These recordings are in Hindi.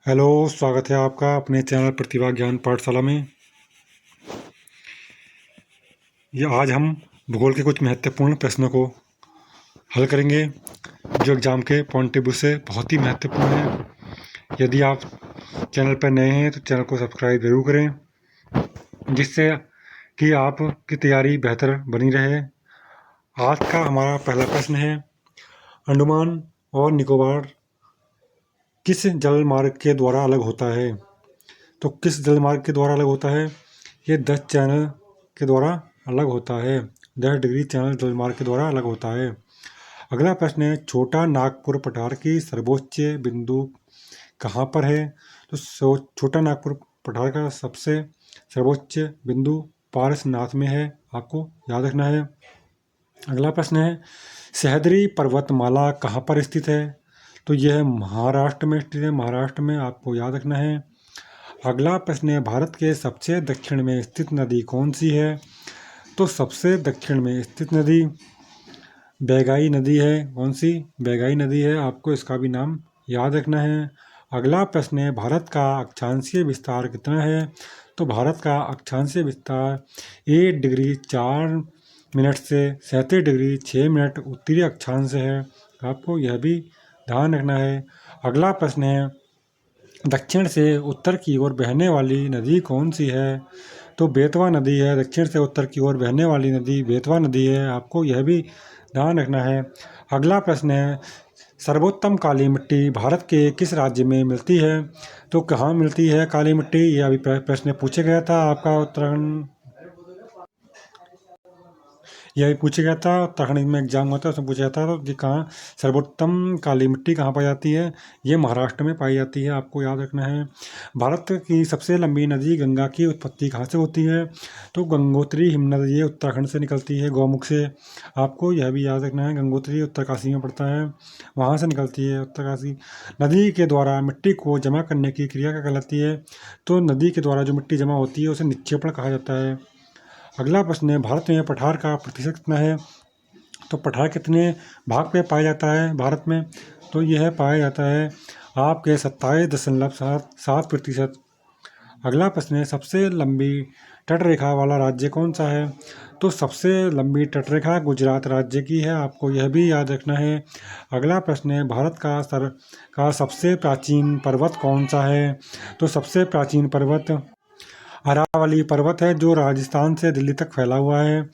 हेलो, स्वागत है आपका अपने चैनल प्रतिभा ज्ञान पाठशाला में। ये आज हम भूगोल के कुछ महत्वपूर्ण प्रश्नों को हल करेंगे जो एग्ज़ाम के पॉइंट ऑफ व्यू से बहुत ही महत्वपूर्ण है। यदि आप चैनल पर नए हैं तो चैनल को सब्सक्राइब ज़रूर करें, जिससे कि आपकी तैयारी बेहतर बनी रहे। आज का हमारा पहला प्रश्न है, अंडमान और निकोबार किस जल मार्ग के द्वारा अलग होता है? तो किस जल मार्ग के द्वारा अलग होता है? ये 10 चैनल के द्वारा अलग होता है। 10 डिग्री चैनल जल मार्ग के द्वारा अलग होता है। अगला प्रश्न है, छोटा नागपुर पठार की सर्वोच्च बिंदु कहाँ पर है? तो छोटा नागपुर पठार का सबसे सर्वोच्च बिंदु पारसनाथ में है, आपको याद रखना है। अगला प्रश्न है, सह्याद्री पर्वतमाला कहाँ पर स्थित है? तो यह महाराष्ट्र में स्थित है, महाराष्ट्र में, आपको याद रखना है। अगला प्रश्न है, भारत के सबसे दक्षिण में स्थित नदी कौन सी है? तो सबसे दक्षिण में स्थित नदी बैगाई नदी है। कौन सी? बैगाई नदी है, आपको इसका भी नाम याद रखना है। अगला प्रश्न है, भारत का अक्षांशीय विस्तार कितना है? तो भारत का अक्षांशीय विस्तार 1 डिग्री 4 मिनट से 37 डिग्री 6 मिनट उत्तरी अक्षांश है, आपको यह भी ध्यान रखना है। अगला प्रश्न है, दक्षिण से उत्तर की ओर बहने वाली नदी कौन सी है? तो बेतवा नदी है, दक्षिण से उत्तर की ओर बहने वाली नदी बेतवा नदी है, आपको यह भी ध्यान रखना है। अगला प्रश्न है, सर्वोत्तम काली मिट्टी भारत के किस राज्य में मिलती है? तो कहाँ मिलती है काली मिट्टी? यह अभी प्रश्न पूछा गया था आपका उत्तराखंड, यह पूछा गया था, उत्तराखंड में एग्जाम होता है उसमें पूछा जाता है। तो ये कहाँ सर्वोत्तम काली मिट्टी कहाँ पाई जाती है? ये महाराष्ट्र में पाई जाती है, आपको याद रखना है। भारत की सबसे लंबी नदी गंगा की उत्पत्ति कहाँ से होती है? तो गंगोत्री हिमनद ये उत्तराखंड से निकलती है, गौमुख से, आपको यह भी याद रखना है। गंगोत्री उत्तरकाशी में पड़ता है, वहाँ से निकलती है उत्तरकाशी। नदी के द्वारा मिट्टी को जमा करने की क्रिया क्या कहलाती है? तो नदी के द्वारा जो मिट्टी जमा होती है उसे निक्षेपण कहा जाता है। अगला प्रश्न है, भारत में पठार का प्रतिशत कितना है? तो पठार कितने भाग पे पाया जाता है भारत में? तो यह पाया जाता है आपके 27.7%। अगला प्रश्न है, सबसे लंबी तटरेखा वाला राज्य कौन सा है? तो सबसे लंबी तटरेखा गुजरात राज्य की है, आपको यह भी याद रखना है। अगला प्रश्न है, भारत का सबसे प्राचीन पर्वत कौन सा है? तो सबसे प्राचीन पर्वत अरावली पर्वत है, जो राजस्थान से दिल्ली तक फैला हुआ है,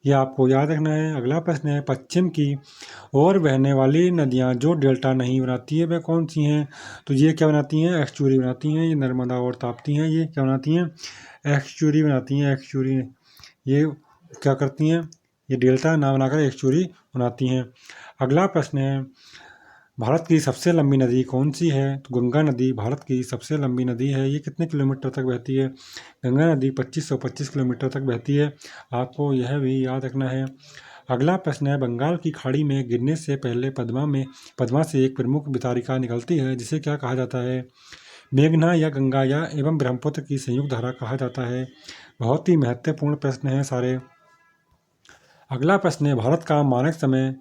यह आपको याद रखना है। अगला प्रश्न है, पश्चिम की ओर बहने वाली नदियां जो डेल्टा नहीं बनाती है वह कौन सी हैं? तो ये क्या बनाती हैं? एक्सचुरी बनाती हैं। ये नर्मदा और ताप्ती हैं, ये क्या बनाती हैं? एक्सचुरी बनाती हैं, एक्सचुरी। ये क्या करती हैं? ये डेल्टा ना बनाकर एक्सचुरी बनाती हैं। अगला प्रश्न है, भारत की सबसे लंबी नदी कौन सी है? तो गंगा नदी भारत की सबसे लंबी नदी है, ये कितने किलोमीटर तक बहती है? गंगा नदी 2525 किलोमीटर तक बहती है, आपको यह भी याद रखना है। अगला प्रश्न है, बंगाल की खाड़ी में गिरने से पहले पद्मा से एक प्रमुख वितारिका निकलती है, जिसे क्या कहा जाता है? मेघना या गंगा या एवं ब्रह्मपुत्र की संयुक्त धारा कहा जाता है। बहुत ही महत्वपूर्ण प्रश्न है सारे। अगला प्रश्न है, भारत का मानक समय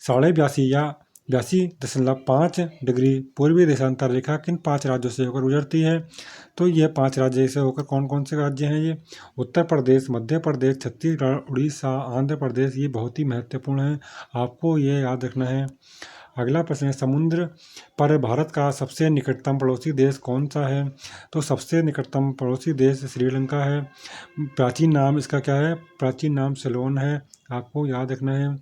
82.5 या 82.5 डिग्री पूर्वी देशांतर रेखा किन 5 राज्यों से होकर गुजरती है? तो ये 5 राज्य से होकर कौन कौन से राज्य हैं? ये उत्तर प्रदेश, मध्य प्रदेश, छत्तीसगढ़, उड़ीसा, आंध्र प्रदेश, ये बहुत ही महत्वपूर्ण है, आपको ये याद रखना है। अगला प्रश्न है, समुद्र पर भारत का सबसे निकटतम पड़ोसी देश कौन सा है? तो सबसे निकटतम पड़ोसी देश श्रीलंका है। प्राचीन नाम इसका क्या है? प्राचीन नाम सिलोन है, आपको याद रखना है।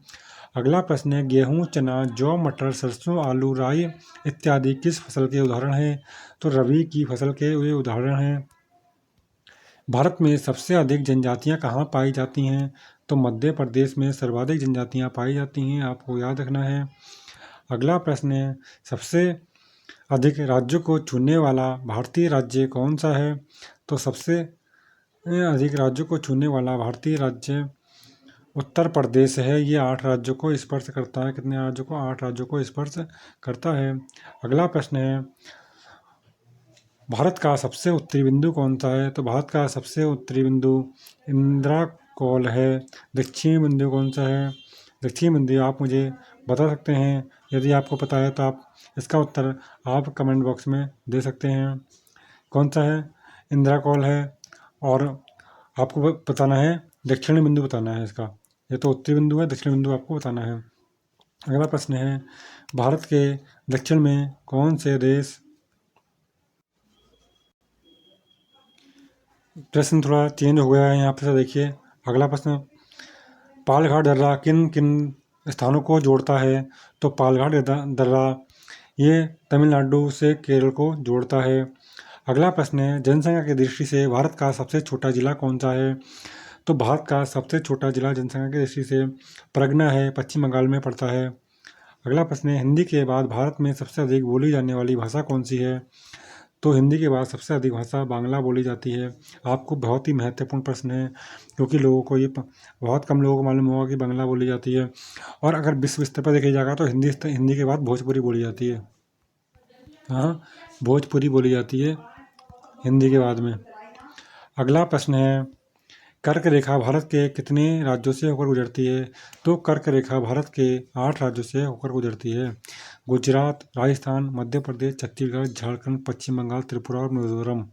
अगला प्रश्न है, गेहूं, चना, जौ, मटर, सरसों, आलू, राई इत्यादि किस फसल के उदाहरण हैं? तो रबी की फसल के ये उदाहरण हैं। भारत में सबसे अधिक जनजातियां कहाँ पाई जाती हैं? तो मध्य प्रदेश में सर्वाधिक जनजातियां पाई जाती हैं, आपको याद रखना है। अगला प्रश्न है, सबसे अधिक राज्यों को छूने वाला भारतीय राज्य कौन सा है? तो सबसे अधिक राज्यों को छूने वाला भारतीय राज्य उत्तर प्रदेश है, ये 8 राज्यों को स्पर्श करता है। कितने राज्यों को? 8 राज्यों को स्पर्श करता है। अगला प्रश्न है, भारत का सबसे उत्तरी बिंदु कौन सा है? तो भारत का सबसे उत्तरी बिंदु इंदिरा कौल है। दक्षिणी बिंदु कौन सा है? दक्षिणी बिंदु आप मुझे बता सकते हैं? यदि आपको पता है तो आप इसका उत्तर आप कमेंट बॉक्स में दे सकते हैं। कौन सा है? इंदिरा कॉल है। और आपको बताना है दक्षिणी बिंदु बताना है इसका। ये तो उत्तरी बिंदु है, दक्षिणी बिंदु आपको बताना है। अगला प्रश्न है, भारत के दक्षिण में कौन से देश। प्रश्न थोड़ा चेंज हो गया है यहाँ पे से देखिए। अगला प्रश्न, पालघाट दर्रा किन किन स्थानों को जोड़ता है? तो पालघाट दर्रा ये तमिलनाडु से केरल को जोड़ता है। अगला प्रश्न है, जनसंख्या की दृष्टि से भारत का सबसे छोटा जिला कौन सा है? तो भारत का सबसे छोटा जिला जनसंख्या की दृष्टि से परगना है, पश्चिम बंगाल में पड़ता है। अगला प्रश्न है, हिंदी के बाद भारत में सबसे अधिक बोली जाने वाली भाषा कौन सी है? तो हिंदी के बाद सबसे अधिक भाषा बांग्ला बोली जाती है। आपको बहुत ही महत्वपूर्ण प्रश्न है, क्योंकि लोगों को ये बहुत कम लोगों को मालूम होगा कि बांग्ला बोली जाती है। और अगर विश्व स्तर पर देखा जाएगा तो हिंदी के बाद भोजपुरी बोली जाती है। हाँ, भोजपुरी बोली जाती है हिंदी के बाद में। अगला प्रश्न है, कर्क रेखा भारत के कितने राज्यों से होकर गुजरती है? तो कर्क रेखा भारत के 8 राज्यों से होकर गुजरती है। गुजरात, राजस्थान, मध्य प्रदेश, छत्तीसगढ़, झारखंड, पश्चिम बंगाल, त्रिपुरा और मिजोरम।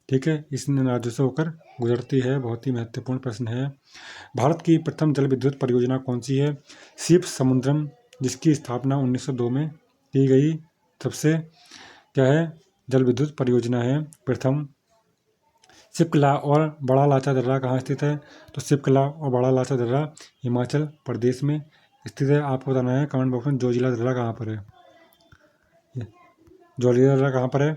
ठीक है, इस राज्यों से होकर गुजरती है। बहुत ही महत्वपूर्ण प्रश्न है। भारत की प्रथम जल विद्युत परियोजना कौन सी है? शिव समुद्रम, जिसकी स्थापना 1902 में की गई। सबसे क्या है? जल विद्युत परियोजना है प्रथम। सिपकला और बड़ा लाचा दर्रा कहाँ स्थित है? तो सिपकला और बड़ा लाचा दर्रा हिमाचल प्रदेश में स्थित है। आपको बताना है कमेंट बॉक्स में जोजिला दर्रा कहाँ पर है, जोजिला दर्रा कहाँ पर है,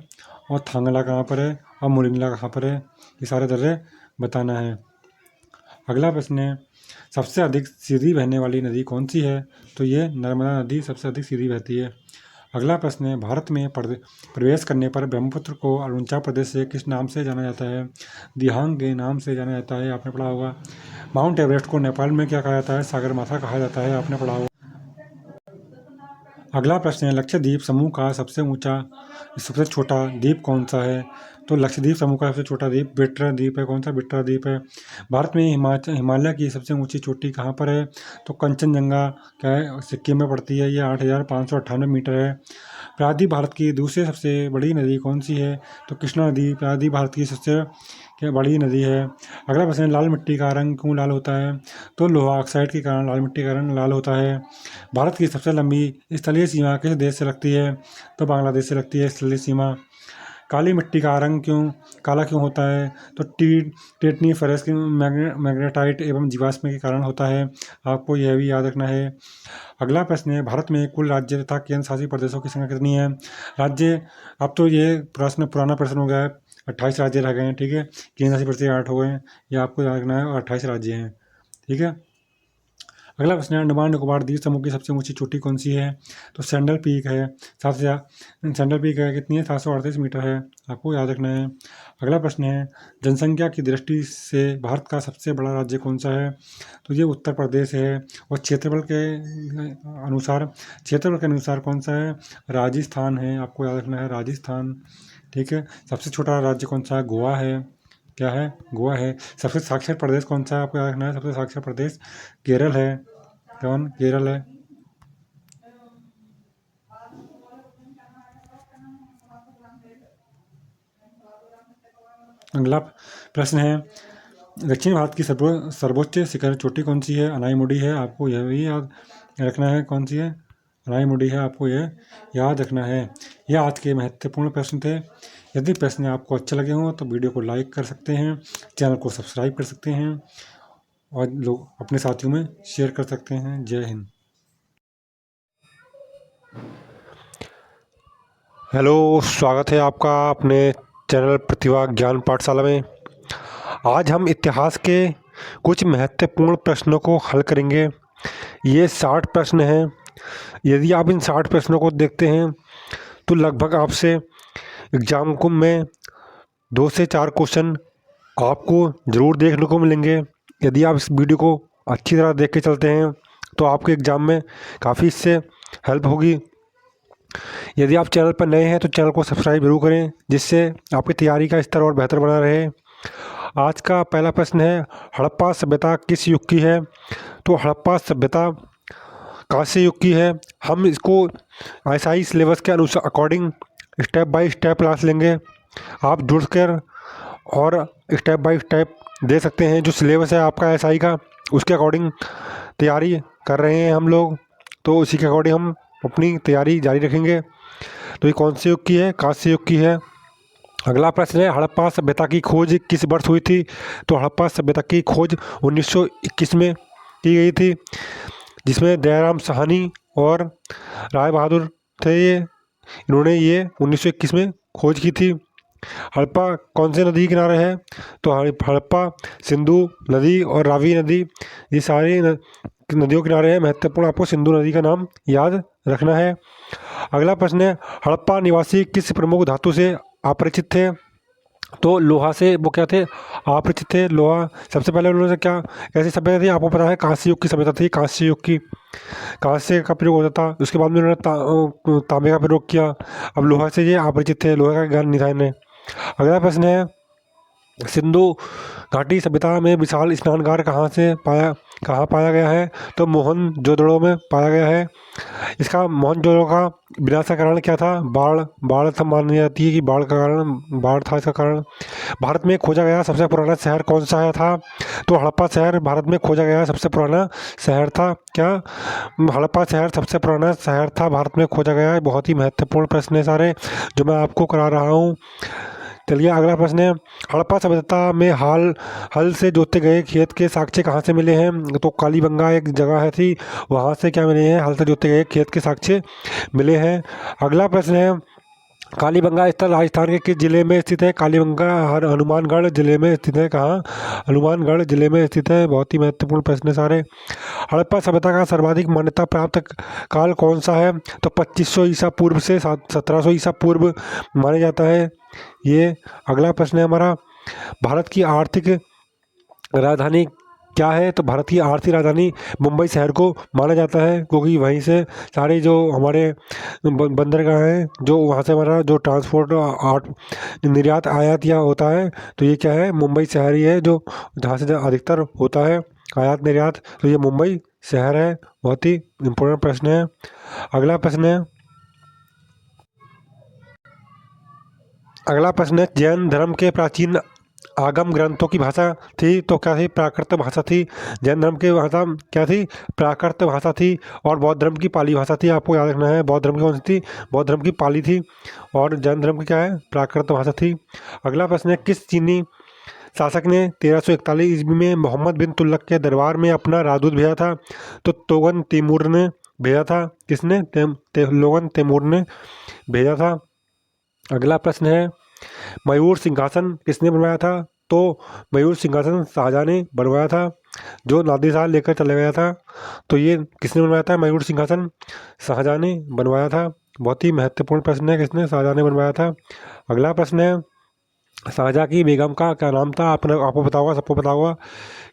और थांगला कहाँ पर है, और मुलिंगला कहाँ पर है। ये सारे दर्रे बताना है। अगला प्रश्न है, सबसे अधिक सीधी बहने वाली नदी कौन सी है? तो ये नर्मदा नदी सबसे अधिक सीधी बहती है। अगला प्रश्न है, भारत में प्रवेश करने पर ब्रह्मपुत्र को अरुणाचल प्रदेश से किस नाम से जाना जाता है? दिहांग के नाम से जाना जाता है, आपने पढ़ा होगा। माउंट एवरेस्ट को नेपाल में क्या कहा जाता है? सागरमाथा कहा जाता है, आपने पढ़ा होगा। अगला प्रश्न है, लक्षद्वीप समूह का सबसे छोटा द्वीप कौन सा है? तो लक्षद्वीप समूह का सबसे छोटा द्वीप बिट्रा द्वीप है। कौन सा? बिट्रा द्वीप है। भारत में हिमालय की सबसे ऊंची चोटी कहाँ पर है? तो कंचनजंगा क्या है? सिक्किम में पड़ती है। ये 8,598 मीटर है। प्रायद्वीप भारत की दूसरी सबसे बड़ी नदी कौन सी है? तो कृष्णा नदी प्रायद्वीप भारत की सबसे क्या बड़ी नदी है। अगला प्रश्न है, लाल मिट्टी का रंग क्यों लाल होता है? तो लोहा ऑक्साइड के कारण लाल मिट्टी का रंग लाल होता है। भारत की सबसे लंबी स्थलीय सीमा किस देश से लगती है? तो बांग्लादेश से लगती है स्थलीय सीमा। काली मिट्टी का रंग काला क्यों होता है? तो टेटनी फेरस की मैग्नेटाइट एवं जीवाश्म के कारण होता है। आपको यह भी याद रखना है। अगला प्रश्न है, भारत में कुल राज्य तथा केंद्र शासित प्रदेशों की संख्या कितनी है? राज्य, अब तो ये प्रश्न पुराना प्रश्न हो गया है। 28 राज्य रह गए हैं। ठीक है, केंद्र शासित प्रदेश 8 हो गए हैं। ये आपको याद रखना है, और 28 राज्य हैं। ठीक है। अगला प्रश्न है, अंडमान निकोबार द्वीप समूह की सबसे ऊंची चोटी कौन सी है? तो सैंडल पीक है। सैंडल पीक है कितनी है? 738 मीटर है। आपको याद रखना है। अगला प्रश्न है, जनसंख्या की दृष्टि से भारत का सबसे बड़ा राज्य कौन सा है? तो ये उत्तर प्रदेश है। और क्षेत्रफल के अनुसार कौन सा है? राजस्थान है। आपको याद रखना है, राजस्थान। ठीक है। सबसे छोटा राज्य कौन सा है? गोवा है। क्या है? गोवा है। सबसे साक्षर प्रदेश कौन सा है? आपको याद रखना है, सबसे साक्षर प्रदेश केरल है। कौन? केरल है। अगला प्रश्न है, दक्षिण भारत की सर्वोच्च शिखर चोटी कौन सी है? अनाईमुडी है। आपको यह भी याद रखना है, कौन सी है? अनाईमुडी है। आपको यह याद रखना है। यह आज के महत्वपूर्ण प्रश्न थे। यदि प्रश्न आपको अच्छे लगे हों तो वीडियो को लाइक कर सकते हैं, चैनल को सब्सक्राइब कर सकते हैं, और लोग अपने साथियों में शेयर कर सकते हैं। जय हिंद। हेलो, स्वागत है आपका अपने चैनल प्रतिभा ज्ञान पाठशाला में। आज हम इतिहास के कुछ महत्वपूर्ण प्रश्नों को हल करेंगे। ये 60 प्रश्न हैं। यदि आप इन 60 प्रश्नों को देखते हैं तो लगभग आपसे एग्जाम को में 2 से 4 क्वेश्चन आपको ज़रूर देखने को मिलेंगे। यदि आप इस वीडियो को अच्छी तरह देख के चलते हैं तो आपके एग्ज़ाम में काफ़ी इससे हेल्प होगी। यदि आप चैनल पर नए हैं तो चैनल को सब्सक्राइब जरूर करें, जिससे आपकी तैयारी का स्तर और बेहतर बना रहे। आज का पहला प्रश्न है, हड़प्पा सभ्यता किस युग की है? तो हड़प्पा सभ्यता कांस्य युग की है। हम इसको ISI सिलेबस के अनुसार according step by step class लेंगे। आप जुड़ कर और स्टेप बाय स्टेप दे सकते हैं। जो सिलेबस है आपका SI का, उसके अकॉर्डिंग तैयारी कर रहे हैं हम लोग, तो उसी के अकॉर्डिंग हम अपनी तैयारी जारी रखेंगे। तो ये कौन से युग की है? कांस्य युग की है। अगला प्रश्न है, हड़प्पा सभ्यता की खोज किस वर्ष हुई थी? तो हड़प्पा सभ्यता की खोज 1921 में की गई थी, जिसमें दयाराम साहनी और राय बहादुर थे। इन्होंने ये 1921 में खोज की थी। हड़प्पा कौन से नदी किनारे है? तो हड़प्पा सिंधु नदी और रावी नदी, ये सारी नदियों किनारे है। महत्वपूर्ण आपको सिंधु नदी का नाम याद रखना है। अगला प्रश्न है, हड़प्पा निवासी किस प्रमुख धातु से अपरिचित थे? तो लोहा से वो क्या थे? अपरिचित थे। लोहा सबसे पहले उन्होंने क्या कैसी सभ्यता थी? आपको पता है कांस्य युग की सभ्यता थी। कांस्य युग की कांस्य का प्रयोग होता था, उसके बाद में उन्होंने तांबे का प्रयोग किया। अब लोहा से ये अपरिचित थे, लोहे का ज्ञान नहीं था इन्हें। अगला प्रश्न है, सिंधु घाटी सभ्यता में विशाल स्नानघाट कहाँ पाया गया है? तो मोहनजोदड़ो में पाया गया है। इसका मोहनजोदड़ो का विनाश का कारण क्या था? बाढ़ मानी जाती है कि बाढ़ था इसका कारण। भारत में खोजा गया सबसे पुराना शहर कौन सा था? तो हड़प्पा शहर भारत में खोजा गया सबसे पुराना शहर था। क्या हड़प्पा शहर सबसे पुराना शहर था भारत में खोजा गया है? बहुत ही महत्वपूर्ण प्रश्न है सारे जो मैं आपको करा रहा हूँ। चलिए अगला प्रश्न है, हड़प्पा सभ्यता में हल से जोते गए खेत के साक्ष्य कहाँ से मिले हैं? तो कालीबंगा एक जगह है थी, वहाँ से क्या मिले हैं? हल से जोते गए खेत के साक्ष्य मिले हैं। अगला प्रश्न है, कालीबंगा स्थल राजस्थान के किस जिले में स्थित है? कालीबंगा हनुमानगढ़ जिले में स्थित है। कहाँ? हनुमानगढ़ जिले में स्थित है। बहुत ही महत्वपूर्ण प्रश्न है सारे। हड़प्पा सभ्यता का सर्वाधिक मान्यता प्राप्त काल कौन सा है? तो 2500 ईसा पूर्व से 1700 ईसा पूर्व माना जाता है ये। अगला प्रश्न है हमारा, भारत की आर्थिक राजधानी क्या है? तो भारत की आर्थिक राजधानी मुंबई शहर को माना जाता है, क्योंकि वहीं से सारे जो हमारे बंदरगाह हैं, जो वहाँ से हमारा जो ट्रांसपोर्ट निर्यात आयात या होता है, तो ये क्या है? मुंबई शहर ही है, जो जहाँ से अधिकतर होता है आयात निर्यात। तो ये मुंबई शहर है। बहुत ही इम्पोर्टेंट प्रश्न है। अगला प्रश्न है, जैन धर्म के प्राचीन आगम ग्रंथों की भाषा थी? तो क्या थी? प्राकृत भाषा थी। जैन धर्म की भाषा क्या थी? प्राकृत भाषा थी। और बौद्ध धर्म की पाली भाषा थी। आपको याद रखना है, बौद्ध धर्म की कौन सी थी? बौद्ध धर्म की पाली थी। और जैन धर्म की क्या है? प्राकृत भाषा थी। अगला प्रश्न है, किस चीनी शासक ने 1341 ईस्वी में मोहम्मद बिन तुगलक के दरबार में अपना राजदूत भेजा था? तो तोगन तैमूर ने भेजा था। किसने? लोगन तैमूर ने भेजा था। अगला प्रश्न है, मयूर सिंहासन किसने बनवाया था? तो मयूर सिंहासन शाहजहाँ ने बनवाया था, जो नादिर शाह लेकर चला गया था। तो ये किसने बनवाया था? मयूर सिंहासन शाहजहाँ ने बनवाया था। बहुत ही महत्वपूर्ण प्रश्न है, किसने? शाहजहाँ ने बनवाया था। अगला प्रश्न है, शाहजहाँ की बेगम का क्या नाम था? आपको पता होगा, सबको पता होगा।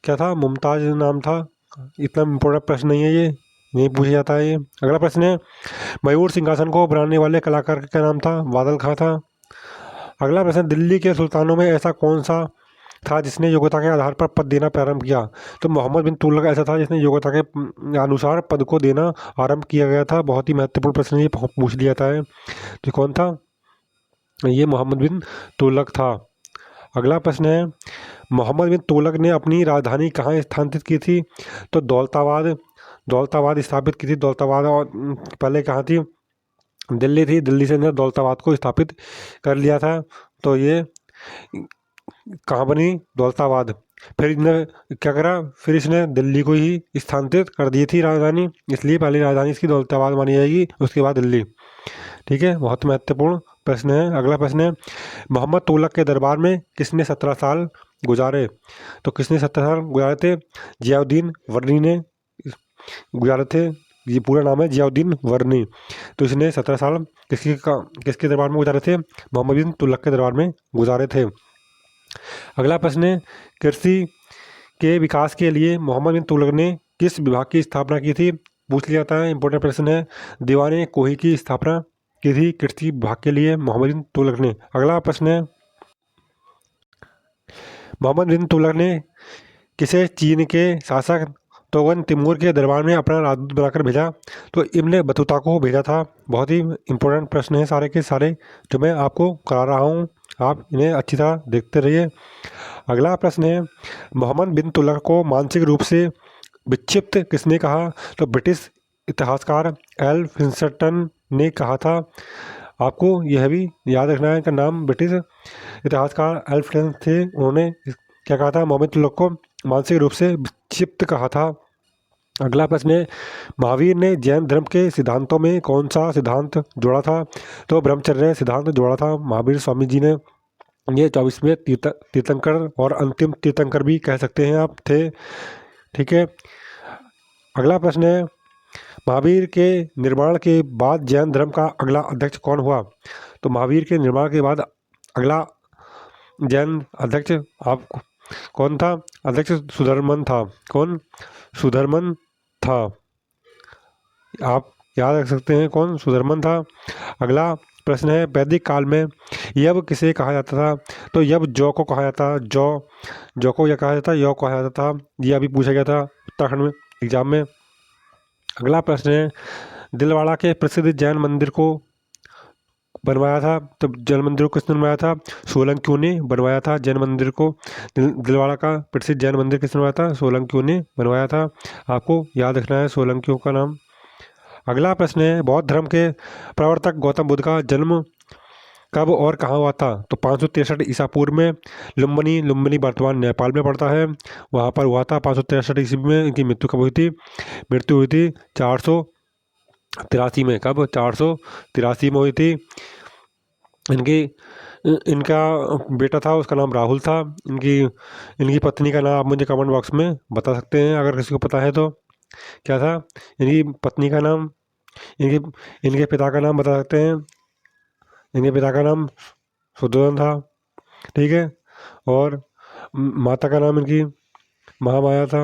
क्या था? मुमताज़ नाम था। इतना इम्पोर्टेंट प्रश्न नहीं है ये, नहीं पूछा जाता है ये। अगला प्रश्न है, मयूर सिंहासन को बनाने वाले कलाकार का क्या नाम था? बादल खां था। अगला प्रश्न, दिल्ली के सुल्तानों में ऐसा कौन सा था जिसने योग्यता के आधार पर पद देना प्रारंभ किया? तो मोहम्मद बिन तुगलक ऐसा था जिसने योग्यता के अनुसार पद को देना आरंभ किया गया था। बहुत ही महत्वपूर्ण प्रश्न ये पूछ लिया जाता है। तो कौन था? ये मोहम्मद बिन तुगलक था। अगला प्रश्न है, मोहम्मद बिन तुगलक ने अपनी राजधानी कहाँ स्थानांतरित की थी? तो दौलताबाद स्थापित की थी। दौलताबाद और पहले कहाँ थी? दिल्ली थी। दिल्ली से इन्होंने दौलताबाद को स्थापित कर लिया था। तो ये कहाँ बनी? दौलताबाद। फिर इसने क्या करा? फिर इसने दिल्ली को ही स्थानांतरित कर दी थी राजधानी, इसलिए पहली राजधानी इसकी दौलताबाद मानी जाएगी, उसके बाद दिल्ली। ठीक है, बहुत महत्वपूर्ण प्रश्न है। अगला प्रश्न है, मोहम्मद तुगलक के दरबार में किसने 17 साल गुजारे? तो किसने 17 साल गुजारे थे? जियाउद्दीन वर्नी ने गुजारे थे। ये पूरा नाम है जियाउद्दीन वर्नी। तो इसने 17 साल किसके दरबार में गुजारे थे? मोहम्मद बिन तुगलक के दरबार में गुजारे थे। अगला प्रश्न है, कृषि के विकास के लिए मोहम्मद बिन तुगलक ने किस विभाग की स्थापना की थी? पूछ लिया जाता है, इंपॉर्टेंट प्रश्न है। दीवाने कोही की स्थापना की थी कृषि विभाग के लिए मोहम्मद बिन तुगलक ने। अगला प्रश्न है, मोहम्मद बिन तुगलक ने किसे चीन के शासक तोगन तिमूर के दरबार में अपना राजदूत बनाकर भेजा? तो इब्न बतूता को भेजा था। बहुत ही इम्पोर्टेंट प्रश्न हैं सारे के सारे जो मैं आपको करा रहा हूँ, आप इन्हें अच्छी तरह देखते रहिए। अगला प्रश्न है, मोहम्मद बिन तुगलक को मानसिक रूप से विक्षिप्त किसने कहा? तो ब्रिटिश इतिहासकार एल फिंस्टन ने कहा था। आपको यह भी याद रखना है, इनका नाम ब्रिटिश इतिहासकार एल फिंस्टन थे। उन्होंने क्या कहा था? मोहम्मद तुगलक को मानसिक रूप से विक्षिप्त कहा था। अगला प्रश्न है, महावीर ने जैन धर्म के सिद्धांतों में कौन सा सिद्धांत जोड़ा था? तो ब्रह्मचर्य सिद्धांत जोड़ा था महावीर स्वामी जी ने। ये 24वें तीर्थंकर और अंतिम तीर्थंकर भी कह सकते हैं आप थे। ठीक है। अगला प्रश्न है, महावीर के निर्माण के बाद जैन धर्म का अगला अध्यक्ष कौन हुआ? तो महावीर के निर्माण के बाद अगला जैन अध्यक्ष आप कौन था? अध्यक्ष सुधर्मन था। कौन? सुधर्मन था। आप याद रख सकते हैं कौन सुधर्मन था। अगला प्रश्न है, वैदिक काल में यव किसे कहा जाता था? तो यव जौ को कहा जाता था। जौ को यह कहा जाता, यौ कहा जाता था। ये अभी पूछा गया था उत्तराखंड में एग्जाम में। अगला प्रश्न है, दिलवाड़ा के प्रसिद्ध जैन मंदिर को बनवाया था? तो जैन मंदिर को किसने बनवाया था? सोलंकियों ने बनवाया था जैन मंदिर को। दिलवाड़ा का प्रसिद्ध जैन मंदिर किसने बनवाया था? सोलंकियों ने बनवाया था। आपको याद रखना है सोलंकियों का नाम। अगला प्रश्न है, बौद्ध धर्म के प्रवर्तक गौतम बुद्ध का जन्म कब और कहाँ हुआ था? तो 563 ईसा पूर्व में लुम्बिनी वर्तमान नेपाल में पड़ता है, वहाँ पर हुआ था 563 ईस्वी में। इनकी मृत्यु कब हुई थी? मृत्यु हुई थी 483 में। कब? 483 में हुई थी। इनका बेटा था, उसका नाम राहुल था। इनकी पत्नी का नाम आप मुझे कमेंट बॉक्स में बता सकते हैं अगर किसी को पता है तो। क्या था इनकी पत्नी का नाम? इनके पिता का नाम बता सकते हैं? इनके पिता का नाम सुदर्शन था। ठीक है। और माता का नाम इनकी महामाया था,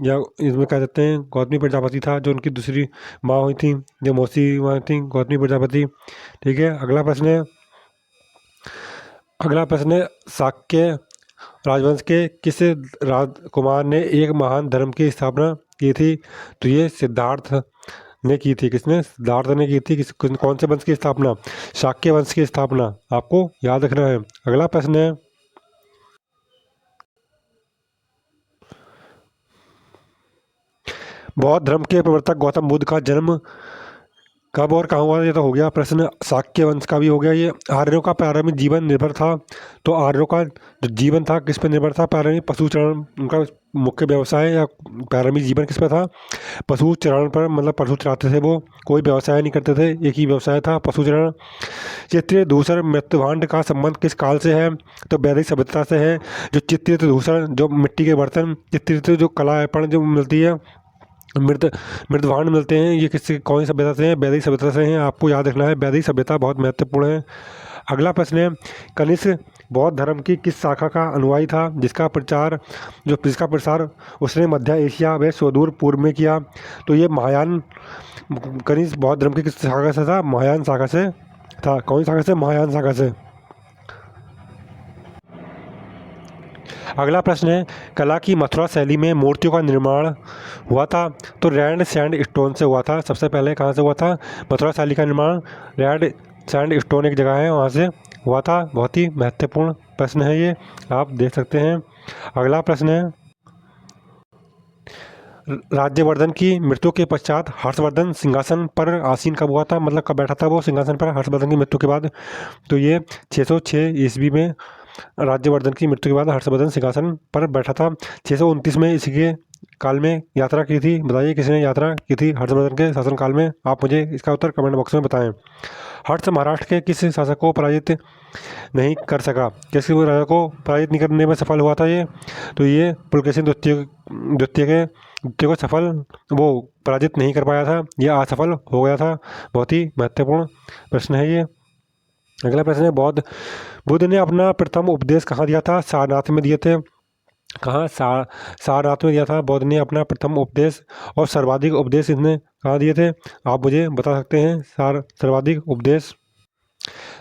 या इसमें कह सकते हैं गौतमी प्रजापति था, जो उनकी दूसरी माँ हुई थी, जो मौसी माँ थी गौतमी प्रजापति। ठीक है। अगला प्रश्न है, शाक्य राजवंश के किस राजकुमार ने एक महान धर्म की स्थापना की थी? तो ये सिद्धार्थ ने की थी। किसने? सिद्धार्थ ने की थी। कौन से वंश की स्थापना? शाक्य वंश की स्थापना। आपको याद रखना है। अगला प्रश्न है, बौद्ध धर्म के प्रवर्तक गौतम बुद्ध का जन्म कब और कहाँ हुआ? ये तो हो गया प्रश्न। शाक्य वंश का भी हो गया। ये आर्यों का प्रारंभिक जीवन निर्भर था। तो आर्यों का जो जीवन था किस पर निर्भर था? प्रारंभिक पशु चरण उनका मुख्य व्यवसाय, या प्रारंभिक जीवन किस पर था? पशु चरण पर, मतलब पशु चराते थे वो, कोई व्यवसाय नहीं करते थे, एक ही व्यवसाय था पशु चरण। चित्रित धूसर मृत्युभांड का संबंध किस काल से है? तो वैदिक सभ्यता से है। जो चित्रित धूसर, जो मिट्टी के बर्तन, चित्रित जो कलापण जो मिलती है, मृदभांड मिलते हैं, ये किससे, कौन सी सभ्यता से हैं? वैदिक सभ्यता से हैं। आपको याद रखना है, वैदिक सभ्यता बहुत महत्वपूर्ण है। अगला प्रश्न है, कनिष्क बौद्ध धर्म की किस शाखा का अनुयायी था, जिसका प्रसार उसने मध्य एशिया व सुदूर पूर्व में किया? तो ये महायान, कनिष्क बौद्ध धर्म की किस शाखा से था? महायान शाखा से था। कौन सी शाखा से? महायान शाखा से। अगला प्रश्न है, कला की मथुरा शैली में मूर्तियों का निर्माण हुआ था? तो रेड सैंड स्टोन से हुआ था। सबसे पहले कहाँ से हुआ था मथुरा शैली का निर्माण? रेड सैंड स्टोन एक जगह है, वहाँ से हुआ था। बहुत ही महत्वपूर्ण प्रश्न है ये, आप देख सकते हैं। अगला प्रश्न है, राज्यवर्धन की मृत्यु के पश्चात हर्षवर्धन सिंहासन पर आसीन कब हुआ था? मतलब कब बैठा था वो सिंहासन पर हर्षवर्धन की मृत्यु के बाद? तो ये 606 ईस्वी में राज्यवर्धन की मृत्यु के बाद हर्षवर्धन सिंहासन पर बैठा था। 629 में इसके काल में यात्रा की थी। बताइए किसने यात्रा की थी हर्षवर्धन के शासनकाल में? आप मुझे इसका उत्तर कमेंट बॉक्स में बताएं। हर्ष महाराष्ट्र के किस शासक को पराजित नहीं कर सका? किस राजा को पराजित नहीं करने में सफल हुआ था ये? तो ये पुलकेशिन द्वितीय को सफल वो पराजित नहीं कर पाया था, ये असफल हो गया था। बहुत ही महत्वपूर्ण प्रश्न है ये। अगला प्रश्न है, बुद्ध ने अपना प्रथम उपदेश कहाँ दिया था? सारनाथ में दिए थे। कहाँ? सारनाथ में दिया था बुद्ध ने अपना प्रथम उपदेश। और सर्वाधिक उपदेश इसने कहाँ दिए थे? आप मुझे बता सकते हैं सर्वाधिक उपदेश।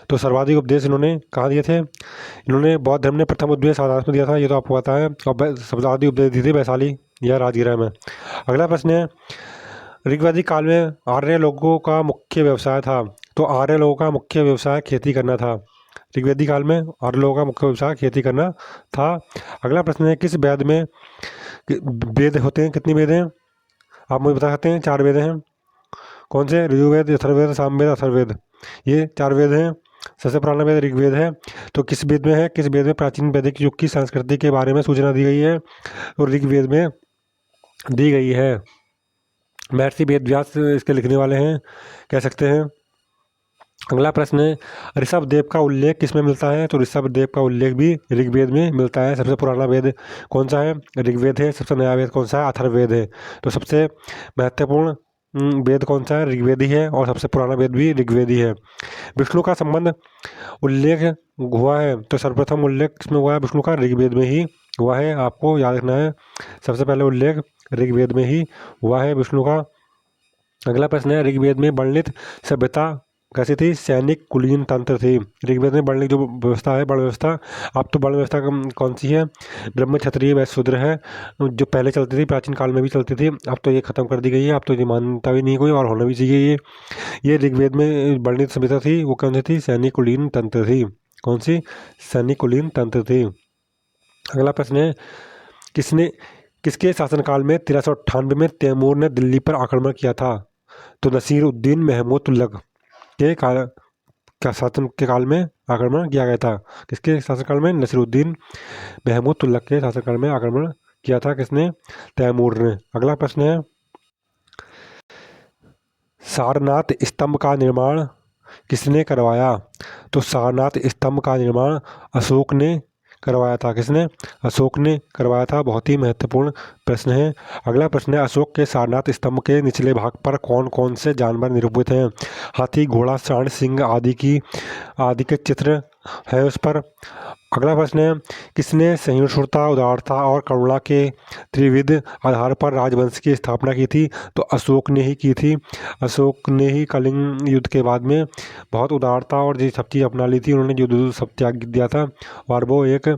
तो सर्वाधिक उपदेश इन्होंने कहाँ दिए थे? इन्होंने बौद्ध धर्म ने प्रथम उपदेश सारनाथ में दिया था, ये तो आपको पता है। और सर्वाधिक उपदेश दिए थे वैशाली या राजगृह में। अगला प्रश्न है, ऋग्वैदिक काल में आर्य लोगों का मुख्य व्यवसाय था। तो आर्य लोगों का मुख्य व्यवसाय खेती करना था। ऋग्वैदिक काल में आर्य लोगों का मुख्य व्यवसाय खेती करना था। अगला प्रश्न है, किस वेद में वेद होते हैं? कितनी वेद हैं? आप मुझे बता सकते हैं? 4 वेद हैं। कौन से? ऋग्वेद, यजुर्वेद, सामवेद, अथर्ववेद, ये 4 वेद हैं। सबसे पुराना वेद ऋग्वेद है। तो किस वेद में है? किस वेद में प्राचीन वैदिक युग की संस्कृति के बारे में सूचना दी गई है? तो ऋग्वेद में दी गई है। महर्षि वेद व्यास इसके लिखने वाले हैं, कह सकते हैं। अगला प्रश्न है, ऋषभ देव का उल्लेख किसमें मिलता है? तो ऋषभ देव का उल्लेख भी ऋग्वेद में मिलता है। सबसे पुराना वेद कौन सा है? ऋग्वेद है। सबसे नया वेद कौन सा है? अथर्ववेद है। तो सबसे महत्वपूर्ण वेद कौन सा है? ऋग्वेद ही है, और सबसे पुराना वेद भी ऋग्वेद ही है। विष्णु का संबंध उल्लेख हुआ है, तो सर्वप्रथम उल्लेख किसमें हुआ है? विष्णु का ऋग्वेद में ही हुआ है। आपको याद रखना है, सबसे पहले उल्लेख ऋग्वेद में ही हुआ है विष्णु का। अगला प्रश्न है, ऋग्वेद में वर्णित सभ्यता कैसी थी? सैनिक कुलीन तंत्र थी। ऋग्वेद में वर्णित जो व्यवस्था है, वर्ण व्यवस्था, अब तो वर्ण व्यवस्था कौन सी है? ब्रह्म, क्षत्रिय, वैश्य, शूद्र है, जो पहले चलती थी, प्राचीन काल में भी चलती थी। अब तो ये खत्म कर दी गई है, अब तो ये मान्यता भी नहीं कोई, और होना भी चाहिए। ये ऋग्वेद में वर्णित सभ्यता थी, वो कौन सी थी? सैनिक कुलीन तंत्र थी। कौन सी? सैनिक कुलीन तंत्र थी। अगला प्रश्न है, किसने किसके शासनकाल में 1398 में तैमूर ने दिल्ली पर आक्रमण किया था? तो नसीर उद्दीन महमूद तुगलक के काल का शासन के काल में आक्रमण किया गया था। किसके शासनकाल में? नसीरुद्दीन महमूद तुगलक के शासनकाल में आक्रमण किया था। किसने? तैमूर ने। अगला प्रश्न है, सारनाथ स्तंभ का निर्माण किसने करवाया? तो सारनाथ स्तंभ का निर्माण अशोक ने करवाया था। किसने? अशोक ने करवाया था। बहुत ही महत्वपूर्ण प्रश्न है। अगला प्रश्न है, अशोक के सारनाथ स्तंभ के निचले भाग पर कौन कौन से जानवर निरूपित हैं? हाथी, घोड़ा, सांड, सिंह आदि के चित्र है उस पर। अगला प्रश्न है, किसने सहिष्णुता, उदारता और करुणा के त्रिविध आधार पर राजवंश की स्थापना की थी? तो अशोक ने ही की थी। अशोक ने ही कलिंग युद्ध के बाद में बहुत उदारता और ये सब चीज़ अपना ली थी। उन्होंने युद्ध सब त्याग दिया था और वो एक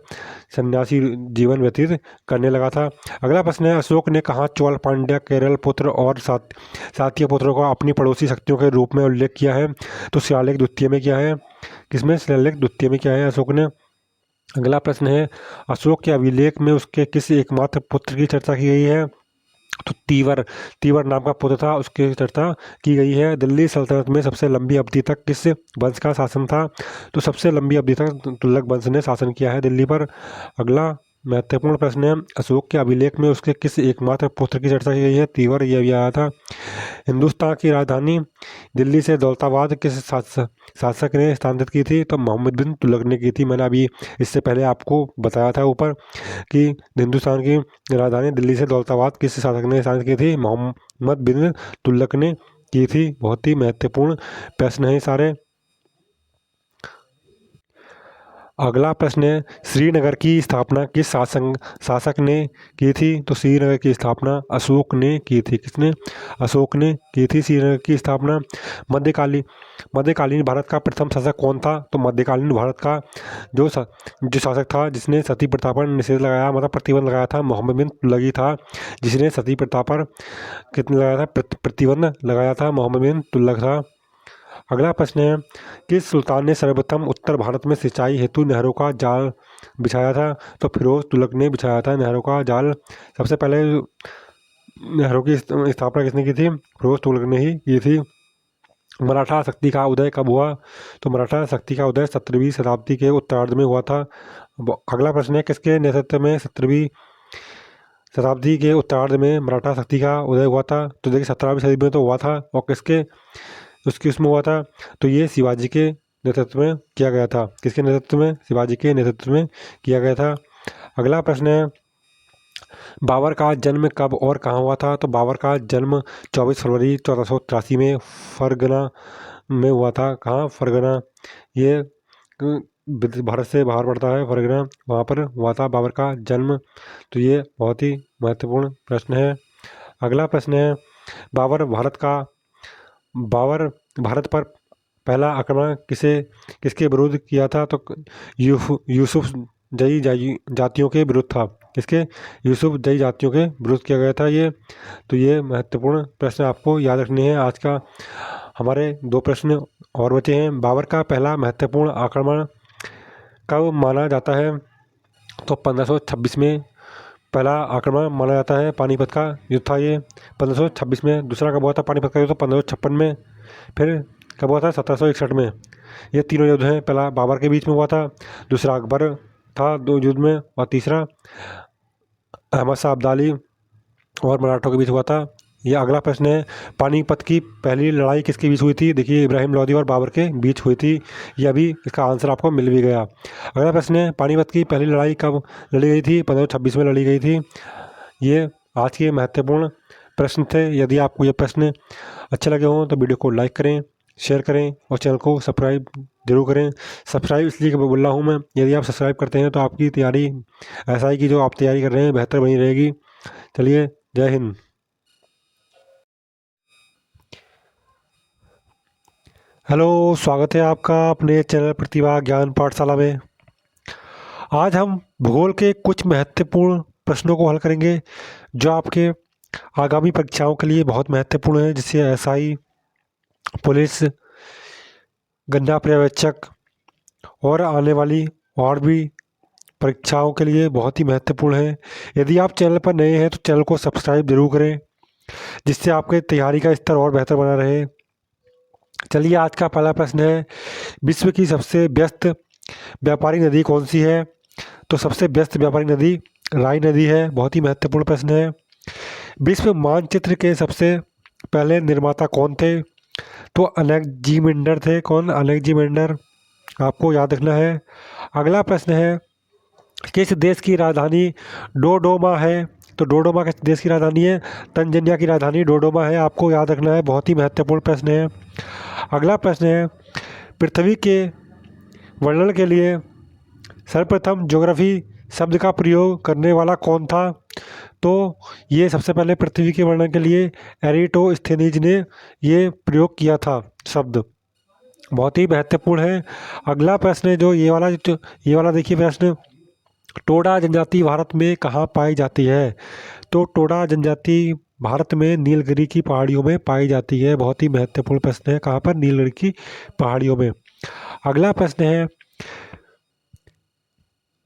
सन्यासी जीवन व्यतीत करने लगा था। अगला प्रश्न है, अशोक ने कहाँ चोल, पांड्या, केरल पुत्र और सातिया पुत्रों को अपनी पड़ोसी शक्तियों के रूप में उल्लेख किया है? तो शिलालेख द्वितीय में क्या है? किसमें? शिलालेख द्वितीय में क्या है अशोक ने? अगला प्रश्न है, अशोक के अभिलेख में उसके किस एकमात्र पुत्र की चर्चा की गई है? तो तीवर नाम का पुत्र था, उसकी चर्चा की गई है। दिल्ली सल्तनत में सबसे लंबी अवधि तक किस वंश का शासन था? तो सबसे लंबी अवधि तक तुगलक वंश ने शासन किया है दिल्ली पर। अगला महत्वपूर्ण प्रश्न है, अशोक के अभिलेख में उसके किस एकमात्र पुत्र की चर्चा की गई है? तीवर, यह भी आया था। हिंदुस्तान की राजधानी दिल्ली से दौलताबाद किस शासक ने स्थानांतरित की थी? तो मोहम्मद बिन तुगलक ने की थी। मैंने अभी इससे पहले आपको बताया था ऊपर कि हिंदुस्तान की राजधानी दिल्ली से दौलताबाद किस शासक ने स्थानांतरित की थी? मोहम्मद बिन तुगलक ने की थी। बहुत ही महत्वपूर्ण प्रश्न है सारे। अगला प्रश्न है, श्रीनगर की स्थापना किस शासक ने की थी? तो श्रीनगर की स्थापना अशोक ने की थी। किसने? अशोक ने की थी श्रीनगर की स्थापना। मध्यकालीन भारत का प्रथम शासक कौन था? तो मध्यकालीन भारत का जो शासक था जिसने सती प्रथा पर निषेध लगाया, मतलब प्रतिबंध लगाया था, मोहम्मद बिन तुगलक ही था जिसने सती प्रथा पर कितने लगाया था? प्रतिबंध लगाया था, मोहम्मद बिन तुगलक था। अगला प्रश्न है, किस सुल्तान ने सर्वप्रथम उत्तर भारत में सिंचाई हेतु नहरों का जाल बिछाया था? तो फिरोज तुगलक ने बिछाया था नहरों का जाल। सबसे पहले नहरों की स्थापना किसने की थी? फिरोज तुगलक ने ही की थी। मराठा शक्ति का उदय कब हुआ? तो मराठा शक्ति का उदय 17वीं शताब्दी के उत्तरार्ध में हुआ था। अगला प्रश्न है, किसके नेतृत्व में 17वीं शताब्दी के उत्तरार्ध में मराठा शक्ति का उदय हुआ था? तो देखिए 17वीं सदी में तो हुआ था, और उसके उसमें हुआ था, तो ये शिवाजी के नेतृत्व में किया गया था। किसके नेतृत्व में? शिवाजी के नेतृत्व में किया गया था। अगला प्रश्न है, बाबर का जन्म कब और कहाँ हुआ था? तो बाबर का जन्म 24 फरवरी 1483 में फरगना में हुआ था। कहाँ? फरगना, ये भारत से बाहर पड़ता है फरगना, वहाँ पर हुआ था बाबर का जन्म। तो ये बहुत ही महत्वपूर्ण प्रश्न है। अगला प्रश्न है, बाबर भारत पर पहला आक्रमण किसके विरुद्ध किया था? तो यूसुफ जई जातियों के विरुद्ध था। किसके, यूसुफ जई जातियों के विरुद्ध किया गया था ये। तो ये महत्वपूर्ण प्रश्न आपको याद रखने हैं। आज का हमारे 2 प्रश्न और बचे हैं। बाबर का पहला महत्वपूर्ण आक्रमण कब माना जाता है? तो 1526 में पहला आक्रमण माना जाता है। पानीपत का युद्ध था ये 1526 में। दूसरा कब हुआ था पानीपत का युद्ध? 1556 में। फिर कब हुआ था? 1761 में। ये तीनों युद्ध हैं। पहला बाबर के बीच में हुआ था, दूसरा अकबर था 2 युद्ध में, और तीसरा अहमद शाह अब्दाली और मराठों के बीच हुआ था। ये अगला प्रश्न है, पानीपत की पहली लड़ाई किसके बीच हुई थी? देखिए इब्राहिम लोदी और बाबर के बीच हुई थी। ये अभी इसका आंसर आपको मिल भी गया। अगला प्रश्न है, पानीपत की पहली लड़ाई कब लड़ी गई थी? 1526 में लड़ी गई थी। ये आज के महत्वपूर्ण प्रश्न थे। यदि आपको ये प्रश्न अच्छे लगे हों तो वीडियो को लाइक करें, शेयर करें और चैनल को सब्सक्राइब जरूर करें। सब्सक्राइब इसलिए बोल रहा हूँ मैं, यदि आप सब्सक्राइब करते हैं तो आपकी तैयारी SI की जो आप तैयारी कर रहे हैं बेहतर बनी रहेगी। चलिए, जय हिंद। हेलो, स्वागत है आपका अपने चैनल प्रतिभा ज्ञान पाठशाला में। आज हम भूगोल के कुछ महत्वपूर्ण प्रश्नों को हल करेंगे जो आपके आगामी परीक्षाओं के लिए बहुत महत्वपूर्ण है, जिससे SI, पुलिस, गन्ना पर्यवेक्षक और आने वाली और भी परीक्षाओं के लिए बहुत ही महत्वपूर्ण है। यदि आप चैनल पर नए हैं तो चैनल को सब्सक्राइब जरूर करें, जिससे आपके तैयारी का स्तर और बेहतर बना रहे। चलिए, आज का पहला प्रश्न है, विश्व की सबसे व्यस्त व्यापारी नदी कौन सी है? तो सबसे व्यस्त व्यापारी नदी राइन नदी है। बहुत ही महत्वपूर्ण प्रश्न है। विश्व मानचित्र के सबसे पहले निर्माता कौन थे? तो अलेक्जेंडर थे। कौन? अलेक्जेंडर, आपको याद रखना है। अगला प्रश्न है, किस देश की राजधानी डोडोमा है? तो डोडोमा किस देश की राजधानी है? तंजानिया की राजधानी डोडोमा है। आपको याद रखना है, बहुत ही महत्वपूर्ण प्रश्न है। अगला प्रश्न है, पृथ्वी के वर्णन के लिए सर्वप्रथम ज्योग्राफी शब्द का प्रयोग करने वाला कौन था? तो ये सबसे पहले पृथ्वी के वर्णन के लिए एरिटोस्थेनीज ने ये प्रयोग किया था शब्द। बहुत ही महत्वपूर्ण है। अगला प्रश्न है जो ये वाला देखिए प्रश्न, टोडा जनजाति भारत में कहाँ पाई जाती है? तो टोडा जनजाति भारत में नीलगिरी की पहाड़ियों में पाई जाती है। बहुत ही महत्वपूर्ण प्रश्न है, कहाँ पर? नीलगिरी की पहाड़ियों में। अगला प्रश्न है,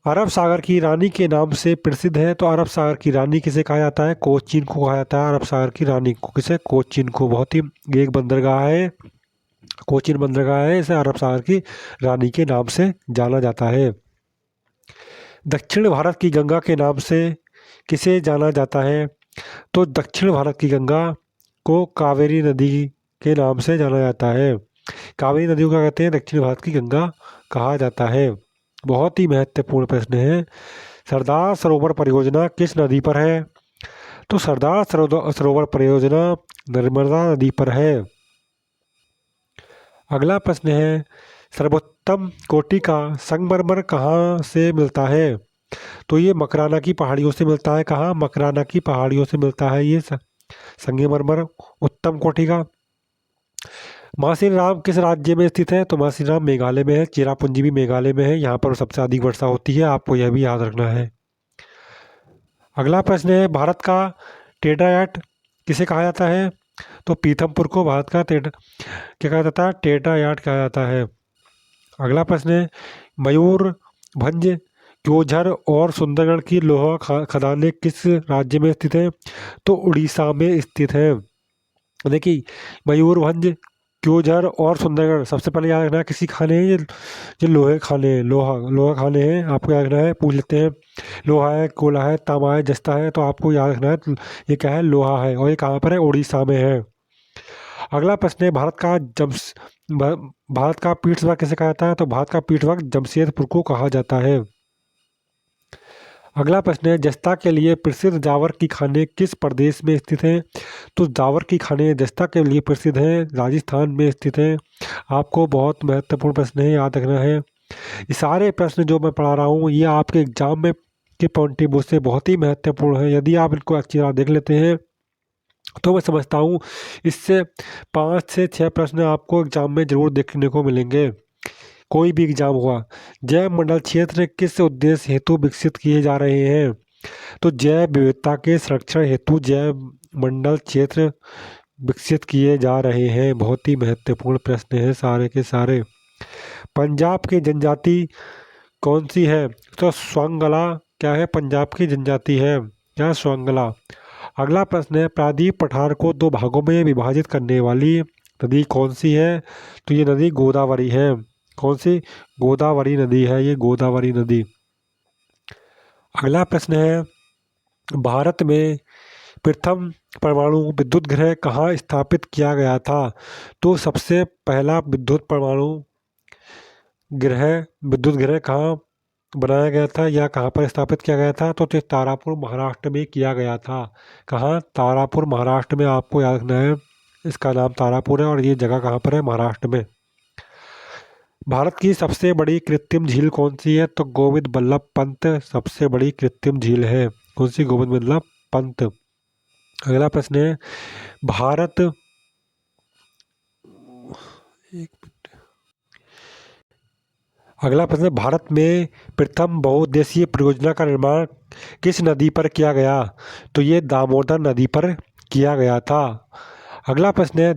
अरब सागर की रानी के नाम से प्रसिद्ध है। तो अरब सागर की रानी किसे कहा जाता है? कोचीन को कहा जाता है। अरब सागर की रानी को किसे? कोचीन को। बहुत ही एक बंदरगाह है, कोचीन बंदरगाह है, इसे अरब सागर की रानी के नाम से जाना जाता है। दक्षिण भारत की गंगा के नाम से किसे जाना जाता है? तो दक्षिण भारत की गंगा को कावेरी नदी के नाम से जाना जाता है। कावेरी नदी को क्या कहते हैं? दक्षिण भारत की गंगा कहा जाता है। बहुत ही महत्वपूर्ण प्रश्न है, सरदार सरोवर परियोजना किस नदी पर है? तो सरदार सरोवर परियोजना नर्मदा नदी पर है। अगला प्रश्न है, सर्वोत्तम कोटि का संगमरमर कहाँ से मिलता है? तो ये मकराना की पहाड़ियों से मिलता है। कहाँ? मकराना की पहाड़ियों से मिलता है ये संगमरमर उत्तम कोटि का। मासिनराम किस राज्य में स्थित है? तो मासिनराम मेघालय में है। चेरापूंजी भी मेघालय में है। यहाँ पर सबसे अधिक वर्षा होती है, आपको यह भी याद रखना है। अगला प्रश्न है, भारत का टेट्रायाट किसे कहा जाता है? तो पीथमपुर को भारत का क्या कहा जाता है? टेट्रायाट कहा जाता है। अगला प्रश्न है, मयूरभंज, क्योंझर और सुंदरगढ़ की लोहा खदानें किस राज्य में स्थित हैं? तो उड़ीसा में स्थित है। देखिए, मयूरभंज, क्योंझर और सुंदरगढ़ सबसे पहले याद रखना है किसी खाने हैं ये लोहे खाने हैं, लोहा खाने हैं, आपको याद रखना है। पूछ लेते हैं, लोहा है, कोला है, तांबा है, जस्ता है, तो आपको याद रखना है ये क्या है? लोहा है। और ये कहाँ पर है? उड़ीसा में है। अगला प्रश्न है, भारत का पीठस्वर्ग किसे कहा जाता है? तो भारत का पीठस्वर्ग जमशेदपुर को कहा जाता है। अगला प्रश्न है, जस्ता के लिए प्रसिद्ध जावर की खाने किस प्रदेश में स्थित हैं? तो जावर की खाने जस्ता के लिए प्रसिद्ध हैं, राजस्थान में स्थित हैं। आपको बहुत महत्वपूर्ण प्रश्न है, याद रखना है। ये सारे प्रश्न जो मैं पढ़ा रहा हूँ ये आपके एग्जाम में के पॉइंट ऑफ व्यू से बहुत ही महत्वपूर्ण है। यदि आप इनको अच्छी तरह देख लेते हैं तो मैं समझता हूँ इससे 5 से 6 प्रश्न आपको एग्जाम में जरूर देखने को मिलेंगे। कोई भी एग्जाम हुआ, जैव मंडल क्षेत्र किस उद्देश्य हेतु विकसित किए जा रहे हैं? तो जैव विविधता के संरक्षण हेतु जैव मंडल क्षेत्र विकसित किए जा रहे हैं। बहुत ही महत्वपूर्ण प्रश्न है सारे के सारे। पंजाब की जनजाति कौन सी है? तो स्वांगला क्या है? पंजाब की जनजाति है क्या? स्वांगला। अगला प्रश्न है, प्रायद्वीप पठार को दो भागों में विभाजित करने वाली नदी कौन सी है? तो ये नदी गोदावरी है। कौन सी? गोदावरी नदी है ये, गोदावरी नदी। अगला प्रश्न है, भारत में प्रथम परमाणु विद्युत गृह कहाँ स्थापित किया गया था? तो सबसे पहला विद्युत ग्रह कहाँ बनाया गया था या कहाँ पर स्थापित किया गया था? तो तारापुर महाराष्ट्र में किया गया था। कहाँ? तारापुर महाराष्ट्र में। आपको याद रखना है, इसका नाम तारापुर है और ये जगह कहाँ पर है? महाराष्ट्र में। भारत की सबसे बड़ी कृत्रिम झील कौन सी है? तो गोविंद बल्लभ पंत सबसे बड़ी कृत्रिम झील है। कौन सी? गोविंद बल्लभ पंत। अगला प्रश्न है, भारत अगला प्रश्न है, भारत में प्रथम बहुउद्देशीय परियोजना का निर्माण किस नदी पर किया गया? तो ये दामोदर नदी पर किया गया था। अगला प्रश्न है,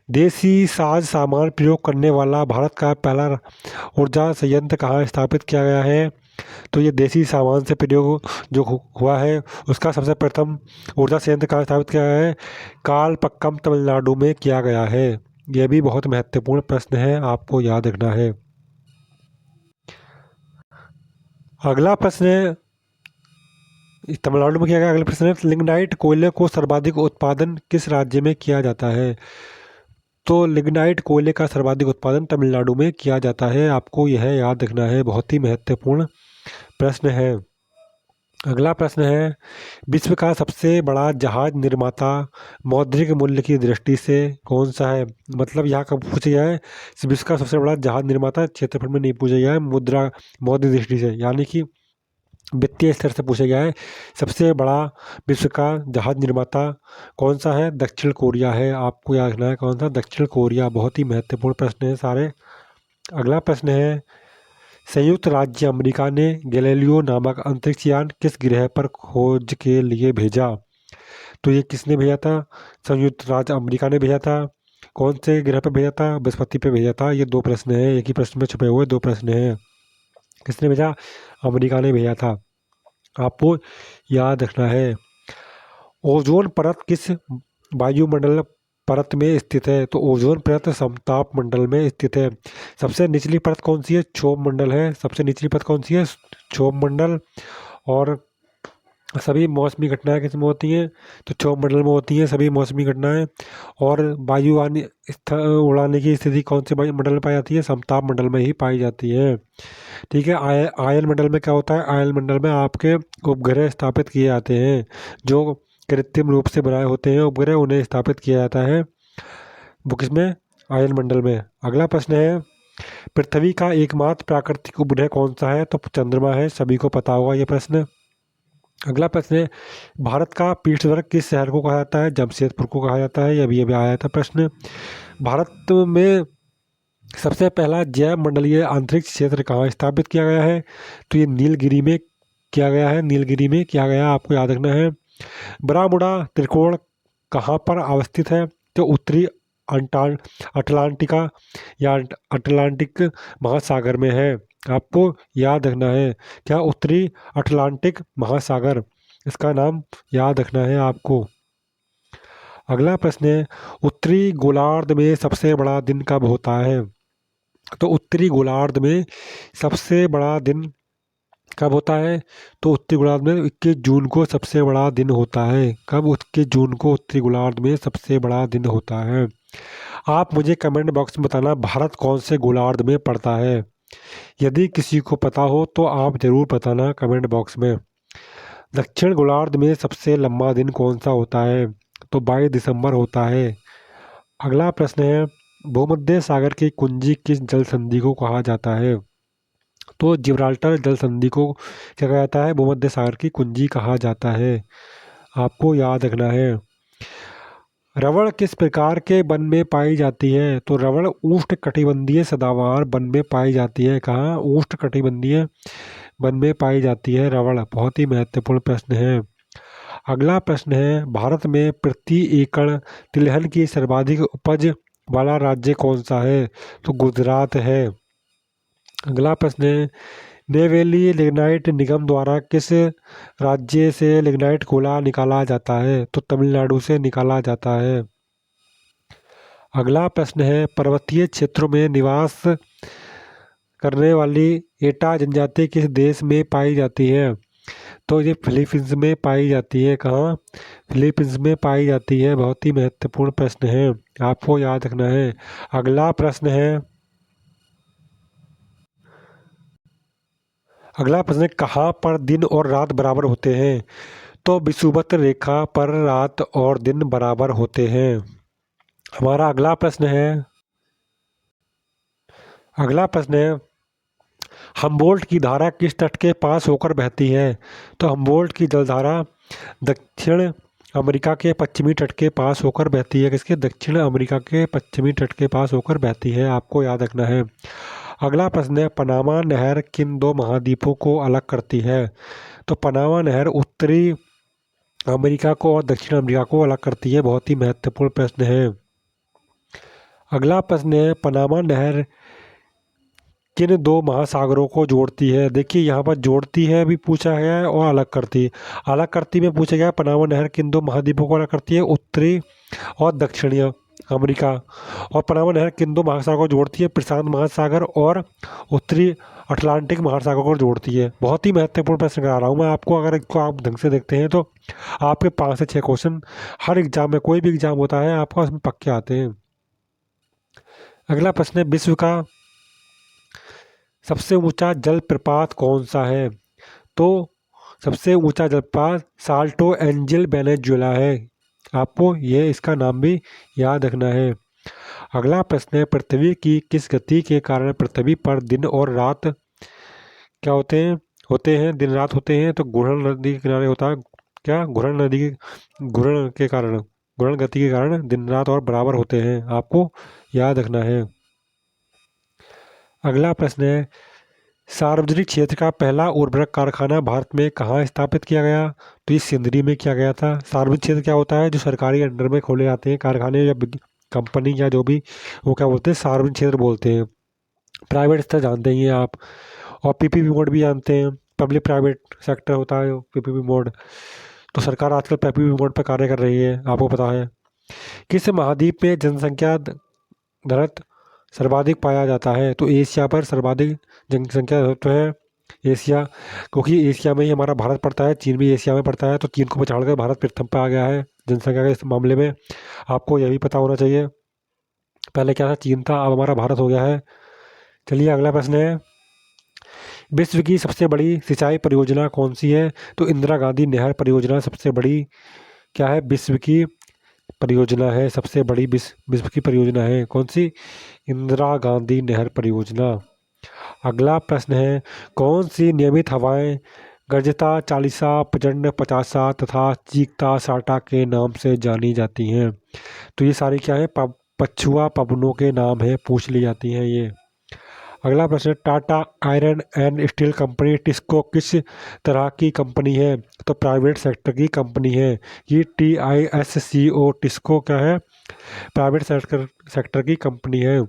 देसी साज सामान प्रयोग करने वाला भारत का पहला ऊर्जा संयंत्र कहाँ स्थापित किया गया है? तो ये देसी सामान से प्रयोग जो हुआ है उसका सबसे प्रथम ऊर्जा संयंत्र कहाँ स्थापित किया गया है? कालपक्कम तमिलनाडु में किया गया है। यह भी बहुत महत्वपूर्ण प्रश्न है, आपको याद रखना है। अगला प्रश्न है, तमिलनाडु में किया गया। अगला प्रश्न है, लिग्नाइट कोयले को सर्वाधिक उत्पादन किस राज्य में किया जाता है? तो लिग्नाइट कोयले का सर्वाधिक उत्पादन तमिलनाडु में किया जाता है। आपको यह याद रखना है, बहुत ही महत्वपूर्ण प्रश्न है। अगला प्रश्न है, विश्व का सबसे बड़ा जहाज निर्माता मौद्रिक मूल्य की दृष्टि से कौन सा है? मतलब यहाँ कब पूछा गया है, विश्व का सबसे बड़ा जहाज निर्माता क्षेत्रफल में नहीं पूछा गया है, मौद्रिक दृष्टि से, यानी कि वित्तीय स्तर से पूछा गया है। सबसे बड़ा विश्व का जहाज निर्माता कौन सा है? दक्षिण कोरिया है। आपको याद रखना है कौन सा? दक्षिण कोरिया। बहुत ही महत्वपूर्ण प्रश्न है सारे। अगला प्रश्न है, संयुक्त राज्य अमेरिका ने गैलीलियो नामक अंतरिक्ष यान किस ग्रह पर खोज के लिए भेजा? तो ये किसने भेजा था? संयुक्त राज्य अमेरिका ने भेजा था। कौन से ग्रह पर भेजा था? बृहस्पति पे भेजा था। ये दो प्रश्न है, एक ही प्रश्न में छुपे हुए दो प्रश्न हैं। किसने भेजा? अमेरिका ने भेजा था। आपको याद रखना है। ओजोन परत किस वायुमंडल परत में स्थित है? तो ओजोन परत समताप मंडल में स्थित है। सबसे निचली परत कौन सी है? क्षोभ मंडल है। सबसे निचली परत कौन सी है? क्षोभ मंडल। और सभी मौसमी घटनाएं किस में होती हैं? तो क्षोभ मंडल में होती हैं सभी मौसमी घटनाएं। और वायु उड़ाने की स्थिति कौन से मंडल में पाई जाती है? समताप मंडल में ही पाई जाती है। ठीक है। आयन मंडल में क्या होता है? आयन मंडल में आपके उपग्रह स्थापित किए जाते हैं, जो कृत्रिम रूप से बनाए होते हैं उपग्रह, उन्हें स्थापित किया जाता है। वो किसमें? आयन मंडल में। अगला प्रश्न है, पृथ्वी का एकमात्र प्राकृतिक उपग्रह कौन सा है? तो चंद्रमा है। सभी को पता होगा ये प्रश्न। अगला प्रश्न है, भारत का पीठस्वर्ग किस शहर को कहा जाता है? जमशेदपुर को कहा जाता है। अभी आया था प्रश्न। भारत में सबसे पहला जैव मंडलीय अंतरिक्ष क्षेत्र कहाँ स्थापित किया गया है? तो ये नीलगिरी में किया गया है। नीलगिरी में किया गया, आपको याद रखना है। बरामुडा त्रिकोण कहाँ पर अवस्थित है? तो उत्तरी अटलांटिका या अटलांटिक महासागर में है। आपको याद रखना है। क्या? उत्तरी अटलांटिक महासागर, इसका नाम याद रखना है आपको। अगला प्रश्न है, उत्तरी गोलार्ध में सबसे बड़ा दिन कब होता है? तो उत्तरी गोलार्ध में सबसे बड़ा दिन कब होता है? तो उत्तरी गोलार्ध में 21 जून को सबसे बड़ा दिन होता है। कब? 21 जून को उत्तरी गोलार्ध में सबसे बड़ा दिन होता है। आप मुझे कमेंट बॉक्स में बताना, भारत कौन से गोलार्ध में पड़ता है? यदि किसी को पता हो तो आप ज़रूर बताना कमेंट बॉक्स में। दक्षिण गोलार्ध में सबसे लंबा दिन कौन सा होता है? तो 22 दिसंबर होता है। अगला प्रश्न है, भूमध्य सागर की कुंजी किस जल संधि को कहा जाता है? तो जिब्राल्टर जल संधि को क्या कहा जाता है? भूमध्य सागर की कुंजी कहा जाता है। आपको याद रखना है। रबड़ किस प्रकार के वन में पाई जाती है? तो रबड़ उष्णकटिबंधीय सदाबहार वन में पाई जाती है। कहाँ? उष्णकटिबंधीय वन में पाई जाती है? रबड़। बहुत ही महत्वपूर्ण प्रश्न है। अगला प्रश्न है, भारत में प्रति एकड़ तिलहन की सर्वाधिक उपज वाला राज्य कौन सा है? तो गुजरात है। अगला प्रश्न है, नेवेली लिग्नाइट निगम द्वारा किस राज्य से लिग्नाइट कोयला निकाला जाता है? तो तमिलनाडु से निकाला जाता है। अगला प्रश्न है, पर्वतीय क्षेत्रों में निवास करने वाली एटा जनजाति किस देश में पाई जाती है? तो ये फिलीपींस में पाई जाती है। कहाँ? फिलीपींस में पाई जाती है। बहुत ही महत्वपूर्ण प्रश्न है, आपको याद रखना है। अगला प्रश्न है, कहाँ पर दिन और रात बराबर होते हैं? तो विषुवत रेखा पर रात और दिन बराबर होते हैं। हमारा अगला प्रश्न है, हमबोल्ट की धारा किस तट के पास होकर बहती है? तो हमबोल्ट की जलधारा दक्षिण अमेरिका के पश्चिमी तट के पास होकर बहती है। किसके? दक्षिण अमेरिका के पश्चिमी तट के पास होकर बहती है, आपको याद रखना है। अगला प्रश्न है, पनामा नहर किन दो महाद्वीपों को अलग करती है? तो पनामा नहर उत्तरी अमेरिका को और दक्षिण अमेरिका को अलग करती है। बहुत ही महत्वपूर्ण प्रश्न है। अगला प्रश्न है, पनामा नहर किन दो महासागरों को जोड़ती है? देखिए यहाँ पर जोड़ती है भी पूछा गया है और अलग करती में पूछा गया है। पनामा नहर किन दो महाद्वीपों को अलग करती है? उत्तरी और दक्षिणी अमेरिका। और पनामा नहर किन दो महासागरों को जोड़ती है? प्रशांत महासागर और उत्तरी अटलांटिक महासागर को जोड़ती है। बहुत ही महत्वपूर्ण प्रश्न करा रहा हूँ मैं आपको। अगर इसको आप ढंग से देखते हैं तो आपके 5 से 6 क्वेश्चन हर एग्जाम में, कोई भी एग्जाम होता है आपका, उसमें पक्के आते हैं। अगला प्रश्न है, विश्व का सबसे ऊंचा जलप्रपात कौन सा है? तो सबसे ऊंचा जलप्रपात साल्टो एंजिल वेनेजुएला है। आपको ये इसका नाम भी याद रखना है। अगला प्रश्न है, पृथ्वी की किस गति के कारण पृथ्वी पर दिन और रात क्या होते हैं दिन रात होते हैं? तो घूर्णन नदी के किनारे होता है। क्या? घूर्णन के कारण, घूर्णन गति के कारण दिन रात और बराबर होते हैं, आपको याद रखना है। अगला प्रश्न है, सार्वजनिक क्षेत्र का पहला उर्वरक कारखाना भारत में कहाँ स्थापित किया गया? तो ये सिंदरी में किया गया था। सार्वजनिक क्षेत्र क्या होता है? जो सरकारी अंडर में खोले जाते हैं कारखाने या कंपनी या जो भी, वो क्या बोलते हैं? सार्वजनिक क्षेत्र बोलते हैं। प्राइवेट स्तर जानते ही हैं आप, और पीपीपी मोड भी जानते हैं। पब्लिक प्राइवेट सेक्टर होता है पीपीपी मोड। तो सरकार आजकल पीपीपी मोड पर कार्य कर रही है, आपको पता है। किस महाद्वीप में जनसंख्या घनत्व सर्वाधिक पाया जाता है? तो एशिया पर सर्वाधिक जनसंख्या घनत्व है एशिया, क्योंकि एशिया में ही हमारा भारत पड़ता है। चीन भी एशिया में पड़ता है, तो चीन को पछाड़कर भारत प्रथम पर आ गया है जनसंख्या के इस मामले में। आपको यह भी पता होना चाहिए। पहले क्या था? चीन था, अब हमारा भारत हो गया है। चलिए अगला प्रश्न है, विश्व की सबसे बड़ी सिंचाई परियोजना कौन सी है? तो इंदिरा गांधी नहर परियोजना सबसे बड़ी क्या है? विश्व की परियोजना है। सबसे बड़ी विश्व की परियोजना है कौन सी? इंदिरा गांधी नहर परियोजना। अगला प्रश्न है, कौन सी नियमित हवाएं गर्जता, चालीसा, प्रचंड, पचासा तथा चीखता साटा के नाम से जानी जाती हैं? तो ये सारी क्या है? पछुआ पवनों के नाम है, पूछ ली जाती हैं ये। अगला प्रश्न, Tata iron and steel company TISCO किस तरह की कंपनी है? तो प्राइवेट सेक्टर की कंपनी है। ये TISCO टिस्को क्या है? प्राइवेट सेक्टर की कंपनी है।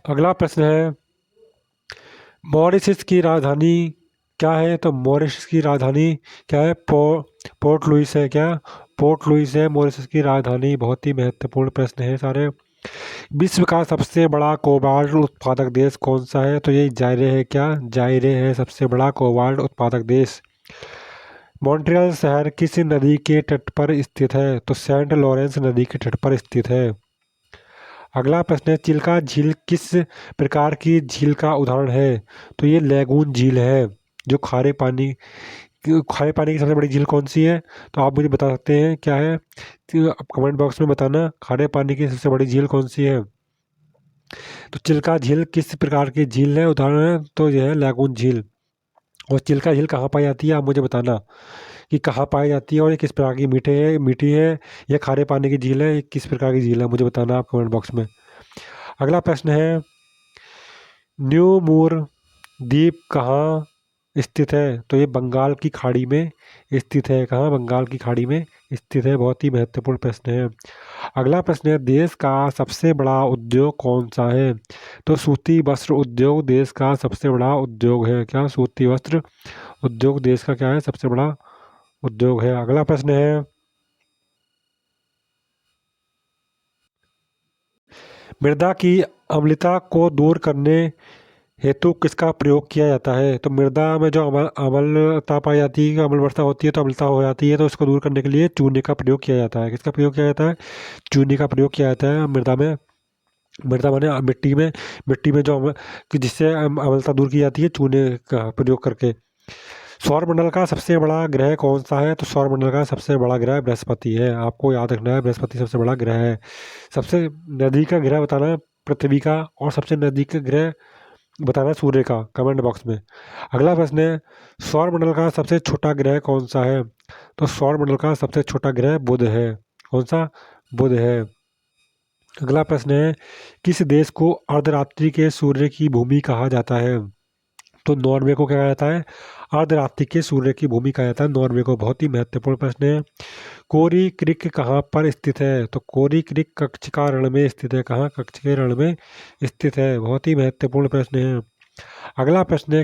अगला प्रश्न है, मॉरिशस की राजधानी क्या है? तो मॉरिशस की राजधानी क्या है? पोर्ट लुइस है। क्या? पोर्ट लुइस है मॉरिशस की राजधानी। बहुत ही महत्वपूर्ण प्रश्न है सारे। विश्व का सबसे बड़ा कोबाल्ट उत्पादक देश कौन सा है? तो ये जायरे है। क्या? जायरे है सबसे बड़ा कोबाल्ट उत्पादक देश। मॉन्ट्रियल शहर किस नदी के तट पर स्थित है? तो सेंट लॉरेंस नदी के तट पर स्थित है। अगला प्रश्न है, चिल्का झील किस प्रकार की झील का उदाहरण है? तो ये लैगून झील है। जो खारे पानी की सबसे बड़ी झील कौन सी है? तो आप मुझे बता सकते हैं क्या है? तो आप कमेंट बॉक्स में बताना, खारे पानी की सबसे बड़ी झील कौन सी है। तो चिल्का झील किस प्रकार की झील है? उदाहरण है तो यह है लैगून झील। और चिल्का झील कहाँ पाई जाती है? आप मुझे बताना कि कहाँ पाई जाती है और ये किस प्रकार की मीठी है या खारे पानी की झील है, ये किस प्रकार की झील है, मुझे बताना आप कमेंट बॉक्स में। अगला प्रश्न है, न्यू मूर द्वीप कहाँ स्थित है? तो ये बंगाल की खाड़ी में स्थित है। कहाँ? बंगाल की खाड़ी में स्थित है। बहुत ही महत्वपूर्ण प्रश्न है। अगला प्रश्न है, देश का सबसे बड़ा उद्योग कौन सा है? तो सूती वस्त्र उद्योग देश का सबसे बड़ा उद्योग है। क्या? सूती वस्त्र उद्योग देश का क्या है? सबसे बड़ा उद्योग है। अगला प्रश्न है, मृदा की अम्लता को दूर करने हेतु किसका प्रयोग किया जाता है? तो मृदा में जो अम्लता पाई जाती है, अम्ल वर्षा होती है तो अम्लता हो जाती है, तो उसको दूर करने के लिए चूने का प्रयोग किया जाता है। किसका प्रयोग किया जाता है? चूने का प्रयोग किया जाता है मृदा में। मृदा माने मिट्टी में जो कि जिससे अम्लता दूर की जाती है, चूने का प्रयोग करके। सौरमंडल का सबसे बड़ा ग्रह कौन सा है? तो सौरमंडल का सबसे बड़ा ग्रह बृहस्पति है। आपको याद रखना है, बृहस्पति सबसे बड़ा ग्रह है। सबसे नज़दीक का ग्रह बताना है पृथ्वी का, और सबसे नज़दीक का ग्रह बताना है सूर्य का, कमेंट बॉक्स में। अगला प्रश्न है, सौरमंडल का सबसे छोटा ग्रह कौन सा है? तो सौरमंडल का सबसे छोटा ग्रह बुध है। कौन सा? बुध है। अगला प्रश्न है, किस देश को अर्धरात्रि के सूर्य की भूमि कहा जाता है? तो नॉर्वे को क्या कहा जाता है? अर्धरात्रि के सूर्य की भूमि कहा जाता है नॉर्वे को। बहुत ही महत्वपूर्ण प्रश्न है। कोरी क्रिक कहाँ पर स्थित है? तो कोरी क्रिक कच्छ का रण में स्थित है। कहाँ? कच्छ के रण में स्थित है। बहुत ही महत्वपूर्ण प्रश्न है। अगला प्रश्न है,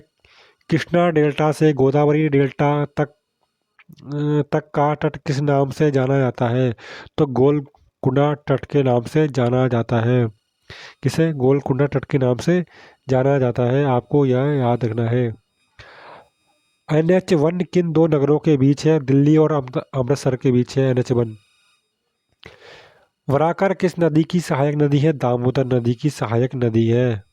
कृष्णा डेल्टा से गोदावरी डेल्टा तक का तट किस नाम से जाना जाता है? तो गोलकुंडा तट के नाम से जाना जाता है। किसे? गोलकुंडा तट के नाम से जाना जाता है। आपको यह याद रखना है। NH1 किन दो नगरों के बीच है? दिल्ली और अमृतसर के बीच है NH1। वराकर किस नदी की सहायक नदी है? दामोदर नदी की सहायक नदी है।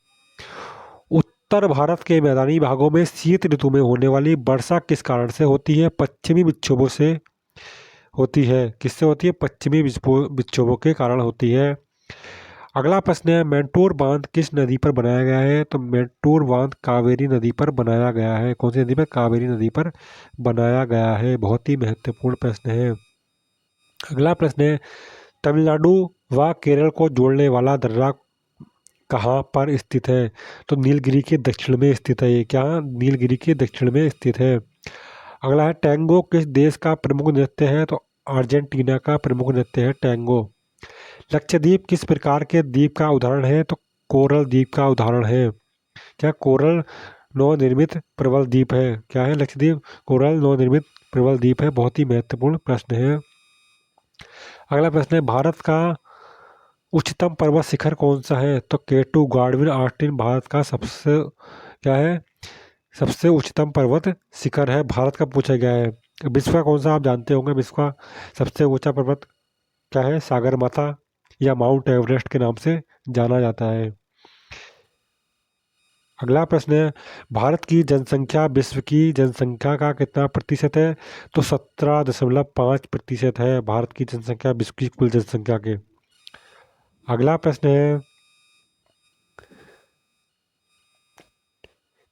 उत्तर भारत के मैदानी भागों में शीत ऋतु में होने वाली वर्षा किस कारण से होती है? पश्चिमी विक्षोभों से होती है। किससे होती है? पश्चिमी विक्षोभों के कारण होती है। अगला प्रश्न है, मैंटूर बांध किस नदी पर बनाया गया है? तो मैंटूर बांध कावेरी नदी पर बनाया गया है। कौन सी नदी पर? कावेरी नदी पर बनाया गया है। बहुत ही महत्वपूर्ण प्रश्न है। अगला प्रश्न है, तमिलनाडु व केरल को जोड़ने वाला दर्रा कहाँ पर स्थित है? तो नीलगिरी के दक्षिण में स्थित है। ये क्या? नीलगिरी के दक्षिण में स्थित है। अगला है, टैंगो किस देश का प्रमुख नृत्य है? तो अर्जेंटीना का प्रमुख नृत्य है टैंगो। लक्षद्वीप किस प्रकार के द्वीप का उदाहरण है? तो कोरल द्वीप का उदाहरण है। क्या? कोरल नवनिर्मित प्रबल द्वीप है। क्या है? लक्षद्वीप कोरल नवनिर्मित प्रबल द्वीप है। बहुत ही महत्वपूर्ण प्रश्न है। अगला प्रश्न है, भारत का उच्चतम पर्वत शिखर कौन सा है? तो केटू गार्डविन ऑस्टिन भारत का सबसे क्या है? सबसे उच्चतम पर्वत शिखर है। भारत का पूछा गया है। विश्व का कौन सा आप जानते होंगे? विश्व का सबसे ऊंचा पर्वत क्या है? सागर माथा या माउंट एवरेस्ट के नाम से जाना जाता है। अगला प्रश्न है, भारत की जनसंख्या विश्व की जनसंख्या का कितना प्रतिशत है? तो 17.5% है भारत की जनसंख्या विश्व की कुल जनसंख्या के। अगला प्रश्न है,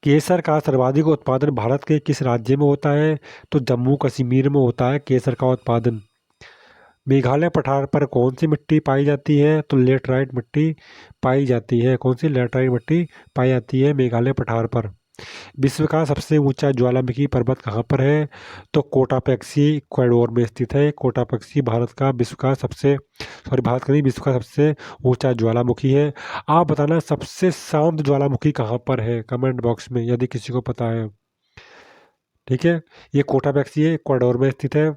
केसर का सर्वाधिक उत्पादन भारत के किस राज्य में होता है? तो जम्मू कश्मीर में होता है केसर का उत्पादन। मेघालय पठार पर कौन सी मिट्टी पाई जाती है? तो लेटराइट मिट्टी पाई जाती है। कौन सी? लेटराइट मिट्टी पाई जाती है मेघालय पठार पर। विश्व का सबसे ऊंचा ज्वालामुखी पर्वत कहाँ पर है? तो कोटापेक्सी इक्वाडोर में स्थित है। कोटापेक्सी भारत का विश्व का सबसे भारत का नहीं, विश्व का सबसे ऊंचा ज्वालामुखी है। आप बताना सबसे शांत ज्वालामुखी कहाँ पर है, कमेंट बॉक्स में, यदि किसी को पता है। ठीक है, ये कोटापेक्सी है, इक्वाडोर में स्थित है।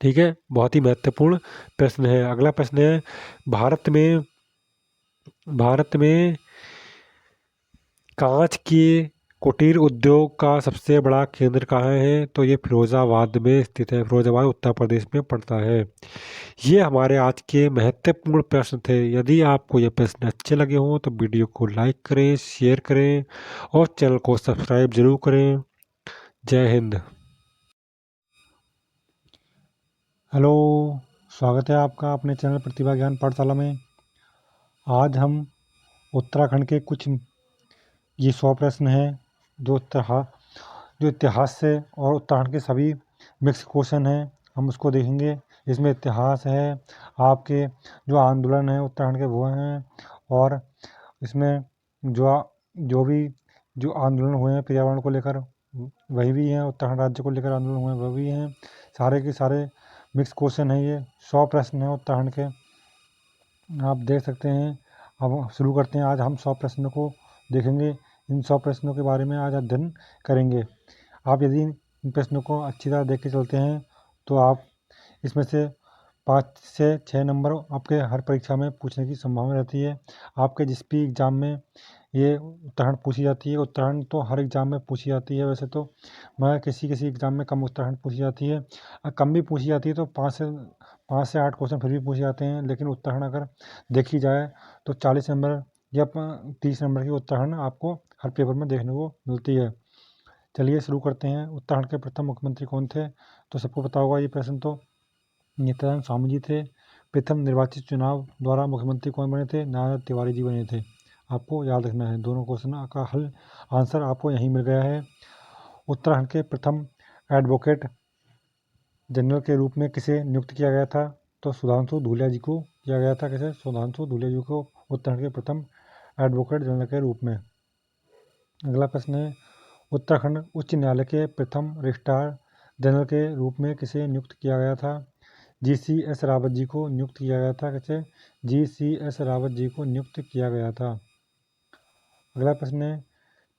ठीक है, बहुत ही महत्वपूर्ण प्रश्न है। अगला प्रश्न है, भारत में कांच के कुटीर उद्योग का सबसे बड़ा केंद्र कहाँ है? तो ये फिरोजाबाद में स्थित है। फिरोजाबाद उत्तर प्रदेश में पड़ता है। ये हमारे आज के महत्वपूर्ण प्रश्न थे। यदि आपको ये प्रश्न अच्छे लगे हों तो वीडियो को लाइक करें, शेयर करें और चैनल को सब्सक्राइब जरूर करें। जय हिंद। हेलो, स्वागत है आपका अपने चैनल प्रतिभा ज्ञान पाठशाला में। आज हम उत्तराखंड के कुछ ये 100 प्रश्न हैं जो इतिहास से और उत्तराखंड के सभी मिक्स क्वेश्चन हैं, हम उसको देखेंगे। इसमें इतिहास है, आपके जो आंदोलन है उत्तराखंड के वो हैं, और इसमें जो जो भी जो आंदोलन हुए हैं पर्यावरण को लेकर वही भी हैं, उत्तराखंड राज्य को लेकर आंदोलन हुए हैं वह भी हैं। सारे के सारे मिक्स क्वेश्चन हैं, ये 100 प्रश्न हैं उत्तराखंड के, आप देख सकते हैं। अब शुरू करते हैं, आज हम 100 प्रश्नों को देखेंगे। इन 100 प्रश्नों के बारे में आज अध्ययन करेंगे। आप यदि इन प्रश्नों को अच्छी तरह देख के चलते हैं तो आप इसमें से 5 से 6 नंबर आपके हर परीक्षा में पूछने की संभावना रहती है। आपके जिस भी एग्ज़ाम में ये उत्तराखंड पूछी जाती है, उत्तराखंड तो हर एग्ज़ाम में पूछी जाती है वैसे तो, मगर किसी किसी एग्ज़ाम में कम उत्तराखंड पूछी जाती है। कम भी पूछी जाती है तो 5 से 8 क्वेश्चन फिर भी पूछे जाते हैं, लेकिन उत्तराखंड अगर देखी जाए तो 40 नंबर या 30 नंबर की उत्तराखंड आपको हर पेपर में देखने को मिलती है। चलिए शुरू करते हैं। उत्तराखंड के प्रथम मुख्यमंत्री कौन थे? तो सबको पता होगा ये प्रश्न तो, नित्यानंद स्वामी जी थे। प्रथम निर्वाचित चुनाव द्वारा मुख्यमंत्री कौन बने थे? नारायण तिवारी जी बने थे। आपको याद रखना है, दोनों क्वेश्चन का हल आंसर आपको यहीं मिल गया है। उत्तराखंड के प्रथम एडवोकेट जनरल के रूप में किसे नियुक्त किया गया था? तो सुधांशु धूलिया जी को किया गया था। किसे? सुधांशु धूलिया जी को उत्तराखंड के प्रथम एडवोकेट जनरल के रूप में। अगला प्रश्न है, उत्तराखंड उच्च न्यायालय के प्रथम रजिस्ट्रार जनरल के रूप में किसे नियुक्त किया गया था? GCS रावत जी को नियुक्त किया गया था। किसे? GCS रावत जी को नियुक्त किया गया था। अगला प्रश्न है,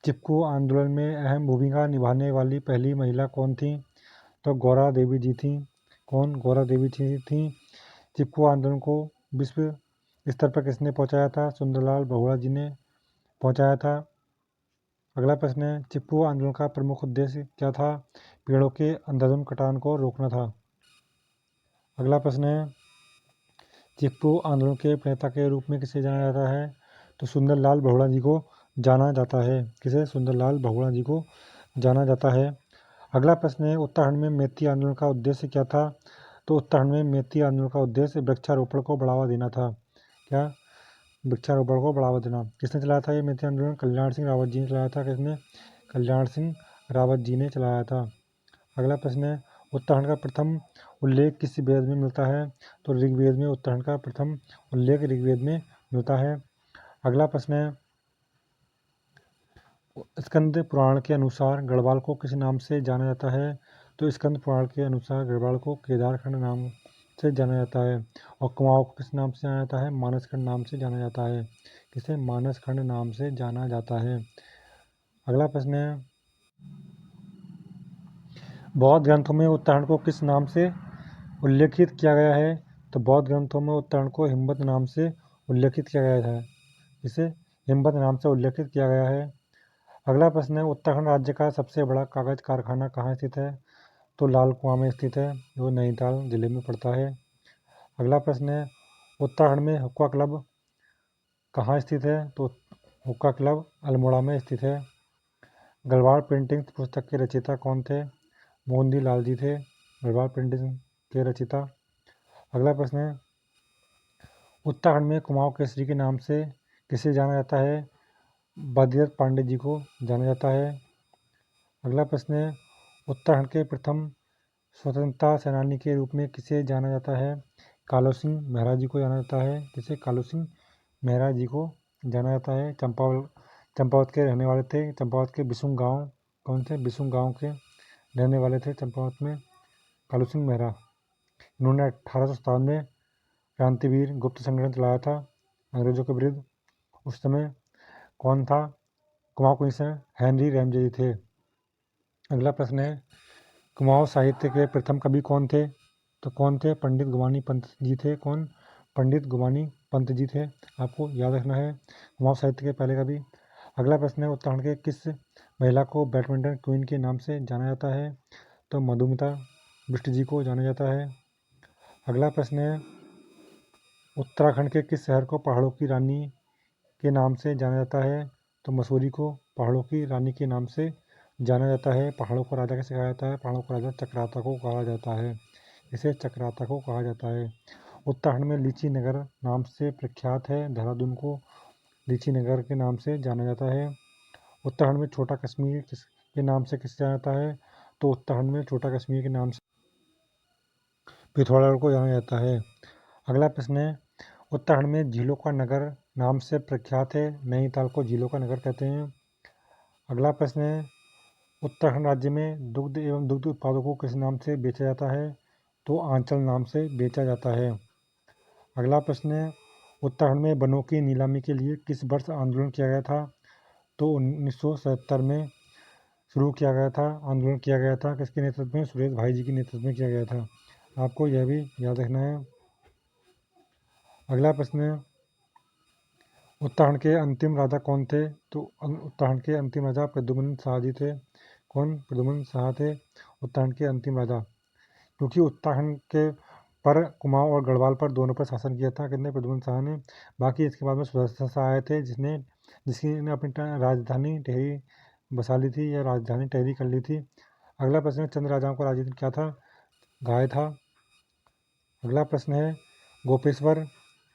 चिपको आंदोलन में अहम भूमिका निभाने वाली पहली महिला कौन थी? तो गौरा देवी जी थी। कौन? गौरा देवी जी थी। चिपको आंदोलन को विश्व स्तर पर किसने पहुंचाया था? सुंदरलाल बहुगुणा जी ने पहुंचाया था। अगला प्रश्न है, चिपको आंदोलन का प्रमुख उद्देश्य क्या था? पेड़ों के अंधाधुंध कटान को रोकना था। अगला प्रश्न है, चिपको आंदोलन के प्रणेता के रूप में किसे जाना जाता है? तो सुंदरलाल बहुगुणा जी को जाना जाता है। किसे? सुंदरलाल बहुगुणा जी को जाना जाता है। अगला प्रश्न है, उत्तराखंड में मैती आंदोलन का उद्देश्य क्या था? तो उत्तराखंड में मैती आंदोलन का उद्देश्य वृक्षारोपण को बढ़ावा देना था। क्या? वृक्षारोपण को बढ़ावा देना। किसने चलाया था ये मैती आंदोलन? कल्याण सिंह रावत जी ने चलाया था। किसने? कल्याण सिंह रावत जी ने चलाया था। अगला प्रश्न है, उत्तराखंड का प्रथम उल्लेख किस वेद में मिलता है? तो ऋग्वेद में उत्तराखंड का प्रथम उल्लेख ऋग्वेद में मिलता है। अगला प्रश्न है, स्कंद पुराण के अनुसार गढ़वाल को किस नाम से जाना जाता है? तो स्कंद पुराण के अनुसार गढ़वाल को केदारखंड नाम से जाना जाता है। और कुमाऊं को किस नाम से जाना जाता है? मानसखंड नाम से जाना जाता है। किसे? मानसखंड नाम से जाना जाता है। अगला प्रश्न है, बौद्ध ग्रंथों में उत्तराखंड को किस नाम से उल्लेखित किया गया है? तो बौद्ध ग्रंथों में उत्तराखंड को हिमवत नाम से उल्लेखित किया गया है। इसे हिमवत नाम से उल्लेखित किया गया है। अगला प्रश्न है, उत्तराखंड राज्य का सबसे बड़ा कागज कारखाना कहाँ स्थित है? तो लाल कुआं में स्थित है, जो नैनीताल जिले में पड़ता है। अगला प्रश्न है, उत्तराखंड में हुक्का क्लब कहाँ स्थित है? तो हुक्का क्लब अल्मोड़ा में स्थित है। गढ़वाल पेंटिंग्स पुस्तक के रचयिता कौन थे? मोहनजी लाल जी थे गढ़वाल पेंटिंग के रचयिता। अगला प्रश्न है, उत्तराखंड में कुमाऊं केसरी के नाम से किसे जाना जाता है? बद्रीदत्त पांडे जी को जाना जाता है। अगला प्रश्न है, उत्तराखंड के प्रथम स्वतंत्रता सेनानी के रूप में किसे जाना जाता है? कालू सिंह मेहरा जी को जाना जाता है। किसे? कालू सिंह मेहरा जी को जाना जाता है। चंपावत के रहने वाले थे। चंपावत के बिसुंग गांव, कौन थे? बिसुंग गांव के रहने वाले थे चंपावत में कालू सिंह मेहरा। इन्होंने 1857 में क्रांतिवीर गुप्त संगठन चलाया था अंग्रेजों के विरुद्ध। उस समय कौन था? कुमाऊं कमिश्नर हेनरी रैमजे जी थे। अगला प्रश्न है, कुमाऊं साहित्य के प्रथम कवि कौन थे? तो कौन थे? पंडित गुमानी पंत जी थे। कौन? पंडित गुमानी पंत जी थे। आपको याद रखना है, कुमाऊं साहित्य के पहले कवि। अगला प्रश्न है, उत्तराखंड के किस महिला को बैडमिंटन क्वीन के नाम से जाना जाता है? तो मधुमिता बिष्ट जी को जाना जाता है। अगला प्रश्न है, उत्तराखंड के किस शहर को पहाड़ों की रानी के नाम से जाना जाता है? तो मसूरी को पहाड़ों की रानी के नाम से जाना जाता है। पहाड़ों को राजा कैसे कहा जाता है? पहाड़ों को राजा चक्राता को कहा जाता है। इसे चक्राता को कहा जाता है। उत्तराखंड में लीची नगर नाम से प्रख्यात है। देहरादून को लीची नगर के नाम से जाना जाता है। उत्तराखंड में छोटा कश्मीर किस के नाम से किसे जाना जाता है? तो उत्तराखंड में छोटा कश्मीर के नाम से पिथौरागढ़ को जाना जाता है। अगला प्रश्न है, उत्तराखंड में झीलों का नगर नाम से प्रख्यात है। नैनीताल को झीलों का नगर कहते हैं। अगला प्रश्न है, उत्तराखंड राज्य में दुग्ध एवं दुग्ध उत्पादों को किस नाम से बेचा जाता है? तो आंचल नाम से बेचा जाता है। अगला प्रश्न है, उत्तराखंड में वनों की नीलामी के लिए किस वर्ष आंदोलन किया गया था? तो 1977 में शुरू किया गया था, आंदोलन किया गया था। किसके नेतृत्व में? सुरेश भाई जी के नेतृत्व में किया गया था। आपको यह भी याद रखना है। अगला प्रश्न है, उत्तराखंड के अंतिम राजा कौन थे? तो उत्तराखंड के अंतिम राजा प्रद्युम्न शाह जी थे। कौन? प्रद्युम्न शाह थे उत्तराखंड के अंतिम राजा। क्योंकि उत्तराखंड के पर कुमाऊं और गढ़वाल पर दोनों पर शासन किया था किसने? प्रद्युम्न शाह ने। बाकी इसके बाद में सुदर्शन शाह आए थे जिसने अपनी राजधानी टिहरी बसा ली थी या राजधानी टिहरी कर ली थी। अगला प्रश्न है, चंद राजाओं का राज्य क्या था? गाय था। अगला प्रश्न है, गोपेश्वर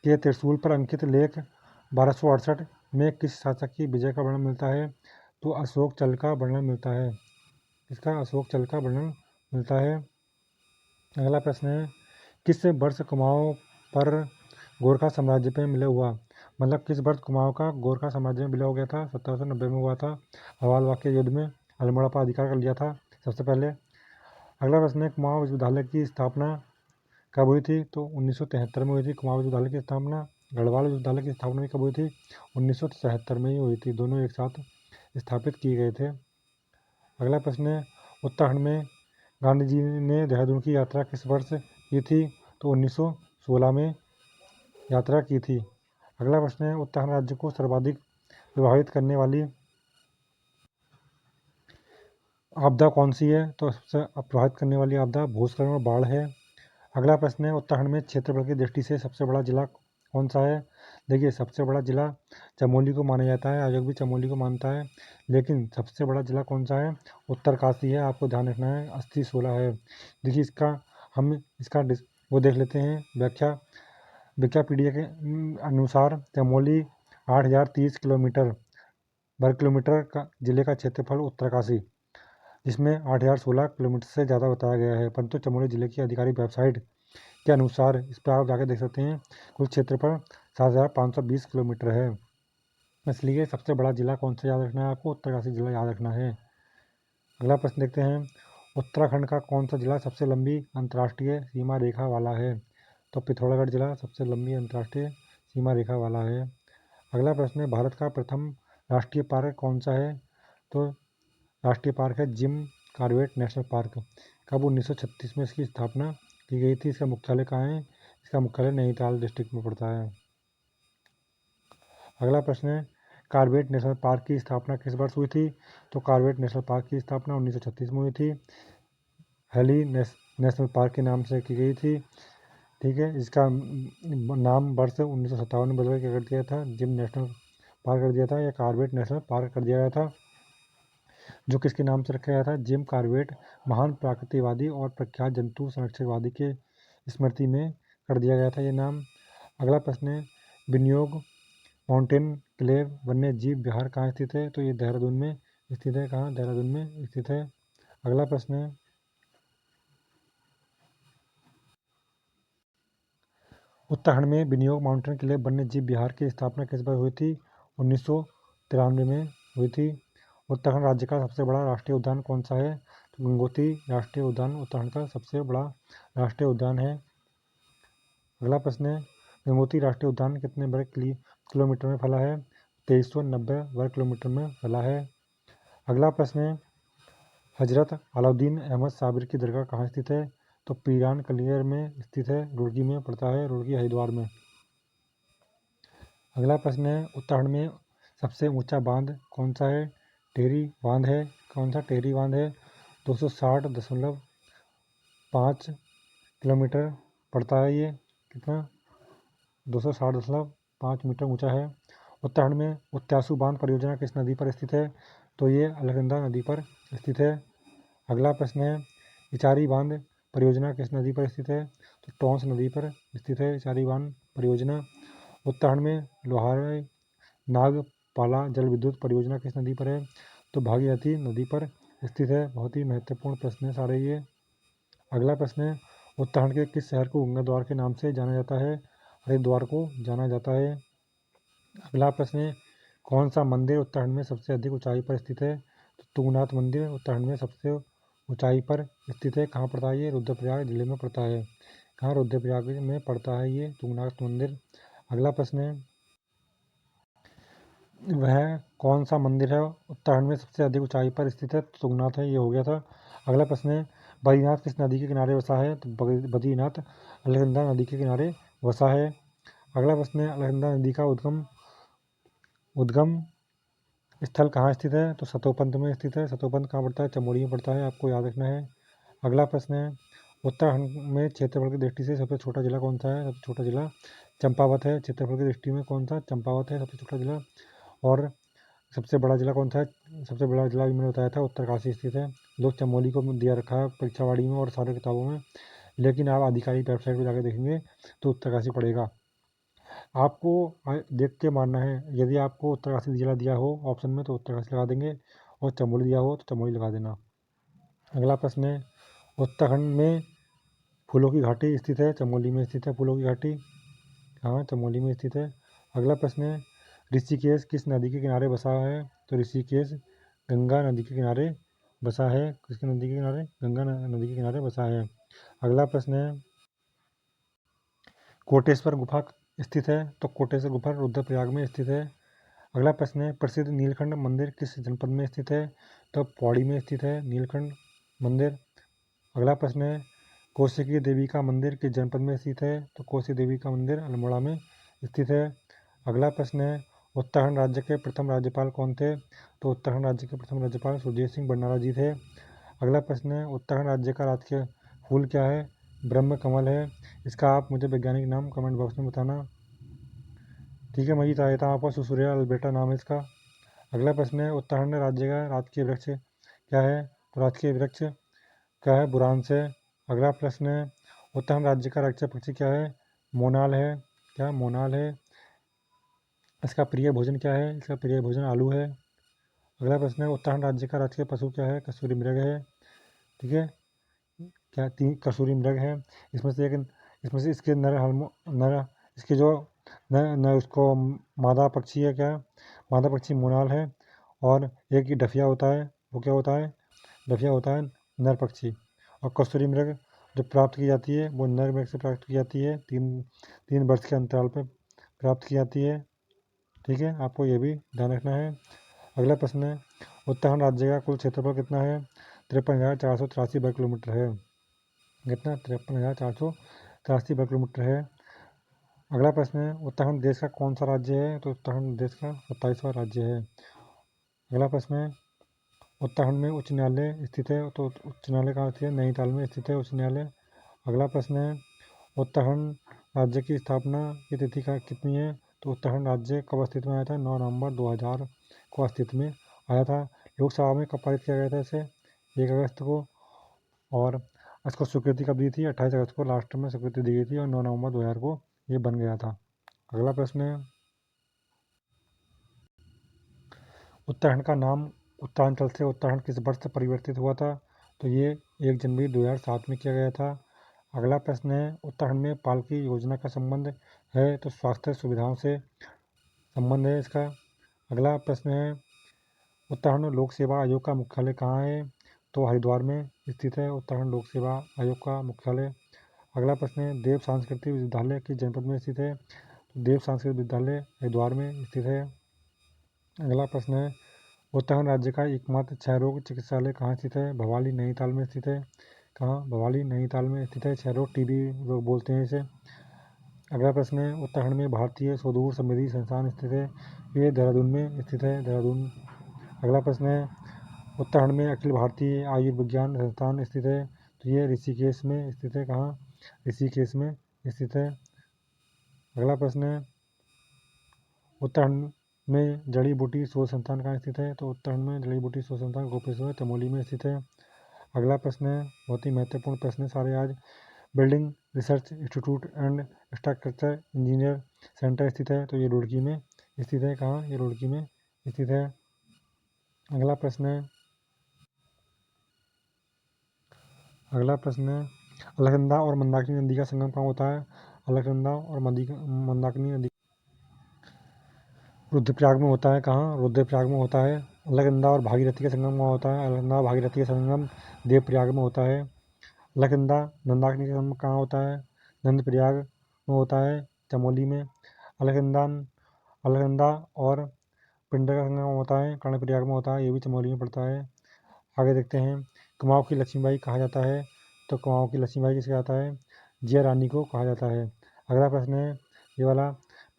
के त्रिशूल पर अंकित लेख 1268 में किस शासक की विजय का वर्णन मिलता है? तो अशोक चल का वर्णन मिलता है। इसका अशोक चल का वर्णन मिलता है। अगला प्रश्न है, किस वर्ष कुमाऊं पर गोरखा साम्राज्य पे विलय हुआ? मतलब किस वर्ष कुमाऊं का गोरखा साम्राज्य में विलय हो गया था? 1790 में हुआ था। हवालवाग के युद्ध में अल्मोड़ा पर अधिकार कर लिया था सबसे पहले। अगला प्रश्न है, कुमाऊं विश्वविद्यालय की स्थापना कब हुई थी? तो 1973 में हुई थी कुमाऊं विश्वविद्यालय की स्थापना। गढ़वाल विश्वविद्यालय की स्थापना भी कब हुई थी? 1973 में ही हुई थी। दोनों एक साथ स्थापित किए गए थे। अगला प्रश्न है, उत्तराखंड में गांधी जी ने देहरादून की यात्रा किस वर्ष की थी? तो 1916 में यात्रा की थी। अगला प्रश्न है, उत्तराखंड राज्य को सर्वाधिक प्रभावित करने वाली आपदा कौन सी है? तो सबसे प्रभावित करने वाली आपदा भूस्खलन और बाढ़ है। अगला प्रश्न है, उत्तराखंड में क्षेत्रफल की दृष्टि से सबसे बड़ा जिला कौन सा है? देखिए, सबसे बड़ा जिला चमोली को माना जाता है, आयोग भी चमोली को मानता है। लेकिन सबसे बड़ा जिला कौन सा है? उत्तरकाशी है। आपको ध्यान रखना है, 80-16 है। देखिए, हम इसका वो देख लेते हैं व्याख्या। विकिपीडिया के अनुसार चमोली 8030 किलोमीटर वर्ग किलोमीटर का जिले का क्षेत्रफल उत्तरकाशी, जिसमें 8016 किलोमीटर से ज़्यादा बताया गया है। परंतु चमोली जिले की आधिकारिक वेबसाइट के अनुसार इस पर आप जाकर देख सकते हैं कुल क्षेत्रफल 7520 किलोमीटर है। इसलिए सबसे बड़ा जिला कौन सा याद रखना है आपको? उत्तरकाशी जिला याद रखना है। अगला प्रश्न देखते हैं, उत्तराखंड का कौन सा जिला सबसे लंबी अंतर्राष्ट्रीय सीमा रेखा वाला है? तो पिथौरागढ़ जिला सबसे लंबी अंतर्राष्ट्रीय सीमा रेखा वाला है। अगला प्रश्न है, भारत का प्रथम राष्ट्रीय पार्क कौन सा है? तो राष्ट्रीय पार्क है जिम कॉर्बेट नेशनल पार्क। कब? 1936 में इसकी स्थापना की गई थी। इसका मुख्यालय कहाँ है? इसका मुख्यालय नैनीताल डिस्ट्रिक्ट में पड़ता है। अगला प्रश्न है, कॉर्बेट नेशनल पार्क की स्थापना किस वर्ष हुई थी? तो कॉर्बेट नेशनल पार्क की स्थापना 1936 में हुई थी। हेली नेशनल पार्क के नाम से की गई थी। ठीक है, इसका नाम वर्ष 1957 में बदल के कर दिया था, जिम नेशनल पार्क कर दिया था या कॉर्बेट नेशनल पार्क कर दिया गया था। जो किसके नाम से रखा गया था? जिम कॉर्बेट, महान प्रकृतिवादी और प्रख्यात जंतु संरक्षकवादी के स्मृति में कर दिया गया था ये नाम। अगला प्रश्न है, विनियोग माउंटेन क्लेव वन्य जीव विहार कहाँ स्थित है? तो ये देहरादून में स्थित है। कहाँ? देहरादून में स्थित है। अगला प्रश्न है, उत्तराखंड में विनियोग माउंटेन क्लेव वन्य जीव विहार की स्थापना किस बार हुई थी? 1993 में हुई थी। उत्तराखंड राज्य का सबसे बड़ा राष्ट्रीय उद्यान कौन सा है? तो गंगोत्री राष्ट्रीय उद्यान उत्तराखंड का सबसे बड़ा राष्ट्रीय उद्यान है। अगला प्रश्न है, गंगोत्री राष्ट्रीय उद्यान कितने वर्ग किलोमीटर में फैला है? 2390 वर्ग किलोमीटर में फैला है। अगला प्रश्न है, हजरत अलाउद्दीन अहमद साबिर की दरगाह कहाँ स्थित है? तो पीरान कलियर में स्थित है, रुड़की में पड़ता है, रुड़की हरिद्वार में। अगला प्रश्न है, उत्तराखंड में सबसे ऊंचा बांध कौन सा है? टेहरी बांध है। कौन सा? टेहरी बांध है। 260.5 किलोमीटर पड़ता है ये। कितना? 260.5 मीटर ऊंचा है। उत्तराखंड में उत्यासू बांध परियोजना किस नदी पर स्थित है? तो ये अलकनंदा नदी पर स्थित है। अगला प्रश्न है, इचारी बांध परियोजना किस नदी पर स्थित है? तो टोंस नदी पर स्थित है इचारी बांध परियोजना। उत्तराखंड में लोहार नागपाला जल विद्युत परियोजना किस नदी पर है? तो भागीरथी नदी पर स्थित है। बहुत ही महत्वपूर्ण प्रश्न है सारे ये। अगला प्रश्न है, उत्तराखंड के किस शहर को गंगा द्वार के नाम से जाना जाता है? हरिद्वार को जाना जाता है। अगला प्रश्न है, कौन सा मंदिर उत्तराखंड में सबसे अधिक ऊंचाई पर स्थित है? तो तुंगनाथ मंदिर उत्तराखंड में सबसे ऊंचाई पर स्थित है। कहाँ पड़ता है ये? रुद्रप्रयाग जिले में पड़ता है। कहाँ? रुद्रप्रयाग में पड़ता है ये तुंगनाथ मंदिर। अगला प्रश्न है, वह कौन सा मंदिर है उत्तराखंड में सबसे अधिक ऊंचाई पर स्थित है? तुंगनाथ है, ये हो गया था। अगला प्रश्न है, बद्रीनाथ किस नदी के किनारे बसा है? तो बद्रीनाथ अलकनंदा नदी के किनारे बसा है। अगला प्रश्न है, अलकनंदा नदी का उद्गम स्थल कहाँ स्थित है? तो सतोपंथ में स्थित है। सतोपंथ कहाँ पड़ता है? चमोली में पड़ता है, आपको याद रखना है। अगला प्रश्न है, उत्तराखंड में क्षेत्रफल की दृष्टि से सबसे छोटा जिला कौन सा है? सबसे छोटा जिला चंपावत है। क्षेत्रफल की दृष्टि में कौन सा? चंपावत है सबसे छोटा जिला। और सबसे बड़ा जिला कौन सा है? सबसे बड़ा जिला भी मैंने बताया था, उत्तरकाशी स्थित है। लोग चमोली को दिया रखा है परीक्षावाड़ी में और सारे किताबों में, लेकिन आप आधिकारिक वेबसाइट पर जाकर देखेंगे तो उत्तरकाशी पड़ेगा। आपको देख के मानना है। यदि आपको उत्तरकाशी जिला दिया हो ऑप्शन में तो उत्तरकाशी लगा देंगे, और चमोली दिया हो तो चमोली लगा देना। अगला प्रश्न है, उत्तराखंड में फूलों की घाटी स्थित है? चमोली में स्थित है फूलों की घाटी। हाँ, चमोली में स्थित है। अगला प्रश्न है, ऋषिकेश किस नदी के किनारे बसा है? तो ऋषिकेश गंगा नदी के किनारे बसा है। किसकी नदी के किनारे? गंगा नदी के किनारे बसा है। अगला प्रश्न है, कोटेश्वर गुफा स्थित है? तो कोटेश्वर गुफा रुद्रप्रयाग में स्थित है। अगला प्रश्न है, प्रसिद्ध नीलकंठ मंदिर किस जनपद में स्थित है? तो पौड़ी में स्थित है नीलकंठ मंदिर। अगला प्रश्न है, कौशिकी देवी का मंदिर किस जनपद में स्थित है? तो कौशिकी देवी का मंदिर अल्मोड़ा में स्थित है। अगला प्रश्न है, उत्तराखंड राज्य के प्रथम राज्यपाल कौन थे? तो उत्तराखंड राज्य के प्रथम राज्यपाल सुरजीत सिंह बरनाला जी थे। अगला प्रश्न है, उत्तराखंड राज्य का राजकीय फूल क्या है? ब्रह्म कमल है। इसका आप मुझे वैज्ञानिक नाम कमेंट बॉक्स में बताना। ठीक है, मैं ये बता देता हूँ आपको, सुसूरिया अल्बर्टा नाम है इसका। अगला प्रश्न है, उत्तराखंड राज्य का राजकीय वृक्ष क्या है? तो राजकीय वृक्ष क्या है? बुरांश है। अगला प्रश्न है, उत्तराखंड राज्य का राष्ट्रीय पक्षी क्या है? मोनाल है। क्या? मोनाल है। इसका प्रिय भोजन क्या है? इसका प्रिय भोजन आलू है। अगला प्रश्न है, उत्तराखंड राज्य का राष्ट्रीय पशु क्या है? कसूरी मृग है। ठीक है, क्या? तीन कसूरी मृग है। इसमें से इसके नर इसके जो न उसको मादा पक्षी है, क्या? मादा पक्षी मोनाल है। और एक ही डफिया होता है, वो क्या होता है? डफिया होता है नर पक्षी। और कस्तूरी मृग जो प्राप्त की जाती है वो नर मृग से प्राप्त की जाती है, 3 वर्ष के अंतराल पर प्राप्त की जाती है। ठीक है, आपको ये भी ध्यान रखना है। अगला प्रश्न है, उत्तराखंड राज्य का कुल क्षेत्रफल कितना है? 53,483 वर्ग किलोमीटर है। कितना? 53,483 वर्ग किलोमीटर है। अगला प्रश्न है, उत्तराखंड देश का कौन सा राज्य है? तो उत्तराखंड देश का 27वां राज्य है। अगला प्रश्न है, उत्तराखंड में उच्च न्यायालय स्थित है? तो उच्च न्यायालय कहाँ स्थित है? नैनीताल में स्थित है उच्च न्यायालय। अगला प्रश्न है, उत्तराखंड राज्य की स्थापना की तिथि का कितनी है? तो उत्तराखंड राज्य कब अस्तित्व में आया था? 9 नवंबर 2000 को अस्तित्व में आया था। लोकसभा में कब पारित किया गया था इसे? 1 अगस्त को। और इसको स्वीकृति कब दी थी? 28 अगस्त को लास्ट में स्वीकृति दी गई थी, और 9 नवंबर 2000 को ये बन गया था। अगला प्रश्न है, उत्तराखंड का नाम उत्तरांचल से उत्तराखंड किस वर्ष परिवर्तित हुआ था? तो ये 1 जनवरी 2007 में किया गया था। अगला प्रश्न है, उत्तराखंड में पालकी योजना का संबंध है? तो स्वास्थ्य सुविधाओं से संबंध है इसका। अगला प्रश्न है, उत्तराखंड लोक सेवा आयोग का मुख्यालय कहाँ है? तो हरिद्वार में स्थित है उत्तराखंड लोक सेवा आयोग का मुख्यालय। अगला प्रश्न है, देव सांस्कृतिक विद्यालय किस जनपद में स्थित है? तो देव सांस्कृतिक विद्यालय हरिद्वार में स्थित है। अगला प्रश्न है, उत्तराखंड राज्य का एकमात्र क्षय रोग चिकित्सालय कहाँ स्थित है? भवाली नैनीताल में स्थित है। कहाँ? भवाली नैनीताल में स्थित है। क्षय रोग टीबी लोग बोलते हैं इसे। अगला प्रश्न है, उत्तराखंड में भारतीय सुदूर समृद्धि संस्थान स्थित है? ये देहरादून में स्थित है, देहरादून। अगला प्रश्न है, उत्तराखंड में अखिल भारतीय आयुर्विज्ञान संस्थान स्थित है? तो ये ऋषिकेश में स्थित है। कहाँ? ऋषिकेश में स्थित है। अगला प्रश्न है, उत्तराखंड में जड़ी बूटी शोध संस्थान कहाँ स्थित है? तो उत्तराखंड में जड़ी बूटी शोध संस्थान गोपेश्वर चमोली में स्थित है। अगला प्रश्न है, बहुत ही महत्वपूर्ण प्रश्न है सारे आज, building research institute and structure engineer centre स्थित है? तो ये रुड़की में स्थित है। कहाँ? ये रुड़की में स्थित है। अगला प्रश्न है, अलकनंदा और मंदाकिनी नदी का संगम कहाँ होता है? अलकनंदा और मंदाकिनी नदी रुद्रप्रयाग में होता है। कहाँ? रुद्रप्रयाग में होता है। अलकनंदा और भागीरथी का संगम वहाँ होता है। अलकनंदा और भागीरथी का संगम देवप्रयाग में होता है। अलकनंदा नंदाकिनी का संगम कहाँ होता है? नंदप्रयाग में होता है, चमोली में। अलकनंदा अलकनंदा और पिंडर का संगम होता है, कर्णप्रयाग में होता है, ये भी चमोली में पड़ता है। आगे देखते हैं, कुमाऊँ की लक्ष्मीबाई कहा जाता है, तो कुमाऊँ की लक्ष्मीबाई किसे कहता है? जिया रानी को कहा जाता है। अगला प्रश्न है ये वाला,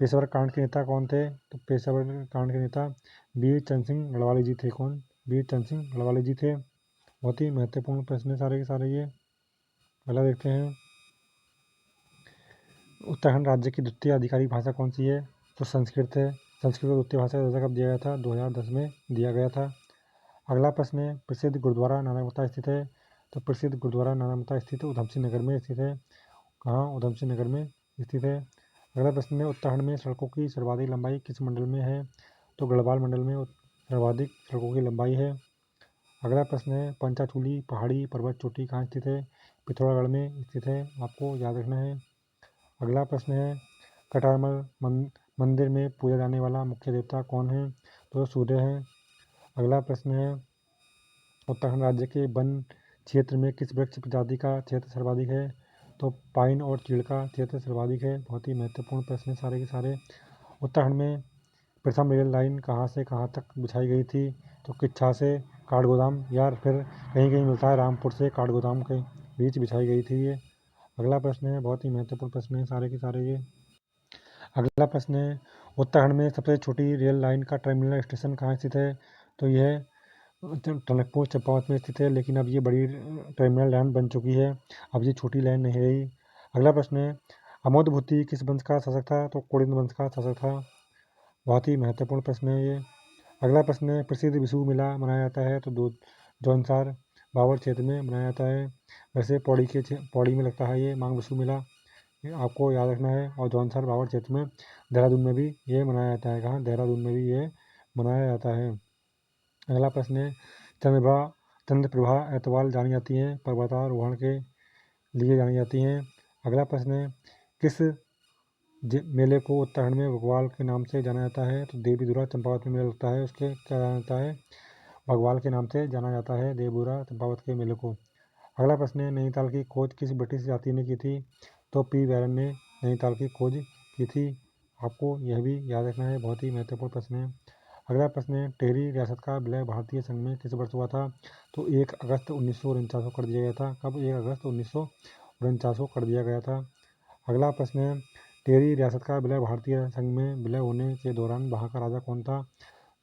पेशावर कांड के नेता कौन थे? तो पेशावर कांड के नेता वीर चंद सिंह गढ़वाली जी थे। कौन? वीर चंद सिंह गढ़वाली जी थे। बहुत ही महत्वपूर्ण प्रश्न है सारे के सारे ये। अगला देखते हैं, उत्तराखंड राज्य की द्वितीय आधिकारिक भाषा कौन सी है? तो संस्कृत है। संस्कृत को द्वितीय भाषा का दर्जा कब दिया गया था? 2010 में दिया गया था। अगला प्रश्न है, प्रसिद्ध गुरुद्वारा नानकमता स्थित है, तो प्रसिद्ध गुरुद्वारा नानकमता स्थित उधम सिंह नगर में स्थित है। कहाँ? उधम सिंह नगर में स्थित है। अगला प्रश्न है, उत्तराखंड में सड़कों की सर्वाधिक लंबाई किस मंडल में है? तो गढ़वाल मंडल में सर्वाधिक सड़कों की लंबाई है। अगला प्रश्न है, पंचाचूली पहाड़ी पर्वत चोटी कहाँ स्थित है? पिथौरागढ़ में स्थित है, आपको याद रखना है। अगला प्रश्न है, कटारमल मंदिर में पूजा जाने वाला मुख्य देवता कौन है? तो सूर्य है। अगला प्रश्न है, उत्तराखंड राज्य के वन क्षेत्र में किस वृक्ष प्रजाति का क्षेत्र सर्वाधिक है? तो पाइन और चीड़ का क्षेत्र सर्वाधिक है। बहुत ही महत्वपूर्ण प्रश्न है सारे के सारे। उत्तराखंड में प्रथम रेल लाइन कहाँ से कहाँ तक बिछाई गई थी? तो किच्छा से काठगोदाम, या फिर कहीं कहीं मिलता है रामपुर से काठगोदाम के बीच बिछाई गई थी ये। अगला प्रश्न है, बहुत ही महत्वपूर्ण प्रश्न है सारे के सारे ये। अगला प्रश्न है, उत्तराखंड में सबसे छोटी रेल लाइन का टर्मिनल स्टेशन कहाँ स्थित है? तो यह टनकपुर चंपावत में स्थित है, लेकिन अब ये बड़ी टर्मिनल लाइन बन चुकी है, अब ये छोटी लाइन नहीं रही। अगला प्रश्न है, अमोदभूति किस वंश का शासक था? तो कुलिन वंश का शासक था। बहुत ही महत्वपूर्ण प्रश्न है ये। अगला प्रश्न है, प्रसिद्ध विशु मेला मनाया जाता है, तो जौनसार बावर क्षेत्र में मनाया जाता है। वैसे पौड़ी में लगता है ये मांग विशु मेला, ये आपको याद रखना है। और जौनसार बावर क्षेत्र में देहरादून में भी ये मनाया जाता है। कहाँ? देहरादून में भी ये मनाया जाता है। अगला प्रश्न है, चंद्रप्रभा एतवाल जानी जाती हैं पर्वतारोहण के लिए जानी जाती हैं। अगला प्रश्न है, किस मेले को उत्तराखंड में बग्वाल के नाम से जाना जाता है? तो देवीधुरा चंपावत में मेला लगता है, उसके क्या जाना जाता है? बग्वाल के नाम से जाना जाता है देवधुरा चंपावत के मेले को। अगला प्रश्न है, नैनीताल की खोज किस ब्रिटिश यात्री ने की थी? तो पी बैरन ने नैनीताल की खोज की थी, आपको यह भी याद रखना है, बहुत ही महत्वपूर्ण प्रश्न है। अगला प्रश्न है, टिहरी रियासत का विलय भारतीय संघ में किस वर्ष हुआ था? तो 1 अगस्त 1949 को कर दिया गया था। कब? 1 अगस्त 1949 को कर दिया गया था। अगला प्रश्न है, टिहरी रियासत का विलय भारतीय संघ में विलय होने के दौरान वहाँ का राजा कौन था?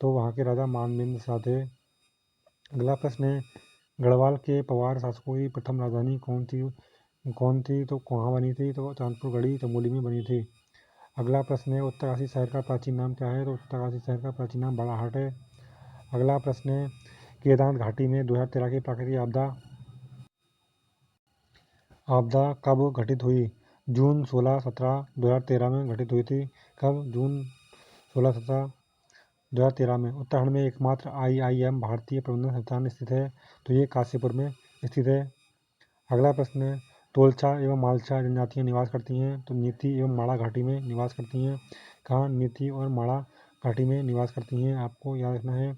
तो वहाँ के राजा मानवेंद्र शाह थे। अगला प्रश्न है, गढ़वाल के पवार शासकों की प्रथम राजधानी कौन थी? तो कहाँ बनी थी? तो चांदपुर गढ़ी चमोली में बनी थी। अगला प्रश्न है, उत्तरकाशी शहर का प्राचीन नाम क्या है? तो उत्तरकाशी शहर का प्राचीन नाम बालाहाट है। अगला प्रश्न है, केदारनाथ घाटी में 2013 की प्राकृतिक आपदा कब घटित हुई? जून 16-17 2013 में घटित हुई थी। कब? जून 16-17 2013 में। उत्तराखंड में एकमात्र IIM भारतीय प्रबंधन संस्थान स्थित है, तो ये काशीपुर में स्थित है। अगला प्रश्न है, तोलछा एवं मालछा जनजातियाँ निवास करती हैं, तो नीति एवं माड़ा घाटी में निवास करती हैं। कहाँ? नीति और माड़ा घाटी में निवास करती हैं, आपको याद रखना है।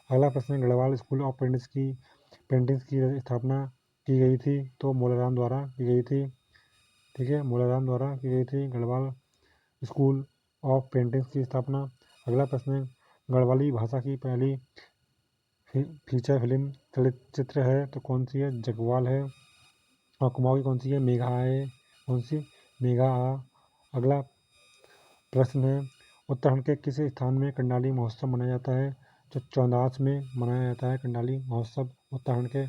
अगला प्रश्न है, गढ़वाल स्कूल ऑफ पेंटिंग्स की स्थापना की गई थी, तो मोलाराम द्वारा की गई थी। ठीक है, मोलाराम द्वारा की गई थी गढ़वाल स्कूल ऑफ पेंटिंग्स की स्थापना। अगला प्रश्न है, गढ़वाली भाषा की पहली फीचर फिल्म चलचित्र है, तो कौन सी है? जगवाल है। और कुमाऊँ की कौन सी है? मेघा है। कौन सी? मेघा आ। अगला प्रश्न है, उत्तराखंड के किस स्थान में कंडाली महोत्सव मनाया जाता है? जो चौंदास में मनाया जाता है कंडाली महोत्सव उत्तराखंड के।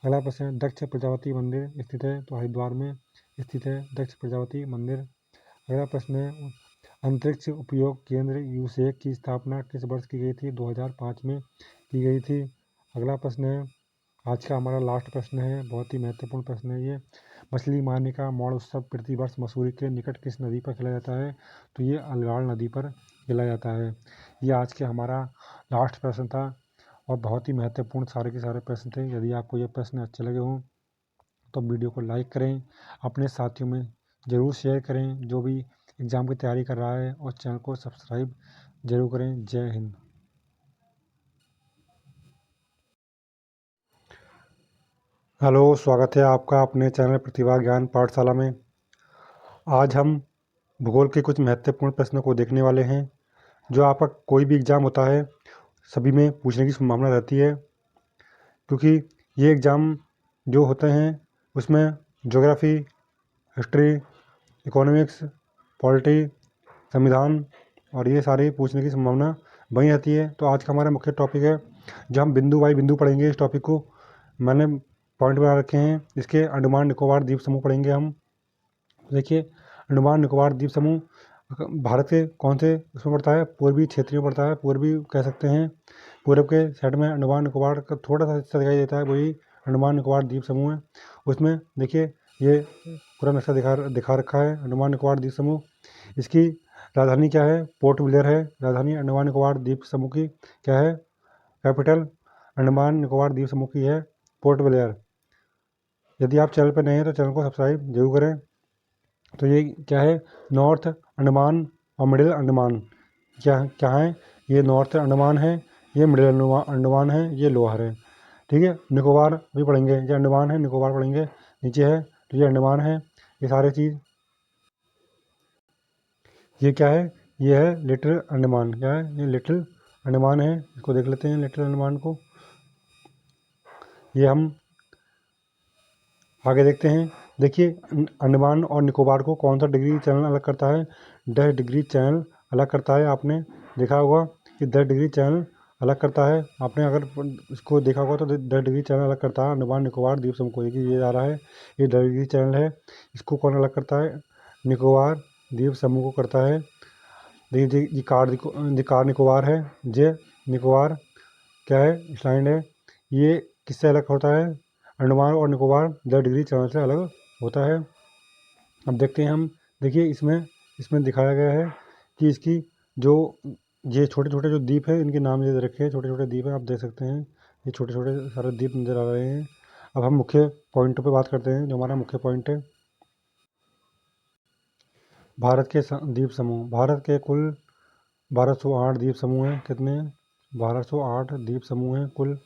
अगला प्रश्न है, दक्ष प्रजापति मंदिर स्थित है, तो हरिद्वार में स्थित है दक्ष प्रजापति मंदिर। अगला प्रश्न है, अंतरिक्ष उपयोग केंद्र यूसेक की स्थापना किस वर्ष की गई थी? 2005 में की गई थी। अगला प्रश्न है, आज का हमारा लास्ट प्रश्न है, बहुत ही महत्वपूर्ण प्रश्न है ये। मछली मारने का मौड़ उत्सव प्रतिवर्ष मसूरी के निकट किस नदी पर खेला जाता है? तो ये अलगाड़ नदी पर खेला जाता है। ये आज के हमारा लास्ट प्रश्न था, और बहुत ही महत्वपूर्ण सारे के सारे प्रश्न थे। यदि आपको ये प्रश्न अच्छे लगे हों तो वीडियो को लाइक करें, अपने साथियों में ज़रूर शेयर करें जो भी एग्ज़ाम की तैयारी कर रहा है, और चैनल को सब्सक्राइब जरूर करें। जय हिंद। हेलो, स्वागत है आपका अपने चैनल प्रतिभा ज्ञान पाठशाला में। आज हम भूगोल के कुछ महत्वपूर्ण प्रश्नों को देखने वाले हैं जो आपका कोई भी एग्ज़ाम होता है सभी में पूछने की संभावना रहती है, क्योंकि ये एग्ज़ाम जो होते हैं उसमें ज्योग्राफी, हिस्ट्री, इकोनॉमिक्स, पॉलिटी, संविधान और ये सारी पूछने की संभावना बनी रहती है। तो आज का हमारा मुख्य टॉपिक है, जो हम बिंदु बाई बिंदु पढ़ेंगे। इस टॉपिक को मैंने पॉइंट बना रखे हैं। इसके अंडमान निकोबार द्वीप समूह पढ़ेंगे हम। देखिए, अंडमान निकोबार द्वीप समूह भारत के कौन से उसमें पड़ता है? पूर्वी क्षेत्रीय में पड़ता है। पूर्वी कह सकते हैं, पूर्व के साइड में अंडमान निकोबार का थोड़ा सा हिस्सा दिखाई देता है, वही अंडमान निकोबार द्वीप समूह है। उसमें देखिए ये पूरा नक्शा दिखा रखा है अंडमान निकोबार द्वीप समूह। इसकी राजधानी क्या है? पोर्ट ब्लेयर है राजधानी अंडमान निकोबार द्वीप समूह की। क्या है कैपिटल? अंडमान निकोबार द्वीप समूह की है पोर्ट ब्लेयर। यदि आप चैनल पर नए हैं तो चैनल को सब्सक्राइब जरूर करें। तो ये क्या है? नॉर्थ अंडमान और मिडिल अंडमान क्या क्या है? ये नॉर्थ अंडमान है, ये मिडिल अंडमान है, ये लोअर है। ठीक है, निकोबार भी पढ़ेंगे। ये अंडमान है, निकोबार पढ़ेंगे नीचे है, तो ये अंडमान है। ये सारे चीज़ ये क्या है? ये है लिटिल अंडमान। क्या है? ये लिटिल अंडमान है। इसको देख लेते हैं लिटिल अंडमान को। ये हम आगे देखते हैं। देखिए, अंडमान और निकोबार को कौन सा डिग्री चैनल अलग करता है? 10 डिग्री चैनल अलग करता है। आपने देखा होगा कि 10 डिग्री चैनल अलग करता है। आपने अगर इसको देखा होगा तो 10 डिग्री चैनल अलग करता है अंडमान निकोबार द्वीप समूह को। ये आ रहा है, ये 10 डिग्री चैनल है। इसको कौन अलग करता है? निकोबार द्वीप समूह को करता है। देखिए, ये कार निकोबार है। जे निकोबार क्या है? स्लैंड है। ये किससे अलग होता है? अंडमान और निकोबार 10 डिग्री चैनल से अलग होता है। अब देखते हैं हम। देखिए, इसमें दिखाया गया है कि इसकी जो ये छोटे छोटे जो द्वीप है, इनके नाम दे रखे हैं। छोटे छोटे द्वीप हैं, आप देख सकते हैं। ये छोटे छोटे सारे द्वीप नज़र आ रहे हैं। अब हम मुख्य पॉइंटों पे बात करते हैं। जो हमारा मुख्य पॉइंट है, भारत के द्वीप समूह। भारत के कुल 1208 द्वीप समूह हैं। कितने? 1208 द्वीप समूह हैं कुल।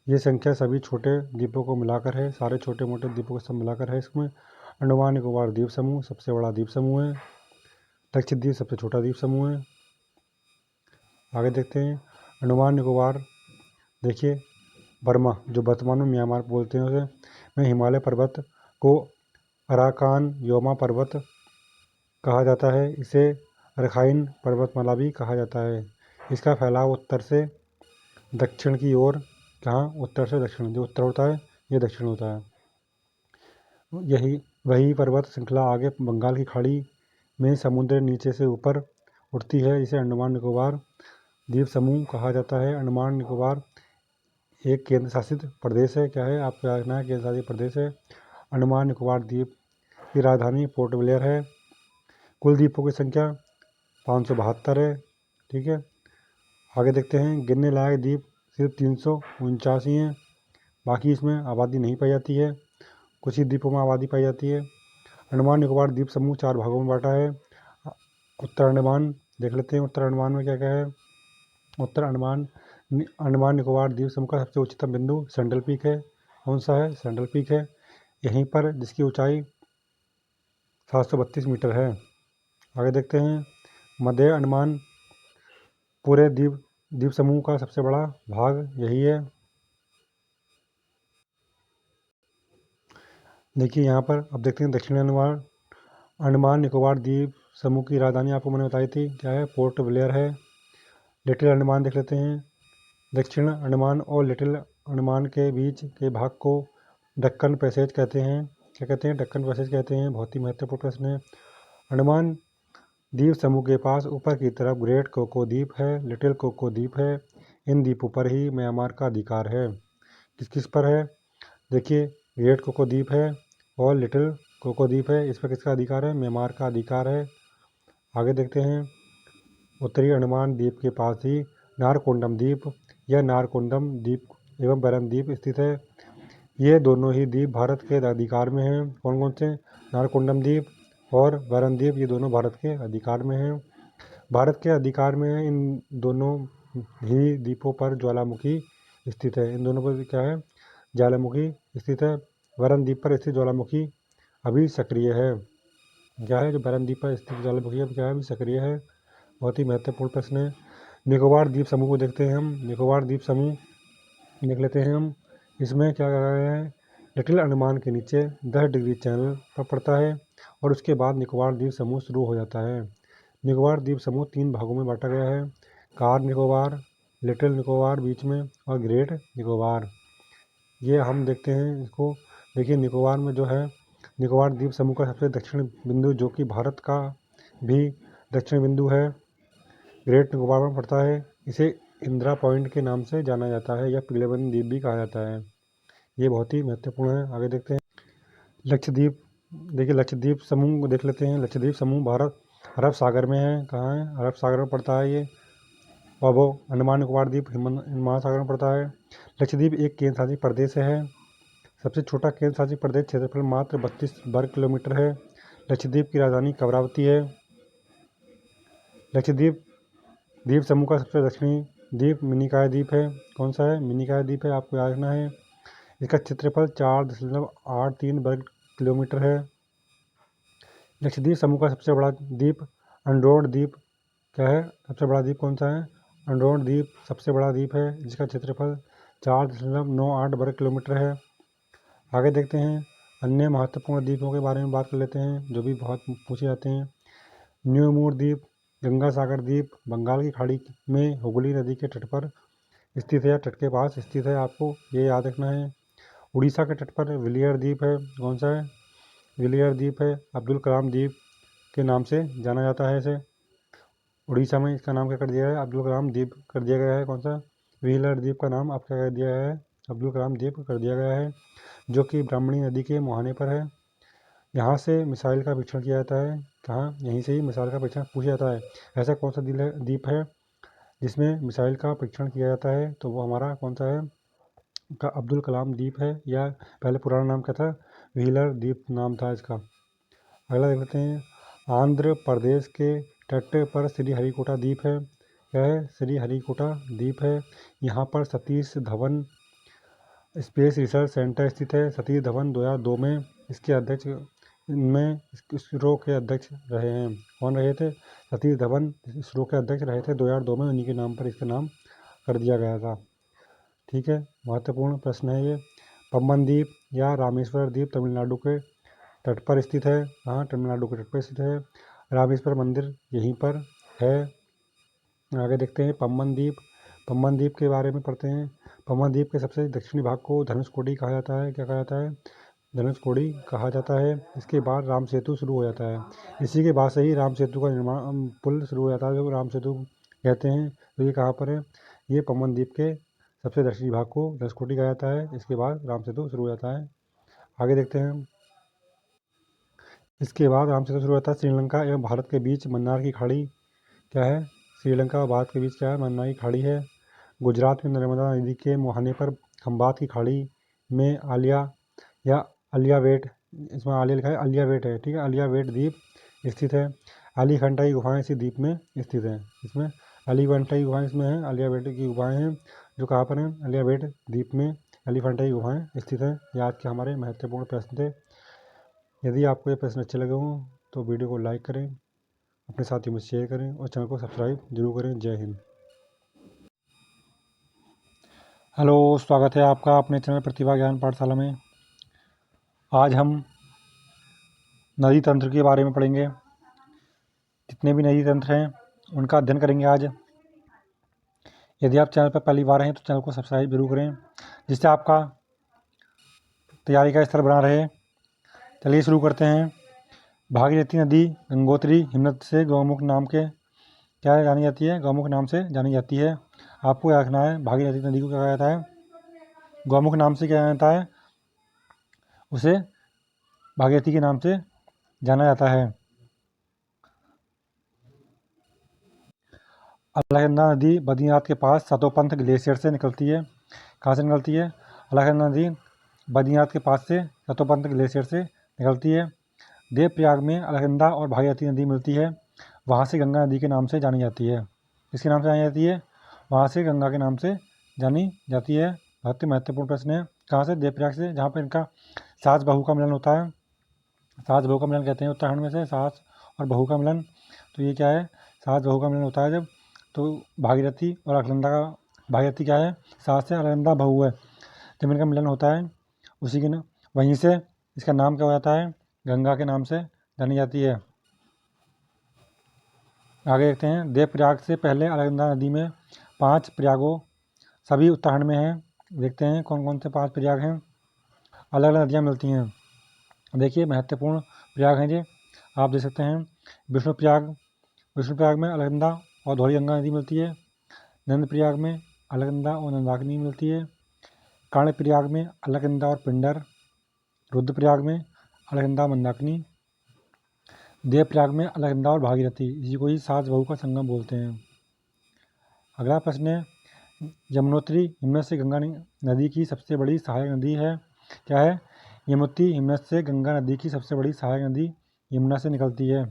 ये संख्या सभी छोटे द्वीपों को मिलाकर है, सारे छोटे मोटे द्वीपों को सब मिलाकर है। इसमें अंडमान निकोबार द्वीप समूह सबसे बड़ा द्वीप समूह है। लक्षद्वीप सबसे छोटा द्वीप समूह है। आगे देखते हैं अंडमान निकोबार। देखिए, बर्मा, जो वर्तमान में म्यांमार बोलते हैं उसे, में हिमालय पर्वत को अराकान योमा पर्वत कहा जाता है। इसे रखाइन पर्वतमाला भी कहा जाता है। इसका फैलाव उत्तर से दक्षिण की ओर, कहाँ? उत्तर से दक्षिण। जो उत्तर होता है ये दक्षिण होता है। यही वही पर्वत श्रृंखला आगे बंगाल की खाड़ी में समुद्र नीचे से ऊपर उठती है। इसे अंडमान निकोबार द्वीप समूह कहा जाता है। अंडमान निकोबार एक केंद्र शासित प्रदेश है। क्या है? आपको याद रखना है, केंद्र शासित प्रदेश है। अंडमान निकोबार द्वीप की राजधानी पोर्ट ब्लेयर है। कुल द्वीपों की संख्या 572 है। ठीक है, आगे देखते हैं। गिनने लायक द्वीप सिर्फ 349 ही हैं। बाकी इसमें आबादी नहीं पाई जाती है। कुछ ही द्वीपों में आबादी पाई जाती है। अंडमान निकोबार द्वीप समूह 4 भागों में बांटा है। उत्तर अंडमान देख लेते हैं। उत्तर अंडमान में क्या क्या है? उत्तर अंडमान निकोबार द्वीप समूह का सबसे उच्चतम बिंदु सेंट्रल पीक है। कौन सा है? सेंट्रल पीक है यहीं पर, जिसकी ऊंचाई 732 मीटर है। आगे देखते हैं। मध्य अंडमान पूरे द्वीप समूह का सबसे बड़ा भाग यही है। देखिए यहाँ पर अब देखते हैं दक्षिणी अंडमान निकोबार द्वीप समूह की राजधानी आपको मैंने बताई थी। क्या है? पोर्ट ब्लेयर है। लिटिल अंडमान देख लेते हैं। दक्षिण अंडमान और लिटिल अंडमान के बीच के भाग को दक्कन पैसेज कहते हैं। क्या कहते हैं? दक्कन पैसेज कहते हैं। बहुत ही महत्वपूर्ण प्रश्न है। अंडमान द्वीप समूह के पास ऊपर की तरफ ग्रेट कोको द्वीप है, लिटिल कोको द्वीप है। इन द्वीपों पर ही म्यांमार का अधिकार है। किस किस पर है? देखिए, ग्रेट कोको द्वीप है और लिटिल कोको द्वीप है। इस पर किसका अधिकार है? म्यांमार का अधिकार है। आगे देखते हैं। उत्तरी अंडमान द्वीप के पास ही नारकोंडम द्वीप या नारकोंडम द्वीप एवं बैरम द्वीप स्थित है। ये दोनों ही द्वीप भारत के अधिकार में हैं। कौन कौन से? नारकोंडम द्वीप और बैरम द्वीप, ये दोनों भारत के अधिकार में हैं। भारत के अधिकार में है। इन दोनों ही द्वीपों पर ज्वालामुखी स्थित है। इन दोनों पर क्या है, ज्वालामुखी स्थित है। वरन द्वीप पर स्थित ज्वालामुखी अभी सक्रिय है। क्या है, जो वरन द्वीप पर स्थित ज्वालामुखी अब क्या है, अभी सक्रिय है। बहुत ही महत्वपूर्ण प्रश्न है। निकोबार द्वीप समूह को देखते हैं हम। निकोबार द्वीप समूह देख लेते हैं हम। इसमें क्या कहा गया है, लिटिल अंडमान के नीचे 10 डिग्री चैनल पर पड़ता है और उसके बाद निकोबार द्वीप समूह शुरू हो जाता है। निकोबार द्वीप समूह 3 भागों में बांटा गया है, कार निकोबार, लिटिल निकोबार बीच में और ग्रेट निकोबार। ये हम देखते हैं इसको। देखिए, निकोबार में जो है, निकोबार द्वीप समूह का सबसे दक्षिण बिंदु जो कि भारत का भी दक्षिण बिंदु है, ग्रेट निकोबार में पड़ता है। इसे इंदिरा पॉइंट के नाम से जाना जाता है या पीलेबंद द्वीप भी कहा जाता है। ये बहुत ही महत्वपूर्ण है। आगे देखते हैं लक्षद्वीप। देखिए, लक्षद्वीप समूह को देख लेते हैं। लक्षद्वीप समूह भारत अरब सागर में है। कहाँ है, अरब सागर में पड़ता है ये। और वो अंडमान निकोबार द्वीप हिंद महासागर में पड़ता है। लक्षद्वीप एक केंद्र शासित प्रदेश है। सबसे छोटा केंद्र शासित प्रदेश, क्षेत्रफल मात्र 32 वर्ग किलोमीटर है। लक्षद्वीप की राजधानी कवरावती है। लक्षद्वीप द्वीप समूह का सबसे दक्षिणी द्वीप मिनिकॉय द्वीप है। कौन सा है, मिनिकॉय द्वीप है, आपको याद रखना है। इसका क्षेत्रफल 4.83 वर्ग किलोमीटर है। लक्षद्वीप समूह का सबसे बड़ा द्वीप अंडोर द्वीप क्या है, सबसे बड़ा द्वीप कौन सा है, अंडोर द्वीप सबसे बड़ा द्वीप है, जिसका क्षेत्रफल 4.98 वर्ग किलोमीटर है। आगे देखते हैं अन्य महत्वपूर्ण द्वीपों के बारे में बात कर लेते हैं, जो भी बहुत पूछे जाते हैं। न्यू मूर द्वीप गंगा सागर द्वीप बंगाल की खाड़ी में हुगली नदी के तट पर स्थित है या तट के पास स्थित है, आपको ये याद रखना है। उड़ीसा के तट पर विलियर द्वीप है। कौन सा है, विलियर द्वीप है। अब्दुल कलाम द्वीप के नाम से जाना जाता है इसे। उड़ीसा में इसका नाम क्या कर दिया है, अब्दुल कलाम द्वीप कर दिया गया है। कौन सा, व्हीलर द्वीप का नाम अब क्या कर दिया है, अब्दुल कलाम द्वीप कर दिया गया है, जो कि ब्राह्मणी नदी के मुहाने पर है। यहाँ से मिसाइल का परीक्षण किया जाता है। कहाँ, यहीं से ही मिसाइल का परीक्षण पूछा जाता है। ऐसा कौन सा द्वीप है जिसमें मिसाइल का परीक्षण किया जाता है, तो वो हमारा कौन सा है, का अब्दुल कलाम द्वीप है। या पहले पुराना नाम क्या था, व्हीलर द्वीप नाम था इसका। अगला देख लेते हैं, आंध्र प्रदेश के तट पर श्रीहरिकोटा द्वीप है। क्या है, श्रीहरिकोटा द्वीप है। यहाँ पर Satish Dhawan space research centre स्थित है। सतीश धवन 2002 में इसके अध्यक्ष में इसरो के अध्यक्ष रहे हैं। कौन रहे थे, सतीश धवन इसरो के अध्यक्ष रहे थे 2002 में। उन्हीं के नाम पर इसका नाम कर दिया गया था। ठीक है, महत्वपूर्ण प्रश्न है ये। पम्बन द्वीप या रामेश्वर द्वीप तमिलनाडु के तट पर स्थित है। हाँ, तमिलनाडु के तट पर स्थित है। रामेश्वर मंदिर यहीं पर है। आगे देखते हैं पम्बन द्वीप। पम्बन द्वीप के बारे में पढ़ते हैं। पम्बन द्वीप के सबसे दक्षिणी भाग को धनुषकोडी कहा जाता है। क्या कहा जाता है, धनुषकोडी कहा जाता है। इसके बाद राम सेतु शुरू हो जाता है। इसी के बाद से ही राम सेतु का निर्माण, पुल शुरू हो जाता है, जो राम सेतु कहते हैं। तो ये कहाँ पर है, ये पम्बन द्वीप के सबसे दक्षिणी भाग को धनुषकोडी कहा जाता है। इसके बाद राम सेतु शुरू हो जाता है। आगे देखते हैं, इसके बाद राम सेतु शुरू होता है। श्रीलंका एवं भारत के बीच मन्नार की खाड़ी क्या है, श्रीलंका और भारत के बीच क्या है, मन्नार की खाड़ी है। गुजरात में नर्मदा नदी के मुहाने पर खंबात की खाड़ी में आलिया या अलियावेट, इसमें आलिया लिखा है, अलियावेट है, ठीक है, अलियावेट द्वीप स्थित है। एलिफेंटा की गुफाएं इसी द्वीप में स्थित हैं। इसमें एलिफेंटा की गुफाएं इसमें हैं, अलियावेट की गुफाएं हैं, जो कहाँ पर हैं, अलियावेट द्वीप में एलिफेंटा की गुफाएं स्थित हैं। ये आज के हमारे महत्वपूर्ण प्रश्न थे। यदि आपको ये प्रश्न अच्छे लगे हों तो वीडियो को लाइक करें, अपने साथियों में शेयर करें और चैनल को सब्सक्राइब जरूर करें। जय हिंद। हेलो, स्वागत है आपका अपने चैनल प्रतिभा ज्ञान पाठशाला में। आज हम नदी तंत्र के बारे में पढ़ेंगे। जितने भी नदी तंत्र हैं उनका अध्ययन करेंगे आज। यदि आप चैनल पर पहली बार हैं तो चैनल को सब्सक्राइब जरूर करें, जिससे आपका तैयारी का स्तर बना रहे। चलिए शुरू करते हैं। भागीरथी नदी गंगोत्री हिमनद से गौमुख नाम के क्या जानी जाती है, गौमुख नाम से जानी जाती है। आपको याद रखना है, भागीरथी नदी को क्या कहा जाता है, गौमुख नाम से क्या जाना जाता है, उसे भागीरथी के नाम से जाना जाता है। अलकनंदा नदी बद्रीनाथ के पास सतोपंथ ग्लेशियर से निकलती है। कहाँ से निकलती है, अलकनंदा नदी बद्रीनाथ के पास से सतोपंथ ग्लेशियर से निकलती है। देवप्रयाग में अलकनंदा और भागीरथी नदी मिलती है। वहाँ से गंगा नदी के नाम से जानी जाती है। किसके नाम से जानी जाती है? वहाँ से गंगा के नाम से जानी जाती है। बहुत ही महत्वपूर्ण प्रश्न है। कहाँ से? देवप्रयाग से, जहाँ पर इनका सास बहू का मिलन होता है। सास बहू का मिलन कहते हैं उत्तराखंड में से, सास और बहू का मिलन। तो ये क्या है? सास बहू का मिलन होता है जब, तो भागीरथी और अलकनंदा का, भागीरथी क्या है? सास है, अलकनंदा बहू है। जब इनका मिलन होता है उसी के वहीं से इसका नाम क्या हो जाता है? गंगा के नाम से जानी जाती है। आगे देखते हैं। देवप्रयाग से पहले अलकनंदा नदी में 5 प्रयागों सभी उत्तराखंड में हैं। देखते हैं कौन कौन से 5 प्रयाग हैं। अलग अलग नदियाँ मिलती हैं। देखिए महत्वपूर्ण प्रयाग हैं जी, आप देख सकते हैं। विष्णुप्रयाग, विष्णुप्रयाग में अलकनंदा और धौलीगंगा नदी मिलती है। नंदप्रयाग में अलकनंदा और नंदाकिनी मिलती है। कर्णप्रयाग में अलकनंदा और पिंडर। रुद्रप्रयाग में अलकनंदा मंदाकिनी। देवप्रयाग में अलकनंदा और भागीरथी। इसी को ही सास बहू का संगम बोलते हैं। अगला प्रश्न है, यमुनोत्री हिमनद से गंगा नदी की सबसे बड़ी सहायक नदी है। क्या है? यमुनोत्री हिमनद से गंगा नदी की सबसे बड़ी सहायक नदी यमुना से निकलती है,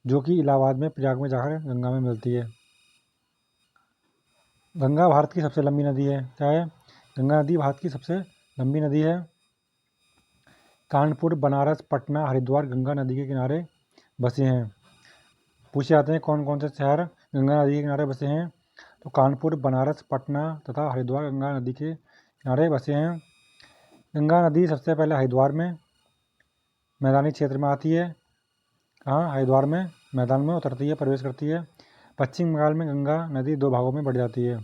जो कि इलाहाबाद में प्रयाग में जाकर गंगा में मिलती है। गंगा भारत की सबसे लंबी नदी है। क्या है? गंगा नदी भारत की सबसे लंबी नदी है। कानपुर, बनारस, पटना, हरिद्वार गंगा नदी के किनारे बसे हैं। पूछे जाते हैं कौन कौन से शहर गंगा नदी के किनारे बसे हैं। तो कानपुर, बनारस, पटना तथा हरिद्वार गंगा नदी के किनारे बसे हैं। गंगा नदी सबसे पहले हरिद्वार में मैदानी क्षेत्र में आती है। कहाँ? हरिद्वार में मैदान में उतरती है, प्रवेश करती है। पश्चिम बंगाल में गंगा नदी 2 भागों में बढ़ जाती है।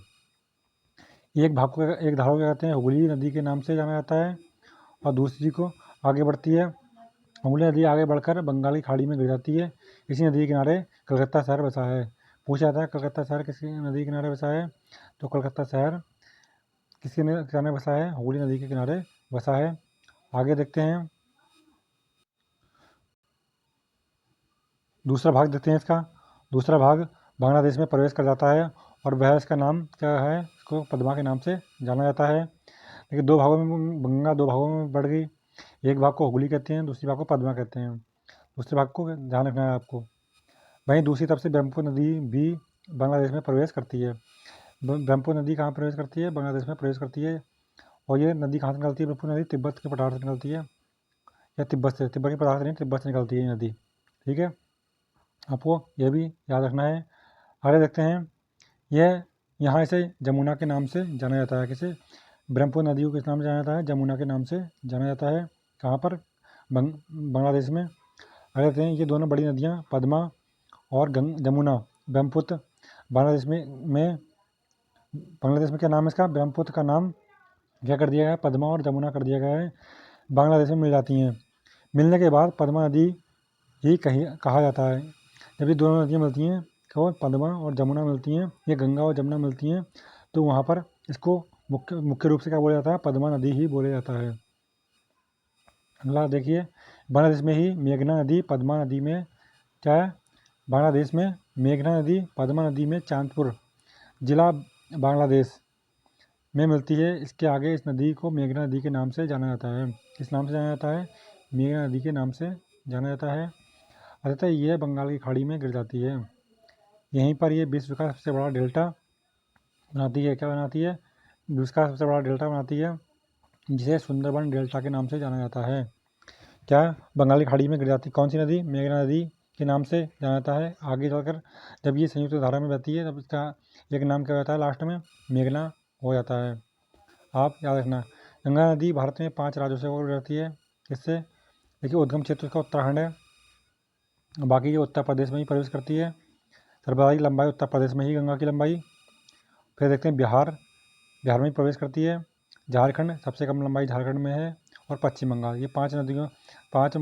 एक धारा को क्या कहते हैं? हुगली नदी के नाम से जाना जाता है, और दूसरी को आगे बढ़ती है। हुगली नदी आगे बढ़कर बंगाल की खाड़ी में गिर जाती है। इसी नदी के किनारे कलकत्ता शहर बसा है। पूछा जाता है कलकत्ता शहर किस नदी के किनारे बसा है? तो कलकत्ता शहर किसके किनारे बसा है? हुगली नदी के किनारे बसा है। आगे देखते हैं, दूसरा भाग देखते हैं इसका। दूसरा भाग बांग्लादेश में प्रवेश कर जाता है, और वह इसका नाम क्या है? इसको पद्मा के नाम से जाना जाता है। लेकिन 2 भागों में गंगा 2 भागों में बढ़ गई। एक भाग को हुगली कहते हैं, दूसरी भाग को पद्मा कहते हैं। दूसरे भाग को ध्यान रखना है आपको। वहीं दूसरी तरफ से ब्रह्मपुत्र नदी भी बांग्लादेश में प्रवेश करती है। ब्रह्मपुत्र नदी कहाँ प्रवेश करती है? बांग्लादेश में प्रवेश करती है। और ये नदी कहाँ से निकलती है? ब्रह्मपुत्र नदी तिब्बत के पठार से निकलती है, या तिब्बत के पठार से नहीं, तिब्बत से निकलती है ये नदी। ठीक है, आपको यह भी याद रखना है। आगे देखते हैं, यह यहाँ इसे जमुना के नाम से जाना जाता है। किसे? ब्रह्मपुत्र नदी को किस नाम से जाना जाता है? जमुना के नाम से जाना जाता है। कहाँ पर? बांग्लादेश में। आगे देखते हैं, ये दोनों बड़ी नदियाँ पद्मा और जमुना, ब्रह्मपुत्र, बांग्लादेश में बांग्लादेश में क्या नाम है इसका? ब्रह्मपुत्र का नाम क्या कर दिया गया है? पद्मा और जमुना कर दिया गया है। बांग्लादेश में मिल जाती हैं। मिलने के बाद पद्मा नदी ही कहा जाता है। जब ये दोनों नदियाँ मिलती हैं, कौन? पद्मा और जमुना मिलती हैं, ये गंगा और जमुना मिलती हैं, तो वहाँ पर इसको मुख्य रूप से क्या बोला जाता है? पद्मा नदी ही बोला जाता है। अगला देखिए, बांग्लादेश में ही मेघना नदी पद्मा नदी में क्या है? बांग्लादेश में मेघना नदी पद्मा नदी में चांदपुर जिला बांग्लादेश में मिलती है। इसके आगे इस नदी को मेघना नदी के नाम से जाना जाता है। किस नाम से जाना जाता है? मेघना नदी के नाम से जाना जाता है। अतः यह बंगाल की खाड़ी में गिर जाती है। यहीं पर यह विश्व का सबसे बड़ा डेल्टा बनाती है। क्या बनाती है? विश्व का सबसे बड़ा डेल्टा बनाती है, जिसे सुंदरबन डेल्टा के नाम से जाना जाता है। क्या? बंगाली खाड़ी में गिर जाती कौन सी नदी? मेघना नदी के नाम से जाना जाता है। आगे चलकर जब ये संयुक्त धारा में बहती है, तब इसका एक नाम क्या होता है? लास्ट में मेघना हो जाता है। आप याद रखना। गंगा नदी भारत में 5 राज्यों से होकर गुजरती है। किससे? देखिए, उद्गम क्षेत्र उसका उत्तराखंड है, बाकी ये उत्तर प्रदेश में ही प्रवेश करती है। सर्वाधिक लंबाई उत्तर प्रदेश में ही गंगा की लंबाई। फिर देखते हैं बिहार में ही प्रवेश करती है। झारखंड सबसे कम लंबाई झारखंड में है, और पश्चिम बंगाल। ये 5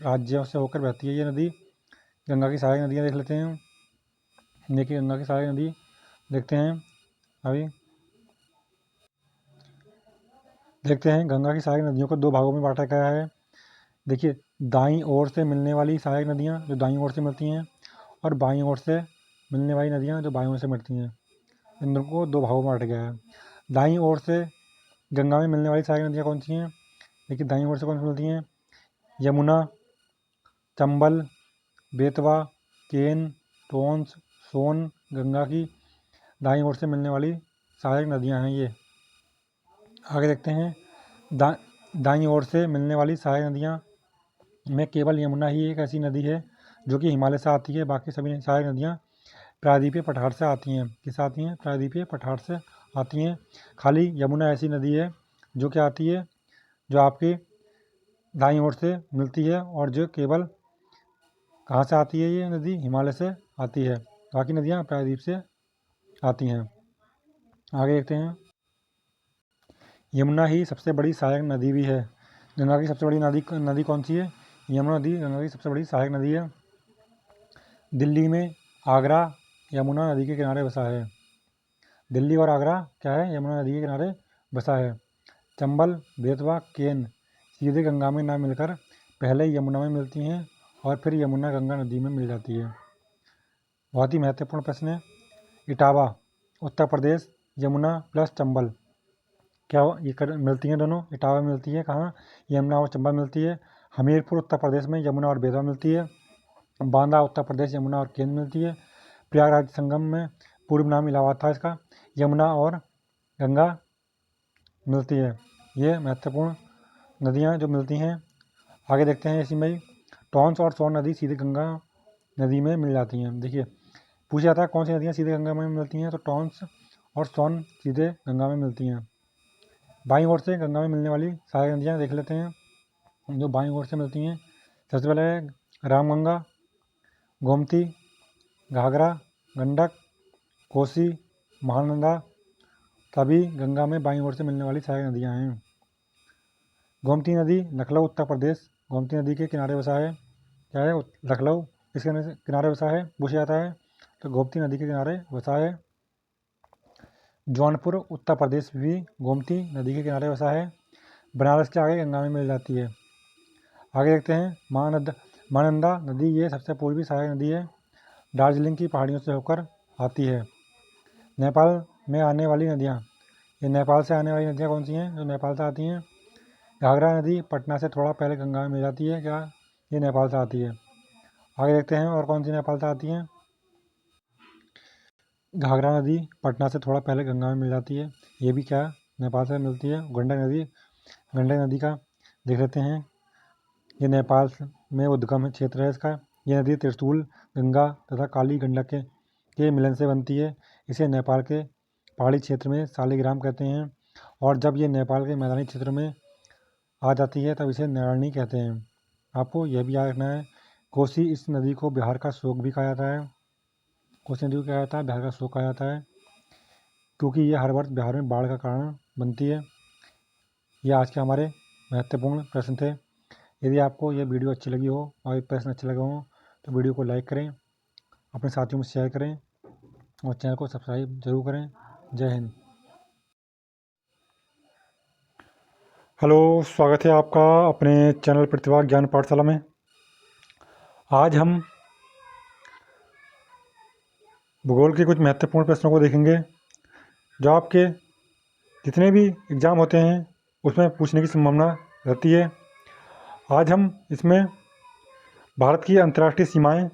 राज्यों से होकर बहती है ये नदी। गंगा की सहायक नदियाँ देख लेते हैं। देखिए, गंगा की सहायक नदी देखते हैं अभी। देखते हैं, गंगा की सहायक नदियों को 2 भागों में बांटा गया है। देखिए, दाईं ओर से मिलने वाली सहायक नदियाँ जो दाईं ओर से मिलती हैं, और बाईं ओर से मिलने वाली नदियाँ जो बाईं ओर से मिलती हैं, इन दोनों को 2 भागों में बांटा गया है। दाईं ओर से गंगा में मिलने वाली सहायक नदियाँ कौन सी हैं? देखिए, दाईं ओर से कौन सी मिलती हैं? यमुना, चंबल, बेतवा, केन, टोंस, सोन, गंगा की दाईं ओर से मिलने वाली सहायक नदियाँ हैं ये। आगे देखते हैं, दाईं ओर से मिलने वाली सहायक नदियाँ में केवल यमुना ही एक ऐसी नदी है जो कि हिमालय से आती है। बाकी सभी सहायक नदियाँ प्रायद्वीपीय पठार से आती हैं। किस आती हैं? प्रायद्वीपीय पठार से आती हैं। खाली यमुना ऐसी नदी है जो क्या आती है, जो आपकी दाईं ओर से मिलती है और जो केवल कहाँ से आती है? ये नदी हिमालय से आती है। बाकी नदियाँ प्रायद्वीप से आती हैं। आगे देखते हैं, यमुना ही सबसे बड़ी सहायक नदी भी है। गंगा की सबसे बड़ी नदी कौन सी है? यमुना नदी गंगा की सबसे बड़ी सहायक नदी है। दिल्ली में आगरा यमुना नदी के किनारे बसा है। दिल्ली और आगरा क्या है? यमुना नदी के किनारे बसा है। चंबल, बेतवा, केन सीधे गंगा में ना मिलकर पहले यमुना में मिलती हैं और फिर यमुना गंगा नदी में मिल जाती है। बहुत ही महत्वपूर्ण प्रश्न है। इटावा उत्तर प्रदेश, यमुना प्लस चंबल क्या ये मिलती हैं दोनों? इटावा मिलती है कहाँ? यमुना और चंबल मिलती है। हमीरपुर उत्तर प्रदेश में यमुना और बेतवा मिलती है। बांदा उत्तर प्रदेश यमुना और केन मिलती है। प्रयागराज संगम में पूर्व नाम इलाहाबाद था इसका, यमुना और गंगा मिलती है। ये महत्वपूर्ण नदियाँ जो मिलती हैं। आगे देखते हैं इसी में ही, टॉन्स और सोन नदी सीधे गंगा नदी में मिल जाती हैं। देखिए पूछा जाता है कौन सी नदियाँ सीधे गंगा में मिलती हैं, तो टॉन्स और सोन सीधे गंगा में मिलती हैं। बाईं ओर से गंगा में मिलने वाली सहायक नदियाँ देख लेते हैं जो बाईं ओर से मिलती हैं। सबसे पहले है रामगंगा, गोमती, घाघरा, गंडक, कोसी, महानंदा सभी गंगा में बाईं ओर से मिलने वाली सहायक नदियाँ हैं। गोमती नदी लखनऊ उत्तर प्रदेश गोमती नदी के किनारे बसा है। क्या है? लखनऊ इसके किनारे बसा है, पूछा जाता है तो गोमती नदी के किनारे बसा है। जौनपुर उत्तर प्रदेश भी गोमती नदी के किनारे बसा है। बनारस के आगे गंगा में मिल जाती है। आगे देखते हैं, महानंदा नदी ये सबसे पूर्वी सहायक नदी है। दार्जिलिंग की पहाड़ियों से होकर आती है। नेपाल में आने वाली नदियाँ, ये नेपाल से आने वाली नदियाँ कौन सी हैं जो नेपाल से आती हैं? घाघरा नदी पटना से थोड़ा पहले गंगा में मिल जाती है। क्या? ये नेपाल से आती है। आगे देखते हैं और कौन सी नेपाल से आती हैं। घाघरा नदी पटना से थोड़ा पहले गंगा में मिल जाती है। ये भी क्या? नेपाल से मिलती है। गंडक नदी का देख लेते हैं। ये नेपाल में उद्गम क्षेत्र है इसका। ये नदी त्रिशूल, गंगा तथा काली गंडक के मिलन से बनती है। इसे नेपाल के पहाड़ी क्षेत्र में शालिग्राम कहते हैं और जब ये नेपाल के मैदानी क्षेत्र में आ जाती है तब इसे नैर्णी कहते हैं। आपको यह भी याद रखना है, कोसी इस नदी को बिहार का शोक भी कहा जाता है। कोसी नदी को क्या जाता है? बिहार का शोक कहा जाता है क्योंकि ये हर वर्ष बिहार में बाढ़ का कारण बनती है। ये आज के हमारे महत्वपूर्ण प्रश्न थे। यदि आपको यह वीडियो अच्छी लगी हो और ये प्रश्न अच्छे लगे हों तो वीडियो को लाइक करें, अपने साथियों में शेयर करें और चैनल को सब्सक्राइब जरूर करें। जय हिंद। हेलो, स्वागत है आपका अपने चैनल प्रतिभा ज्ञान पाठशाला में। आज हम भूगोल के कुछ महत्वपूर्ण प्रश्नों को देखेंगे जो आपके जितने भी एग्ज़ाम होते हैं उसमें पूछने की संभावना रहती है। आज हम इसमें भारत की अंतर्राष्ट्रीय सीमाएं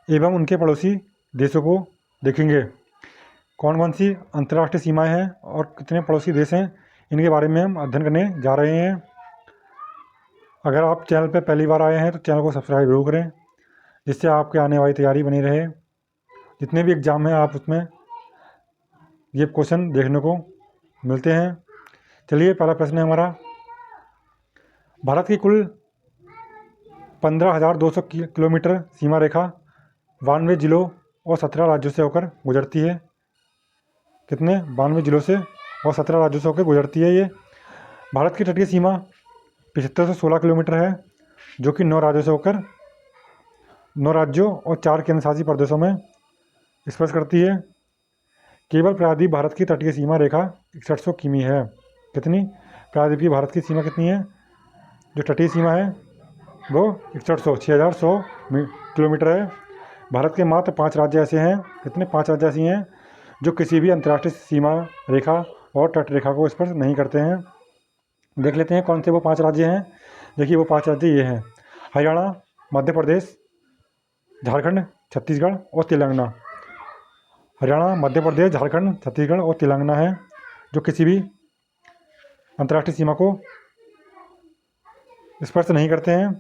एवं उनके पड़ोसी देशों को देखेंगे। कौन कौन सी अंतर्राष्ट्रीय सीमाएं हैं और कितने पड़ोसी देश हैं, इनके बारे में हम अध्ययन करने जा रहे हैं। अगर आप चैनल पर पहली बार आए हैं तो चैनल को सब्सक्राइब जरूर करें जिससे आपके आने वाली तैयारी बनी रहे। जितने भी एग्ज़ाम हैं आप उसमें ये क्वेश्चन देखने को मिलते हैं। चलिए, पहला प्रश्न है हमारा, भारत की कुल 15,200 किलोमीटर सीमा रेखा 92 जिलों और 17 राज्यों से होकर गुजरती है। कितने? 92 जिलों से और 17 राज्यों से होकर गुजरती है। ये भारत की तटीय सीमा 7516 किलोमीटर है जो कि 9 राज्यों और 4 केंद्र शासित प्रदेशों में स्पर्श करती है। केवल प्रायद्वीप भारत की तटीय सीमा रेखा 6100 किमी है। कितनी? प्रायद्वीपीय भारत की सीमा कितनी है? जो तटीय सीमा है वो 6100 किलोमीटर है। भारत के मात्र 5 राज्य ऐसे हैं। कितने? 5 राज्य ऐसी हैं जो किसी भी अंतर्राष्ट्रीय सीमा रेखा और तट रेखा को स्पर्श नहीं करते हैं। देख लेते हैं कौन से वो 5 राज्य हैं। देखिए वो 5 राज्य ये हैं: हरियाणा, मध्य प्रदेश, झारखंड, छत्तीसगढ़ और तेलंगाना। हरियाणा, मध्य प्रदेश, झारखंड, छत्तीसगढ़ और तेलंगाना है जो किसी भी अंतर्राष्ट्रीय सीमा को स्पर्श नहीं करते हैं।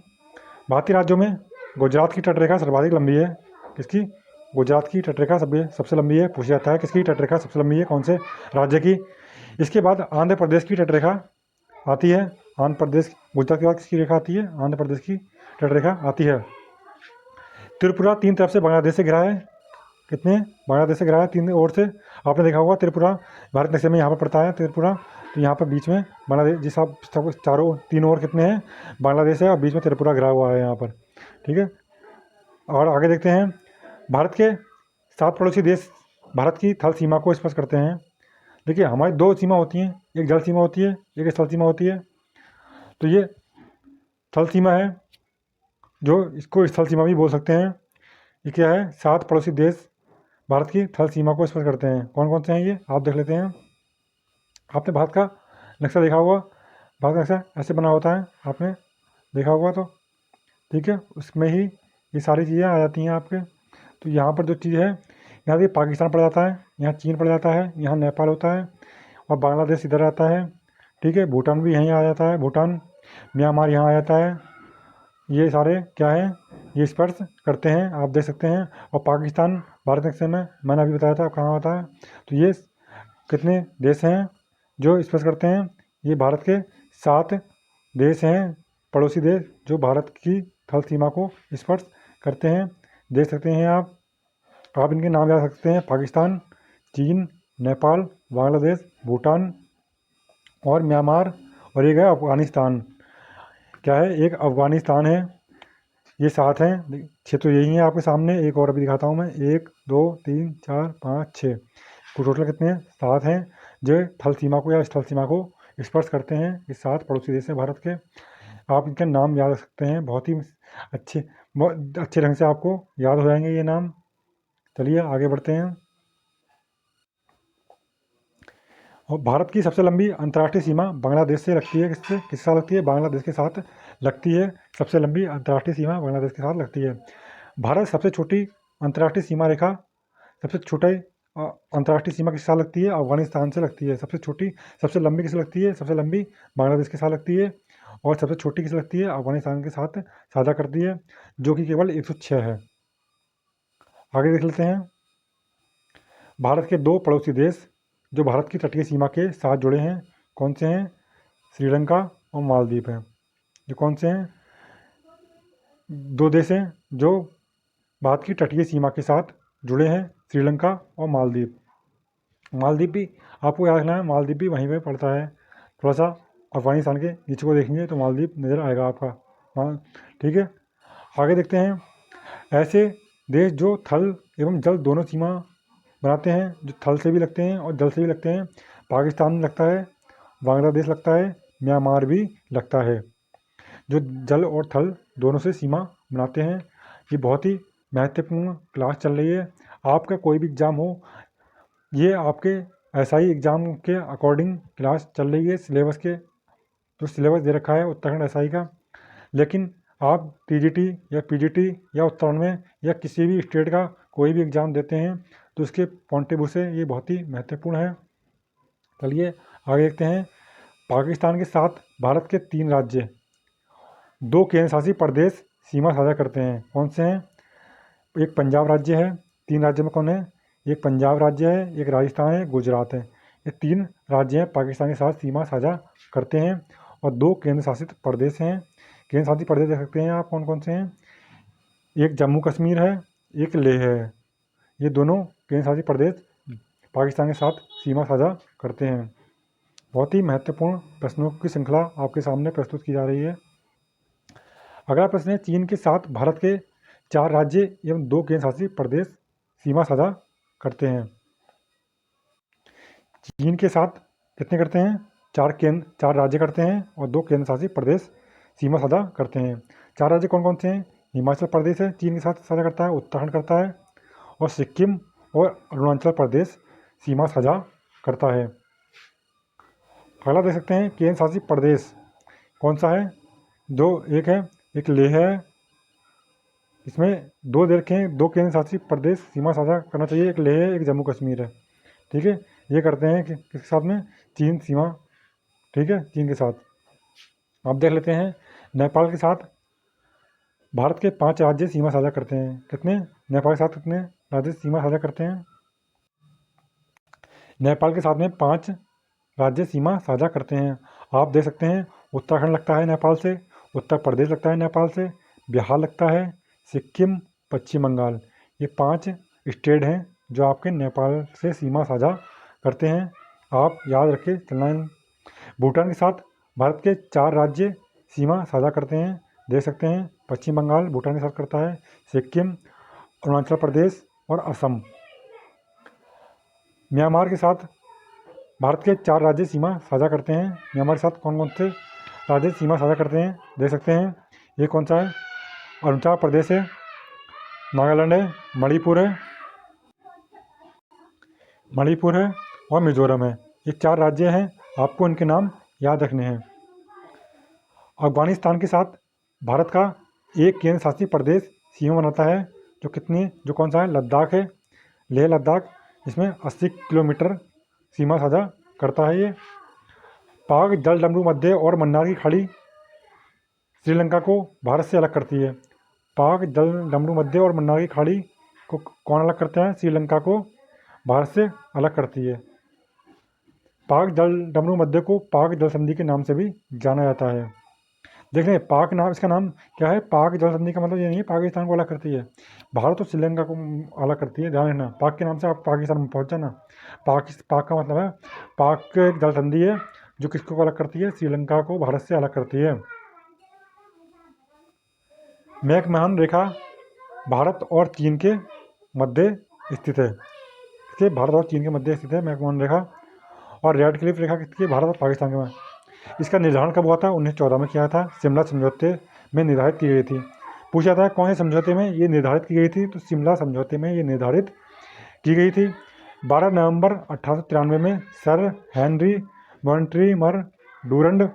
भारतीय राज्यों में गुजरात की तटरेखा सर्वाधिक लंबी है। किसकी? गुजरात की तटरेखा सबसे लंबी है। पूछा जाता है किसकी तटरेखा सबसे लंबी है, कौन से राज्य की। इसके बाद आंध्र प्रदेश की तटरेखा आती है। आंध्र प्रदेश, गुजरात के बाद किसकी रेखा आती है? आंध्र प्रदेश की तटरेखा आती है। त्रिपुरा तीन तरफ से बांग्लादेश से घिरा है। कितने? बांग्लादेश से घिरा है तीन ओर से। आपने देखा होगा त्रिपुरा भारत नक्शे में यहाँ पर पड़ता है त्रिपुरा, तो यहाँ पर बीच में बांग्लादेश, जिस आप सब चारों तीन ओर कितने हैं? बांग्लादेश है और बीच में त्रिपुरा घिरा हुआ है यहाँ पर। ठीक है, और आगे देखते हैं। भारत के 7 पड़ोसी देश भारत की थल सीमा को स्पर्श करते हैं। देखिए हमारी 2 सीमा होती हैं, एक जल सीमा होती है, एक स्थल सीमा होती है। तो ये थल सीमा है, जो इसको स्थल सीमा भी बोल सकते हैं। ये क्या है? 7 पड़ोसी देश भारत की थल सीमा को स्पर्श करते हैं। कौन कौन से हैं ये आप देख लेते हैं। आपने भारत का नक्शा देखा होगा, भारत का नक्शा ऐसे बना होता है, आपने देखा होगा तो ठीक है, उसमें ही ये सारी चीज़ें आ जाती हैं आपके। तो यहाँ पर जो चीज़ है, यहाँ देखिए पाकिस्तान पड़ जाता है, यहाँ चीन पड़ जाता है, यहाँ नेपाल होता है और बांग्लादेश इधर आता है। ठीक है, भूटान भी यहीं आ जाता है, भूटान, म्यांमार यहाँ आ जाता है। ये सारे क्या है? ये स्पर्श करते हैं, आप देख सकते हैं। और पाकिस्तान भारत नक्शे में मैंने अभी बताया था कहाँ होता है। तो ये कितने देश हैं जो स्पर्श करते हैं? ये भारत के 7 देश हैं, पड़ोसी देश, जो भारत की थल सीमा को स्पर्श करते हैं। देख सकते हैं आप इनके नाम याद सकते हैं। पाकिस्तान, चीन, नेपाल, बांग्लादेश, भूटान और म्यांमार, और एक है अफ़गानिस्तान। क्या है? एक अफ़गानिस्तान है। ये 7 हैं, 6 तो यही हैं आपके सामने, एक और अभी दिखाता हूँ मैं। 1 2 3 4 5 6, तो टोटल कितने हैं? 7 हैं जो थल सीमा को या स्थल सीमा को स्पर्श करते हैं। ये 7 पड़ोसी देश हैं भारत के। आप इनके नाम याद रख सकते हैं, बहुत ही बहुत अच्छे ढंग से आपको याद हो जाएंगे ये नाम। चलिए आगे बढ़ते हैं। और भारत की सबसे लंबी अंतर्राष्ट्रीय सीमा बांग्लादेश से लगती है। किसके साथ लगती है? बांग्लादेश के साथ लगती है। सबसे लंबी अंतर्राष्ट्रीय सीमा बांग्लादेश के साथ लगती है। भारत सबसे छोटी अंतर्राष्ट्रीय सीमा रेखा, सबसे छोटे अंतर्राष्ट्रीय सीमा किसके साथ लगती है? अफगानिस्तान से लगती है। सबसे छोटी, सबसे लंबी किससे लगती है? सबसे लंबी बांग्लादेश के साथ लगती है। और सबसे छोटी किससे लगती है? अफगानिस्तान के साथ साझा करती है, जो कि केवल 106 है। आगे देख लेते हैं। भारत के 2 पड़ोसी देश जो भारत की तटीय सीमा के साथ जुड़े हैं, कौन से हैं? श्रीलंका और मालदीव हैं। जो कौन से हैं? 2 देश हैं जो भारत की तटीय सीमा के साथ जुड़े हैं, श्रीलंका और मालदीव। मालदीव भी आपको याद रखना है, मालदीव भी वहीं पे पड़ता है। थोड़ा सा अफगानिस्तान के नीचे को देखेंगे तो मालदीव नज़र आएगा आपका। हाँ ठीक है, आगे देखते हैं। ऐसे देश जो थल एवं जल दोनों सीमा बनाते हैं, जो थल से भी लगते हैं और जल से भी लगते हैं। पाकिस्तान लगता है, बांग्लादेश लगता है, म्यांमार भी लगता है, जो जल और थल दोनों से सीमा बनाते हैं। ये बहुत ही महत्वपूर्ण क्लास चल रही है। आपका कोई भी एग्ज़ाम हो, ये आपके एसआई एग्ज़ाम के अकॉर्डिंग क्लास चल रही है। सिलेबस के जो सिलेबस दे रखा है उत्तराखंड एसआई का। लेकिन आप टीजीटी या पीजीटी या उत्तराखंड में या किसी भी स्टेट का कोई भी एग्ज़ाम देते हैं तो उसके पॉइंट ऑफ व्यू से ये बहुत ही महत्वपूर्ण है। चलिए आगे देखते हैं। पाकिस्तान के साथ भारत के 3 राज्य, 2 केंद्र शासित प्रदेश सीमा साझा करते हैं। कौन से हैं? एक पंजाब राज्य है। 3 राज्य में कौन है? एक पंजाब राज्य है, एक राजस्थान है, गुजरात है। ये 3 राज्य हैं पाकिस्तान के साथ सीमा साझा करते हैं और 2 केंद्र शासित प्रदेश हैं। केंद्र शासित प्रदेश देख सकते हैं आप कौन कौन से हैं। एक जम्मू कश्मीर है, एक लेह है। ये दोनों केंद्र शासित प्रदेश पाकिस्तान के साथ सीमा साझा करते हैं। बहुत ही महत्वपूर्ण प्रश्नों की श्रृंखला आपके सामने प्रस्तुत की जा रही है। अगला प्रश्न है, चीन के साथ भारत के 4 राज्य एवं 2 केंद्र शासित प्रदेश सीमा साझा करते हैं। चीन के साथ कितने करते हैं? 4 राज्य करते हैं और 2 केंद्र शासित प्रदेश सीमा साझा करते हैं। 4 राज्य कौन कौन से हैं? हिमाचल प्रदेश है, चीन के साथ साझा करता है, उत्तराखंड करता है, और सिक्किम और अरुणाचल प्रदेश सीमा साझा करता है। अगला देख सकते हैं, केंद्र शासित प्रदेश कौन सा है? 2, एक है, एक लेह है, इसमें दो दे रखे हैं, 2 केंद्र शासित प्रदेश सीमा साझा करना चाहिए, एक लेह है, एक जम्मू कश्मीर है। ठीक है, ये करते हैं कि किसके साथ में, चीन सीमा, ठीक है, चीन के साथ। अब देख लेते हैं नेपाल के साथ भारत के 5 राज्य सीमा साझा करते हैं। कितने, नेपाल के साथ कितने राज्य सीमा साझा करते हैं? नेपाल के साथ में 5 राज्य सीमा साझा करते हैं। आप देख सकते हैं उत्तराखंड लगता है नेपाल से, उत्तर प्रदेश लगता है नेपाल से, बिहार लगता है, सिक्किम, पश्चिम बंगाल, ये 5 स्टेट हैं जो आपके नेपाल से सीमा साझा करते हैं। आप याद रखे चलना है। भूटान के साथ भारत के 4 राज्य सीमा साझा करते हैं। देख सकते हैं पश्चिम बंगाल भूटान के साथ करता है, सिक्किम, अरुणाचल प्रदेश और असम। म्यांमार के साथ भारत के 4 राज्य सीमा साझा करते हैं। म्यांमार के साथ कौन कौन से राज्य सीमा साझा करते हैं देख सकते हैं। ये कौन सा है, अरुणाचल प्रदेश है, नागालैंड है, मणिपुर है और मिजोरम है। ये 4 राज्य हैं, आपको इनके नाम याद रखने हैं। अफगानिस्तान के साथ भारत का एक केंद्र शासित प्रदेश सीमा बनाता है, जो कौन सा है, लद्दाख है, लेह लद्दाख। इसमें 80 किलोमीटर सीमा साझा करता है ये। पाक जलडमरू मध्य और मन्नार की खाड़ी श्रीलंका को भारत से अलग करती है। पाक जलडमरू मध्य और मन्नार की खाड़ी को कौन अलग करता है? श्रीलंका को भारत से अलग करती है। पाक जलडमरू मध्य को पाक जल संधि के नाम से भी जाना जाता है। देख लें पाक नाम, इसका नाम क्या है? पाक जल संधि का मतलब ये नहीं है पाकिस्तान को अलग करती है, भारत और श्रीलंका को अलग करती है, ध्यान रखना। पाक के नाम से आप पाकिस्तान में पहुंच जाना। पाक का मतलब है, पाक एक जल संधि है जो किसको अलग करती है? श्रीलंका को भारत से अलग करती है। मैकमोहन रेखा भारत और चीन के मध्य स्थित है। किसके? भारत और चीन के मध्य स्थित है मैकमोहन रेखा। और रेड क्लिफ रेखा किसकी? भारत और पाकिस्तान के मध्य। इसका निर्धारण कब हुआ था? 1914 में किया था, शिमला समझौते में निर्धारित की गई थी। पूछा था कौन से समझौते में ये निर्धारित की गई थी? तो शिमला समझौते में ये निर्धारित की गई थी। 12 नवंबर 1893 में सर हेनरी मॉन्ट्रीमर डूरंड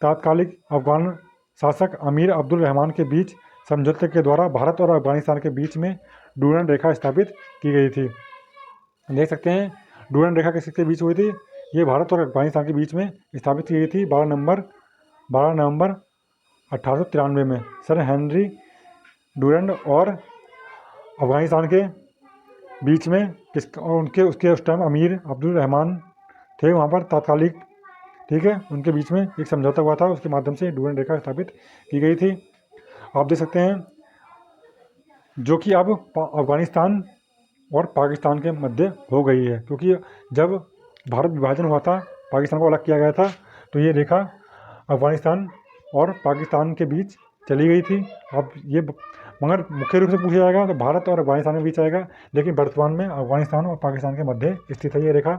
तात्कालिक अफगान शासक अमीर अब्दुल रहमान के बीच समझौते के द्वारा भारत और अफगानिस्तान के बीच में डूरंड रेखा स्थापित की गई थी। देख सकते हैं डूरंड रेखा किसके बीच हुई थी? ये भारत और अफगानिस्तान के बीच में स्थापित की गई थी 12 नवंबर 1893 में। सर हेनरी डूरंड और अफगानिस्तान के बीच में उसके उस टाइम अमीर अब्दुल रहमान थे वहाँ पर तात्कालिक, ठीक है, उनके बीच में एक समझौता हुआ था, उसके माध्यम से डूरंड रेखा स्थापित की गई थी। आप देख सकते हैं जो कि अब अफगानिस्तान और पाकिस्तान के मध्य हो गई है, क्योंकि जब भारत विभाजन हुआ था, पाकिस्तान को अलग किया गया था, तो ये रेखा अफगानिस्तान और पाकिस्तान के बीच चली गई थी। अब ये मगर मुख्य रूप से पूछा जाएगा तो भारत और अफगानिस्तान के बीच आएगा, लेकिन वर्तमान में अफगानिस्तान और पाकिस्तान के मध्य स्थित है ये रेखा।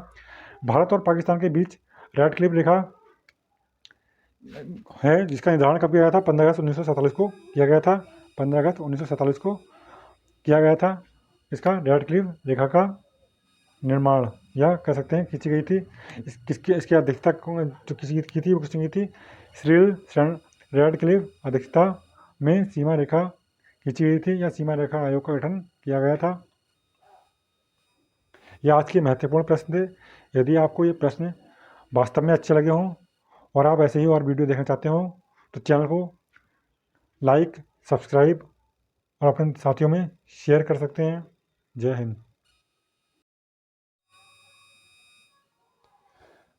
भारत और पाकिस्तान के बीच रेड क्लिफ रेखा है, जिसका निर्धारण कब किया गया था? 15 अगस्त 1947 को किया गया था। 15 अगस्त 1947 को किया गया था इसका रेड क्लिफ रेखा का निर्माण, या कह सकते हैं खींची गई थी। इसकी अध्यक्षता जो किसी की थी वो किसने की थी? श्रील रेड क्लिफ अध्यक्षता में सीमा रेखा खींची गई थी, या सीमा रेखा आयोग का गठन किया गया था। यह आज के महत्वपूर्ण प्रश्न थे। यदि आपको ये प्रश्न वास्तव में अच्छे लगे हों और आप ऐसे ही और वीडियो देखना चाहते हो तो चैनल को लाइक, सब्सक्राइब और अपने साथियों में शेयर कर सकते हैं। जय हिंद।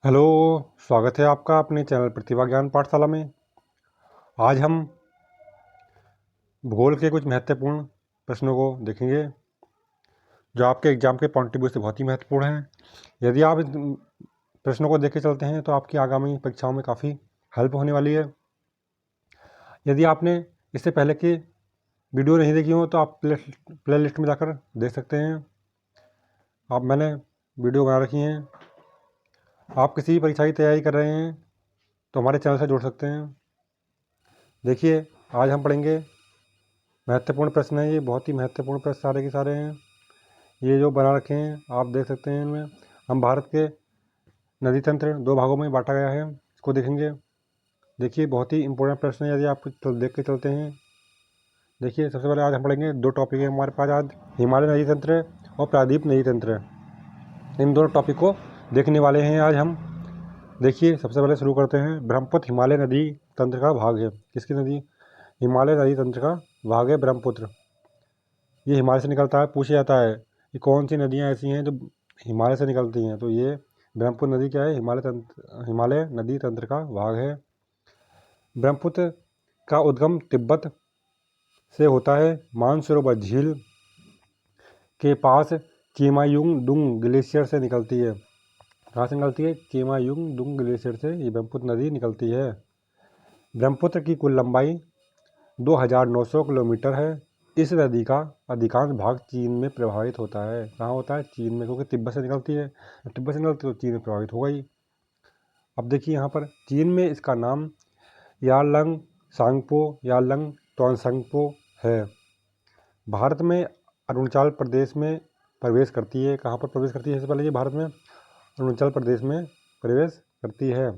हेलो, स्वागत है आपका अपने चैनल प्रतिभा ज्ञान पाठशाला में। आज हम भूगोल के कुछ महत्वपूर्ण प्रश्नों को देखेंगे जो आपके एग्जाम के पॉइंट ऑफ व्यू से बहुत ही महत्वपूर्ण हैं। यदि आप इन प्रश्नों को देख के चलते हैं तो आपकी आगामी परीक्षाओं में काफ़ी हेल्प होने वाली है। यदि आपने इससे पहले की वीडियो नहीं देखी हो तो आप प्ले लिस्ट में जाकर देख सकते हैं। मैंने वीडियो बना रखी हैं। आप किसी भी परीक्षा की तैयारी कर रहे हैं तो हमारे चैनल से जुड़ सकते हैं। देखिए, आज हम पढ़ेंगे महत्वपूर्ण प्रश्न है, ये बहुत ही महत्वपूर्ण प्रश्न सारे के सारे हैं। ये जो बना रखे हैं आप देख सकते हैं। इनमें हम भारत के नदी तंत्र 2 भागों में बांटा गया है, इसको देखेंगे। देखिए, बहुत ही इंपॉर्टेंट प्रश्न है। यदि आप देख के चलते हैं देखिए सबसे पहले आज हम पढ़ेंगे 2 टॉपिक है हमारे पास आज, हिमालय नदी तंत्र और प्रायद्वीप नदी तंत्र। इन दोनों टॉपिक को देखने वाले हैं आज हम। देखिए सबसे पहले शुरू करते हैं। ब्रह्मपुत्र हिमालय नदी तंत्र का भाग है। किसकी नदी? हिमालय नदी तंत्र का भाग है ब्रह्मपुत्र। ये हिमालय से निकलता है। पूछा जाता है कि कौन सी नदियाँ ऐसी हैं जो हिमालय से निकलती हैं, तो ये ब्रह्मपुत्र नदी क्या है? हिमालय नदी तंत्र का भाग है। ब्रह्मपुत्र का उद्गम तिब्बत से होता है। मानसरोवर झील के पास केमायुंग डुंग ग्लेशियर से निकलती है। कहाँ से निकलती है? केमायुंग डुंग ग्लेशियर से ये ब्रह्मपुत्र नदी निकलती है। ब्रह्मपुत्र की कुल लंबाई 2900 किलोमीटर है। इस नदी का अधिकांश भाग चीन में प्रभावित होता है। कहाँ होता है? चीन में, क्योंकि तिब्बत से निकलती है। तिब्बत से निकलती है तो चीन में प्रभावित हो गई। अब देखिए यहाँ पर चीन में इसका नाम यारलंग सांगपो यारलंग तवांगसंगपो है। भारत में अरुणाचल प्रदेश में प्रवेश करती है। कहाँ पर प्रवेश करती है? इससे पहले ये भारत में अरुणाचल प्रदेश में प्रवेश करती है।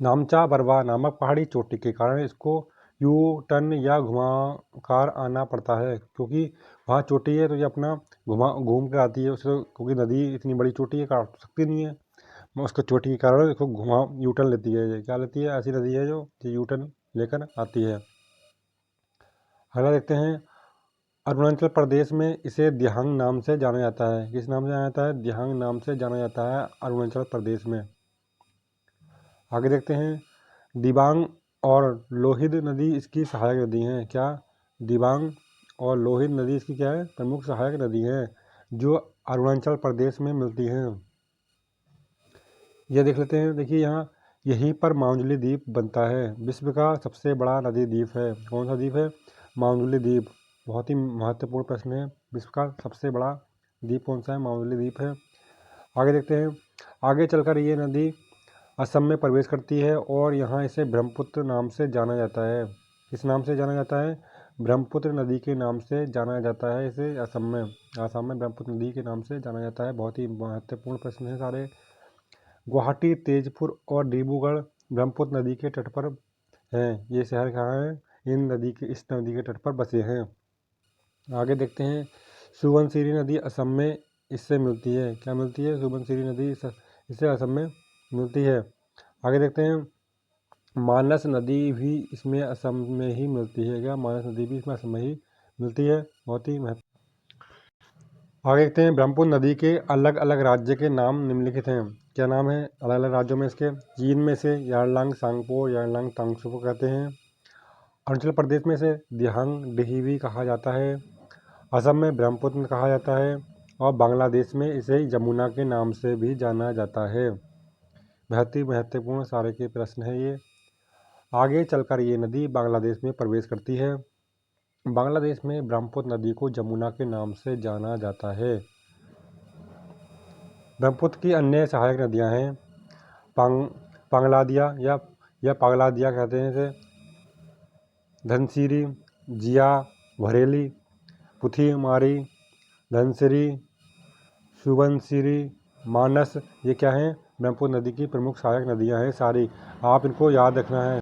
नामचा बरवा नामक पहाड़ी चोटी के कारण इसको यू टर्न या घुमाकर आना पड़ता है, क्योंकि वहाँ चोटी है तो ये अपना घूम कर आती है उसको, क्योंकि नदी इतनी बड़ी चोटी है, काट सकती नहीं है। उसको चोटी के कारण इसको यू टर्न लेती है। ये क्या लेती है? ऐसी नदी है जो यू टर्न लेकर आती है। अगला देखते हैं। अरुणाचल प्रदेश में इसे दिहांग नाम से जाना जाता है। किस नाम से जाना जाता है? दिहांग नाम से जाना जाता है अरुणाचल प्रदेश में। आगे देखते हैं। दिबांग और लोहित नदी इसकी सहायक नदी हैं। क्या? दिबांग और लोहित नदी इसकी क्या है? प्रमुख सहायक नदी है जो अरुणाचल प्रदेश में मिलती हैं। यह देख लेते हैं। देखिए यहाँ यहीं पर माउंजली द्वीप बनता है। विश्व का सबसे बड़ा नदी द्वीप है। कौन सा द्वीप है? माउंजली द्वीप। बहुत ही महत्वपूर्ण प्रश्न है। विश्व का सबसे बड़ा द्वीप कौन सा है? माउंजली द्वीप है। आगे देखते हैं। आगे चलकर ये नदी असम में प्रवेश करती है और यहाँ इसे ब्रह्मपुत्र नाम से जाना जाता है। किस नाम से जाना जाता है? ब्रह्मपुत्र नदी के नाम से जाना जाता है इसे असम में। असम में ब्रह्मपुत्र नदी के नाम से जाना जाता है। बहुत ही महत्वपूर्ण प्रश्न है सारे। गुवाहाटी, तेजपुर और डिब्रूगढ़ ब्रह्मपुत्र नदी के तट पर हैं। ये शहर कहाँ हैं? इस नदी के तट पर बसे हैं। आगे देखते हैं। सुबनसिरी नदी असम में इससे मिलती है। क्या मिलती है? सुबनसिरी नदी इससे असम में मिलती है। आगे देखते हैं। मानस नदी भी इसमें असम में ही मिलती है। क्या? मानस नदी भी इसमें असम में ही मिलती है। बहुत ही महत्व। आगे देखते हैं। ब्रह्मपुत्र नदी के अलग अलग राज्य के नाम निम्नलिखित हैं। क्या नाम है अलग अलग राज्यों में इसके? चीन में से यारलंग सांगपो यारलंग तांगसुपो कहते हैं। अरुणाचल प्रदेश में से दिहांग डिहिवी कहा जाता है। असम में ब्रह्मपुत्र कहा जाता है और बांग्लादेश में इसे यमुना के नाम से भी जाना जाता है। बहुत ही महत्वपूर्ण सारे के प्रश्न है ये। आगे चलकर ये नदी बांग्लादेश में प्रवेश करती है। बांग्लादेश में ब्रह्मपुत्र नदी को यमुना के नाम से जाना जाता है। ब्रह्मपुत्र की अन्य सहायक नदियां हैं पांगलादिया या पागलादिया कहते हैं इसे, धनसिरी, जिया, भरेली, पुथीमारी, धनसिरी, सुबनसिरी, मानस, ये क्या हैं? ब्रह्मपुत्र नदी की प्रमुख सहायक नदियां हैं सारी। आप इनको याद रखना है।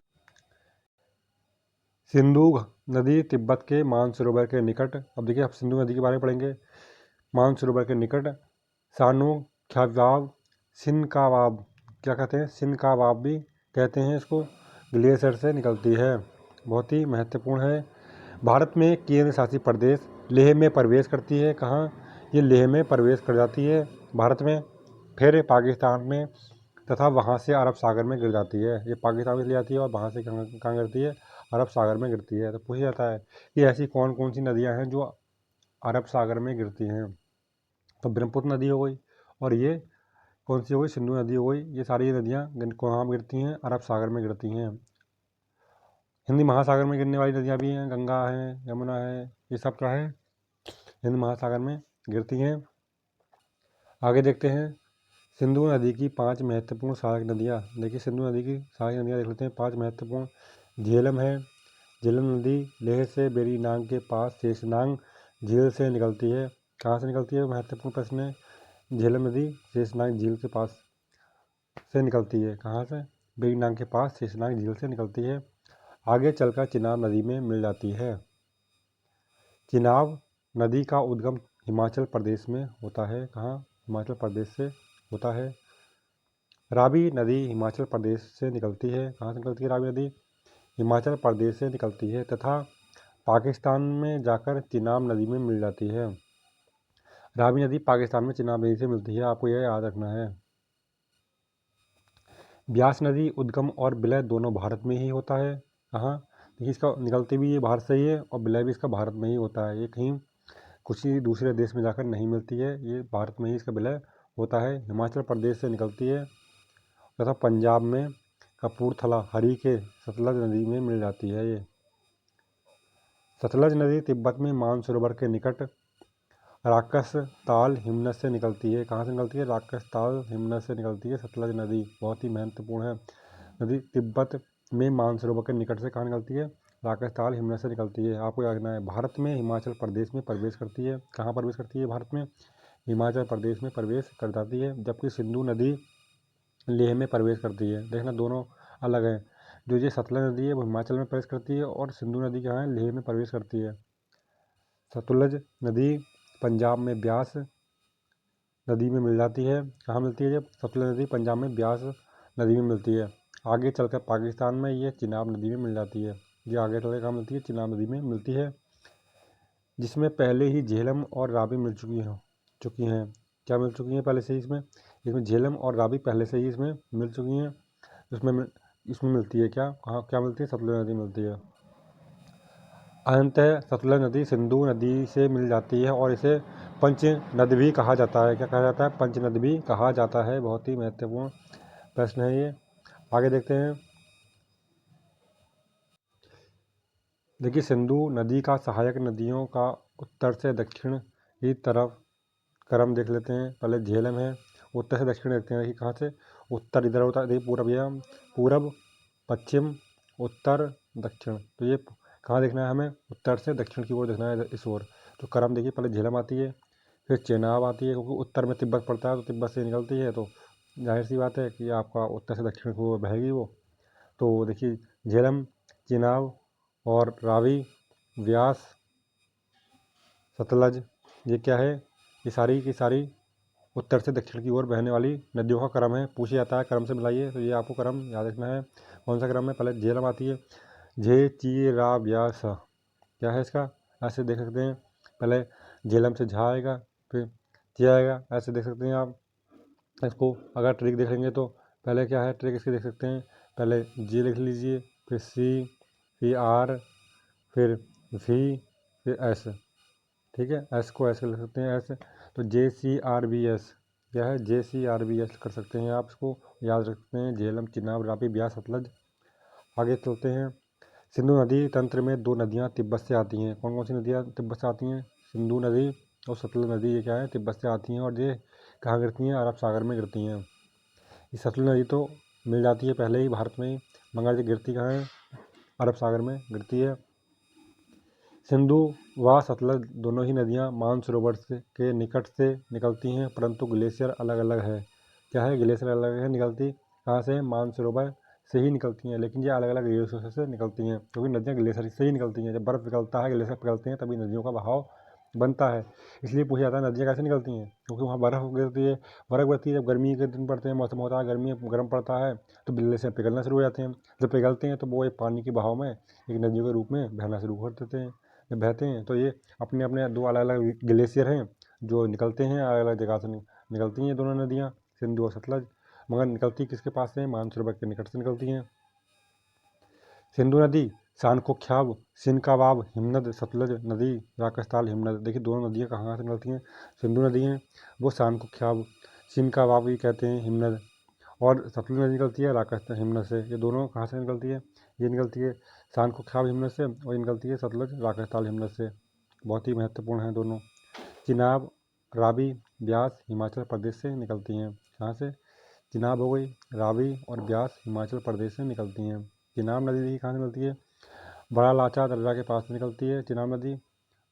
सिंधु नदी तिब्बत के मानसरोवर के निकट। अब देखिए आप सिंधु नदी के बारे में पढ़ेंगे। मानसरोवर के निकट सानो ख्यावाब सिनकावाब, क्या कहते हैं? सिनकावाब भी कहते हैं इसको, ग्लेशियर से निकलती है। बहुत ही महत्वपूर्ण है। भारत में केंद्र शासित प्रदेश लेह में प्रवेश करती है। कहाँ? ये लेह में प्रवेश कर जाती है भारत में, फिर पाकिस्तान में, तथा वहाँ से अरब सागर में गिर जाती है। ये पाकिस्तान में चली जाती है और वहाँ से कहाँ गिरती है? अरब सागर में गिरती है। तो पूछा जाता है कि ऐसी कौन कौन सी नदियाँ हैं जो अरब सागर में गिरती हैं? तो ब्रह्मपुत्र नदी हो गई, और ये कौन सी हो गई? सिंधु नदी हो गई। ये सारी नदियाँ कहाँ गिरती हैं? अरब सागर में गिरती हैं। हिंदी महासागर में गिरने वाली नदियाँ भी हैं। गंगा है, यमुना है, ये सब क्या है? हिंद महासागर में गिरती हैं। आगे देखते हैं। सिंधु नदी की 5 महत्वपूर्ण सहायक नदियाँ। देखिए सिंधु नदी की सहायक नदियाँ देख लेते हैं। 5 महत्वपूर्ण। झेलम है। झेलम नदी लेह से बेरीनांग के पास शेषनाग झील से निकलती है। कहाँ से निकलती है? महत्वपूर्ण प्रश्न है। झेलम नदी शेषनाग झील के पास से निकलती है। कहाँ से? बेरीनांग के पास शेषनाग झील से निकलती है। आगे चलकर चिनाब नदी में मिल जाती है। चिनाब नदी का उद्गम हिमाचल प्रदेश में होता है। कहाँ? हिमाचल प्रदेश से होता है। रावी नदी हिमाचल प्रदेश से निकलती है। कहाँ से निकलती है रावी नदी? हिमाचल प्रदेश से निकलती है तथा पाकिस्तान में जाकर चिनाब नदी में मिल जाती है। रावी नदी पाकिस्तान में चिनाब नदी से मिलती है, आपको यह याद रखना है। ब्यास नदी उद्गम और विलय दोनों भारत में ही होता है। कहाँ? देखिए, इसका निकलती भी ये भारत से ही है और विलय भी इसका भारत में ही होता है। ये कहीं किसी दूसरे देश में जाकर नहीं मिलती है, ये भारत में ही इसका विलय होता है। हिमाचल प्रदेश से निकलती है तथा पंजाब में कपूरथला हरिके सतलज नदी में मिल जाती है। ये सतलज नदी तिब्बत में मानसरोवर के निकट राकस ताल हिमनद से निकलती है। कहाँ से निकलती है? राकस ताल हिमनद से निकलती है सतलज नदी, बहुत ही महत्वपूर्ण है। नदी तिब्बत में मानसरोवर के निकट से कहाँ निकलती है? राकस ताल हिमनद से निकलती है। आपको याद रखना है, भारत में हिमाचल प्रदेश में प्रवेश करती है। कहाँ प्रवेश करती है भारत में? हिमाचल प्रदेश में प्रवेश कर जाती है। जबकि सिंधु नदी लेह में प्रवेश करती है। देखना, दोनों अलग हैं। जो ये सतलज नदी है वो हिमाचल में प्रवेश करती है और सिंधु नदी कहाँ है? लेह में प्रवेश करती है। सतलज नदी पंजाब में ब्यास नदी में मिल जाती है। कहाँ मिलती है? जब सतलज नदी पंजाब में ब्यास नदी में मिलती है। आगे चलकर पाकिस्तान में ये चिनाब नदी में मिल जाती है। ये आगे चलकर कहाँ मिलती है? चिनाब नदी में मिलती है, जिसमें पहले ही झेलम और रावी मिल चुकी हैं। क्या मिल चुकी हैं पहले से ही? इसमें झेलम और रावी पहले से ही इसमें मिल चुकी हैं। इसमें मिलती है क्या? कहाँ क्या मिलती है? सतलज नदी मिलती है। अंततः सतलज नदी सिंधु नदी से मिल जाती है और इसे पंचनद भी कहा जाता है। क्या कहा जाता है? पंचनद भी कहा जाता है। बहुत ही महत्वपूर्ण प्रश्न है ये। आगे देखते हैं। देखिए, सिंधु नदी का सहायक नदियों का उत्तर से दक्षिण की तरफ क्रम देख लेते हैं। पहले झेलम है, उत्तर से दक्षिण देखते हैं। देखिए, कहाँ से उत्तर इधर होता है? देखिए, पूरब, यह पूरब, पश्चिम, उत्तर, दक्षिण। तो ये कहाँ देखना है हमें? उत्तर से दक्षिण की ओर देखना है, इस ओर। तो क्रम देखिए, पहले झेलम आती है, फिर चेनाब आती है, क्योंकि उत्तर में तिब्बत पड़ता है तो तिब्बत से निकलती है, तो जाहिर सी बात है कि आपका उत्तर से दक्षिण की ओर बहेगी वो। तो देखिए, झेलम, चेनाब और रावी, व्यास, सतलज, ये क्या है? ये सारी की सारी उत्तर से दक्षिण की ओर बहने वाली नदियों का क्रम है। पूछा जाता है क्रम से मिलाइए, तो ये आपको क्रम याद रखना है। कौन सा क्रम है? पहले झेलम आती है, झे ची रा व्या सा, क्या है इसका? ऐसे देख सकते हैं। पहले झेलम से झा आएगा, फिर ची आएगा, ऐसे देख सकते हैं आप इसको। अगर ट्रिक देख लेंगे तो पहले क्या है ट्रिक इसकी देख सकते हैं। पहले जी लिख लीजिए, फिर सी, फिर आर, फिर वी, फिर एस। ठीक है, एस को ऐसे लिख सकते हैं, एस। तो JCRBS, क्या है? JCRBS कर सकते हैं आप, इसको याद रखते हैं। झेलम, चिनाब, रावी, ब्यास, सतलज। आगे चलते हैं। सिंधु नदी तंत्र में दो नदियां तिब्बत से आती हैं। कौन कौन सी नदियां तिब्बत से आती हैं? सिंधु नदी और सतलज नदी, ये क्या है? तिब्बत से आती हैं और ये कहाँ गिरती हैं? अरब सागर में गिरती हैं। ये सतलज नदी तो मिल जाती है पहले ही भारत में ही, मगर ये गिरती कहाँ है? अरब सागर में गिरती है। सिंधु व सतलज दोनों ही नदियां मानसरोवर के निकट से निकलती हैं, परंतु ग्लेशियर अलग अलग है। क्या है? ग्लेशियर अलग है, निकलती कहाँ से? मानसरोवर से ही निकलती हैं, लेकिन ये अलग अलग ग्लेशियर से निकलती हैं, क्योंकि नदियाँ ग्लेशियर से ही निकलती हैं। जब बर्फ़ पिघलता है, ग्लेशियर पिघलते हैं, तभी नदियों का बहाव बनता है। इसलिए पूछा जाता है नदियाँ कैसे निकलती हैं? क्योंकि वहाँ बर्फ़ गिरती है। बर्फ़ गिरती है, जब गर्मी के दिन पड़ते हैं, मौसम होता है गर्मी गर्म पड़ता है, तो ग्लेशियर पिघलना शुरू हो जाते हैं। जब पिघलते हैं तो वो एक पानी के बहाव में एक नदियों के रूप में बहना शुरू कर देते हैं। जब बहते हैं तो ये अपने अपने दो अलग अलग ग्लेशियर हैं जो निकलते हैं, अलग अलग जगह से निकलती हैं दोनों नदियाँ, सिंधु और सतलज। मगर निकलती किसके पास से? मानसरोवर के निकट से निकलती हैं। सिंधु नदी शानकोख्याब, सिनकावाब हिमनद, सतलज नदी राकसताल हिमनद। देखिए, दोनों नदियाँ कहाँ से निकलती हैं? सिंधु नदी हैं वो शानकोख्याब, सिनकावाब भी कहते हैं हिमनद, और सतलज नदी निकलती है राकसताल हिमनद से। ये दोनों कहाँ से निकलती है? ये निकलती है शानकोख्याब हिमनद से और ये निकलती है सतलज राकसताल हिमनद से। बहुत ही महत्वपूर्ण हैं दोनों। चिनाब, रावी, ब्यास हिमाचल प्रदेश से निकलती हैं। कहाँ से? चिनाब हो गई, रावी और ब्यास हिमाचल प्रदेश से निकलती हैं। चिनाब नदी कहाँ से निकलती है? बड़ा लाचा दर्रा के पास से निकलती है चिनाब नदी,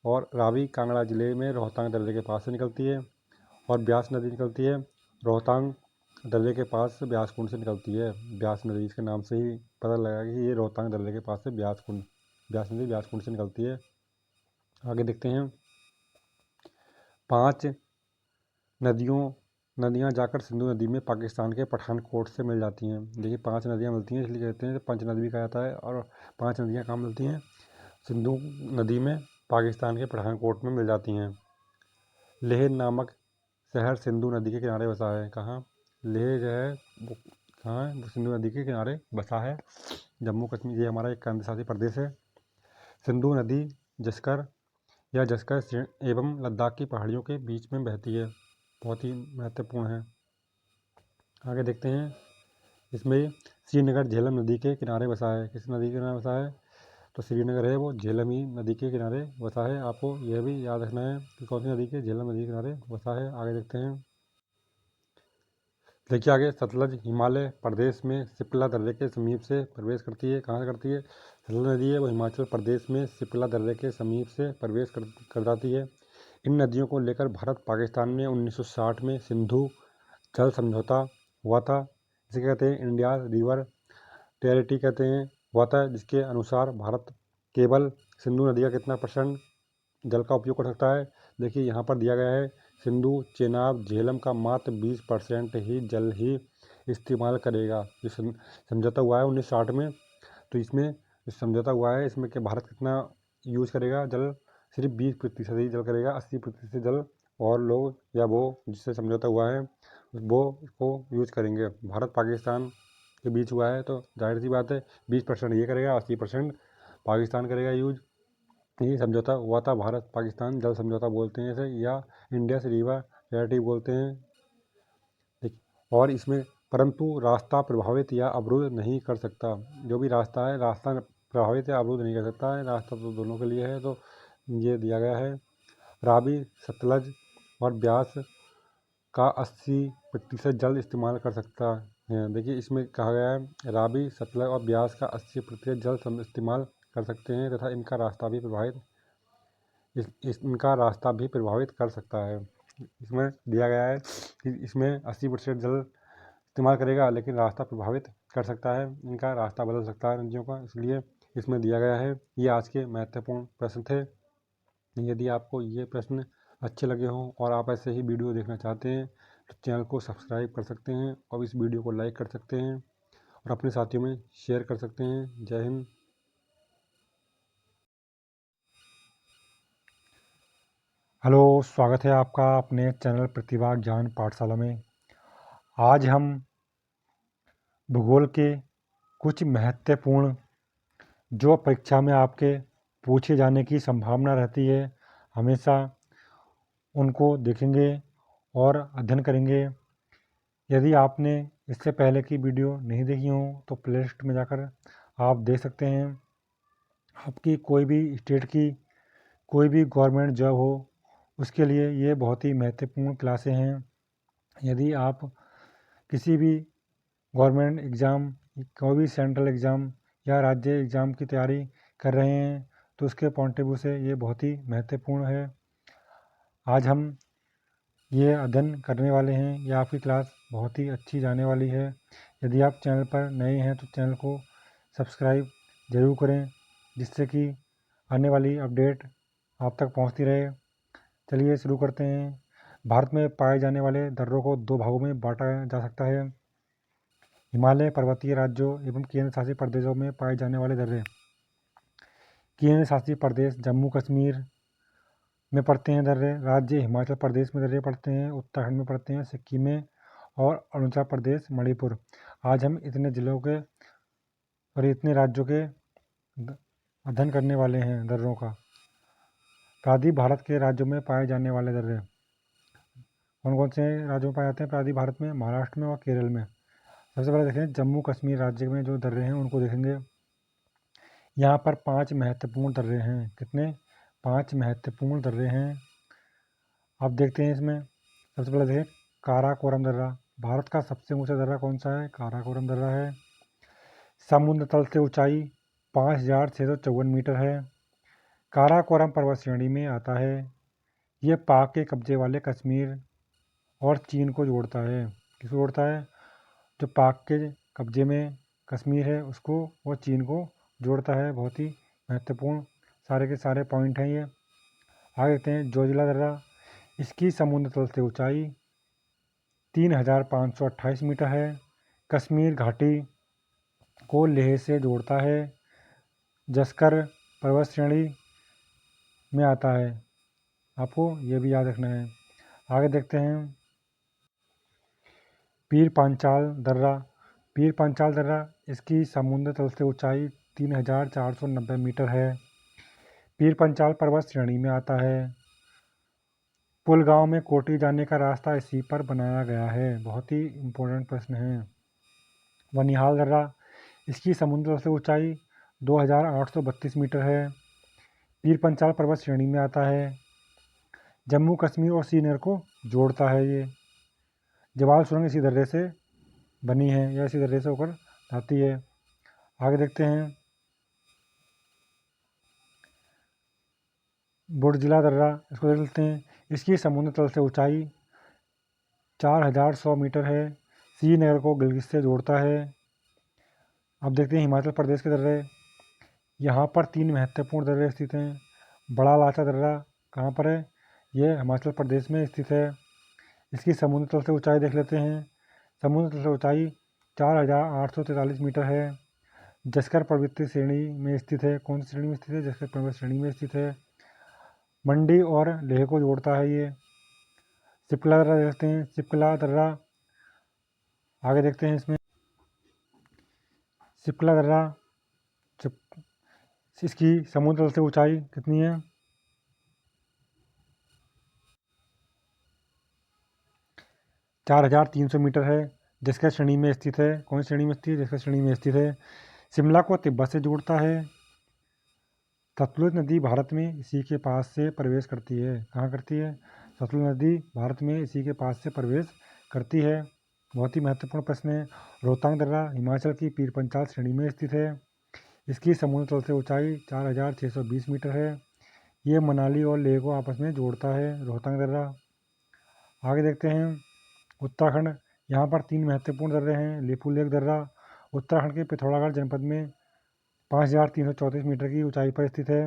और रावी कांगड़ा जिले में रोहतांग दर्रे के पास से निकलती है, और ब्यास नदी निकलती है रोहतांग दर्रे के पास से, ब्यास कुंड से निकलती है। ब्यास नदी, इसके नाम से ही पता लगा कि ये रोहतांग दर्रे के पास से ब्यास नदी ब्यास कुंड से निकलती है। आगे देखते हैं। 5 नदियाँ जाकर सिंधु नदी में पाकिस्तान के पठानकोट से मिल जाती हैं। देखिए 5 नदियाँ मिलती हैं, इसलिए कहते हैं पंचनद भी कहा जाता है। और 5 नदियाँ कहाँ मिलती हैं? सिंधु नदी में पाकिस्तान के पठानकोट में मिल जाती हैं। लेह नामक शहर सिंधु नदी के किनारे बसा है। कहाँ? लेह जो है वो कहाँ है? वो सिंधु नदी के किनारे बसा है। जम्मू कश्मीर ये हमारा एक केंद्र शासित प्रदेश है। सिंधु नदी जस्कर एवं लद्दाख की पहाड़ियों के बीच में बहती है। बहुत ही महत्वपूर्ण है। आगे देखते हैं। इसमें श्रीनगर झेलम नदी के किनारे बसा है। किस नदी के किनारे बसा है? तो श्रीनगर है वो झेलम ही नदी के किनारे बसा है। आपको यह भी याद रखना है कि कौन सी नदी के झेलम नदी के किनारे बसा है। आगे देखते हैं। देखिए आगे, सतलज हिमालय प्रदेश में सिपला दर्रे के समीप से प्रवेश करती है। कहाँ से करती है? सतलज नदी है वो हिमाचल प्रदेश में सिपला दर्रे के समीप से प्रवेश कर जाती है। इन नदियों को लेकर भारत पाकिस्तान में 1960 में सिंधु जल समझौता हुआ था, जिसे कहते हैं इंडिया रिवर ट्रेटी कहते हैं, हुआ था, जिसके अनुसार भारत केवल सिंधु नदी का कितना % जल का उपयोग कर सकता है। देखिए यहाँ पर दिया गया है, सिंधु चेनाब झेलम का मात्र 20% ही जल ही इस्तेमाल करेगा। जो समझौता हुआ है 1960 में, तो इसमें समझौता हुआ है, इसमें कि भारत कितना यूज करेगा जल? सिर्फ 20% ही जल करेगा। 80% जल और लोग या वो जिससे समझौता हुआ है वो इसको यूज करेंगे। भारत पाकिस्तान के बीच हुआ है तो जाहिर सी बात है 20% ये करेगा, 80% पाकिस्तान करेगा यूज। ये समझौता हुआ था भारत पाकिस्तान जल समझौता बोलते हैं इसे, या इंडियस रिवर ट्रेटी बोलते हैं। और इसमें परंतु रास्ता प्रभावित या अवरुद्ध नहीं कर सकता। जो भी रास्ता है, रास्ता प्रभावित या अवरुद्ध नहीं कर सकता है। रास्ता तो दोनों के लिए है, तो ये दिया गया है। रावी सतलज और ब्यास का 80% जल इस्तेमाल कर सकता है। देखिए इसमें कहा गया है रावी सतलज और ब्यास का 80% जल इस्तेमाल कर सकते हैं तथा इनका रास्ता भी प्रभावित कर सकता है। इसमें दिया गया है कि इसमें 80% जल इस्तेमाल करेगा, लेकिन रास्ता प्रभावित कर सकता है, इनका रास्ता बदल सकता है नदियों का, इसलिए इसमें दिया गया है। ये आज के महत्वपूर्ण प्रश्न थे। यदि आपको ये प्रश्न अच्छे लगे हों और आप ऐसे ही वीडियो देखना चाहते हैं तो चैनल को सब्सक्राइब कर सकते हैं और इस वीडियो को लाइक कर सकते हैं और अपने साथियों में शेयर कर सकते हैं। जय हिंद। हेलो, स्वागत है आपका अपने चैनल प्रतिभा ज्ञान पाठशाला में। आज हम भूगोल के कुछ महत्वपूर्ण जो परीक्षा में आपके पूछे जाने की संभावना रहती है, हमेशा उनको देखेंगे और अध्ययन करेंगे। यदि आपने इससे पहले की वीडियो नहीं देखी हो तो प्लेलिस्ट में जाकर आप देख सकते हैं। आपकी कोई भी स्टेट की कोई भी गवर्नमेंट जॉब हो, उसके लिए ये बहुत ही महत्वपूर्ण क्लासें हैं। यदि आप किसी भी गवर्नमेंट एग्ज़ाम, कोई भी सेंट्रल एग्ज़ाम या राज्य एग्ज़ाम की तैयारी कर रहे हैं तो उसके पॉइंट ऑफ व्यू से ये बहुत ही महत्वपूर्ण है। आज हम ये अध्ययन करने वाले हैं, यह आपकी क्लास बहुत ही अच्छी जाने वाली है। यदि आप चैनल पर नए हैं तो चैनल को सब्सक्राइब ज़रूर करें, जिससे कि आने वाली अपडेट आप तक पहुंचती रहे। चलिए शुरू करते हैं। भारत में पाए जाने वाले दर्रों को 2 भागों में बांटा जा सकता है। हिमालय पर्वतीय राज्यों एवं केंद्र शासित प्रदेशों में पाए जाने वाले दर्रे। केंद्र शासित प्रदेश जम्मू कश्मीर में पड़ते हैं दर्रे। राज्य हिमाचल प्रदेश में दर्रे पड़ते हैं, उत्तराखंड में पड़ते हैं, सिक्किम में और अरुणाचल प्रदेश, मणिपुर। आज हम इतने जिलों के और इतने राज्यों के अध्ययन करने वाले हैं दर्रों का। प्रायद्वीप भारत के राज्यों में पाए जाने वाले दर्रे कौन कौन से राज्यों में पाए जाते हैं? प्रायद्वीप भारत में महाराष्ट्र में और केरल में। सबसे पहले देखें जम्मू कश्मीर राज्य में जो दर्रे हैं उनको देखेंगे। यहाँ पर 5 महत्वपूर्ण दर्रे हैं। कितने? 5 महत्वपूर्ण दर्रे हैं। अब देखते हैं इसमें। सबसे पहले देखें काराकोरम दर्रा। भारत का सबसे ऊंचा दर्रा कौन सा है? काराकोरम दर्रा है। समुद्र तल से ऊंचाई 5,654 मीटर है। काराकोरम पर्वत श्रेणी में आता है। ये पाक के कब्जे वाले कश्मीर और चीन को जोड़ता है। किसको जोड़ता है? जो पाक के कब्जे में कश्मीर है उसको और चीन को जोड़ता है। बहुत ही महत्वपूर्ण सारे के सारे पॉइंट हैं ये। आगे देखते हैं जोजिला दर्रा। इसकी समुद्र तल से ऊंचाई 3528 मीटर है। कश्मीर घाटी को लेह से जोड़ता है। जस्कर पर्वत श्रेणी में आता है, आपको ये भी याद रखना है। आगे देखते हैं पीर पांचाल दर्रा। पीर पांचाल दर्रा, इसकी समुद्र तल से ऊंचाई 3490 मीटर है। पीर पंचाल पर्वत श्रेणी में आता है। पुलगांव में कोटी जाने का रास्ता इसी पर बनाया गया है। बहुत ही इम्पोर्टेंट प्रश्न है। बनिहाल दर्रा, इसकी समुद्र तल से ऊंचाई 2832 मीटर है। पीर पंचाल पर्वत श्रेणी में आता है। जम्मू कश्मीर और श्रीनगर को जोड़ता है। ये जवाल सुरंग इसी दर्रे से बनी है या इसी दर्रे से होकर आती है। आगे देखते हैं बुर्जिला दर्रा, इसको देख लेते हैं। इसकी समुद्र तल से ऊंचाई 4100 मीटर है। श्रीनगर को गिलगित से जोड़ता है। अब देखते हैं हिमाचल प्रदेश के दर्रे। यहाँ पर 3 महत्वपूर्ण दर्रे स्थित हैं। बड़ा लाचा दर्रा कहाँ पर है? ये हिमाचल प्रदेश में स्थित है। इसकी समुद्र तल से ऊंचाई देख लेते हैं। समुद्र तल से ऊंचाई 4843 मीटर है। जस्कर पर्वत श्रेणी में स्थित है। कौन सी श्रेणी में स्थित है? जस्कर पर्वत श्रेणी में स्थित है। मंडी और लेह को जोड़ता है ये। सिपला दर्रा देखते हैं। सिपला दर्रा आगे देखते हैं इसमें। सिपला दर्रा इसकी समुद्र तल से ऊंचाई कितनी है? 4300 मीटर है। जस्कर श्रेणी में स्थित है। कौन सी श्रेणी में स्थित है? जस्कर श्रेणी में स्थित है। शिमला को तिब्बत से जोड़ता है। सतलुज नदी भारत में इसी के पास से प्रवेश करती है। कहाँ करती है? सतलुज नदी भारत में इसी के पास से प्रवेश करती है। बहुत ही महत्वपूर्ण प्रश्न है। रोहतांग दर्रा हिमाचल की पीर पंचाल श्रेणी में स्थित है। इसकी समुद्र तल से ऊंचाई 4620 मीटर है। ये मनाली और लेह को आपस में जोड़ता है, रोहतांग दर्रा। आगे देखते हैं उत्तराखंड। यहाँ पर 3 महत्वपूर्ण दर्रे हैं। लिपुलेख दर्रा उत्तराखंड के पिथौरागढ़ जनपद में 5334 मीटर की ऊंचाई पर स्थित है।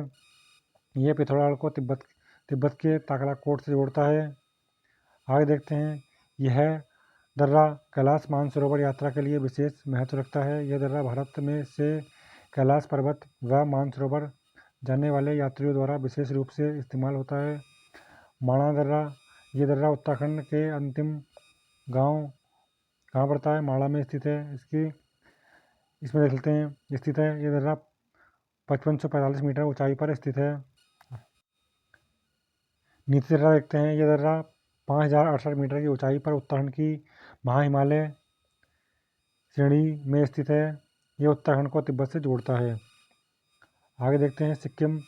यह पिथौरागढ़ को तिब्बत के ताकलाकोट से जोड़ता है। आगे देखते हैं यह दर्रा कैलाश मानसरोवर यात्रा के लिए विशेष महत्व रखता है। यह दर्रा भारत में से कैलाश पर्वत व मानसरोवर जाने वाले यात्रियों द्वारा विशेष रूप से इस्तेमाल होता है। माणा दर्रा, ये दर्रा उत्तराखंड के अंतिम गांव कहाँ पड़ता है? माणा में स्थित है। इसमें देख लेते हैं स्थित है। ये दर्रा 5545 मीटर ऊंचाई पर स्थित है। नीति दर्रा देखते हैं। यह दर्रा 5068 मीटर की ऊंचाई पर उत्तराखंड की महाहिमालय श्रेणी में स्थित है। यह उत्तराखंड को तिब्बत से जोड़ता है। आगे देखते हैं सिक्किम।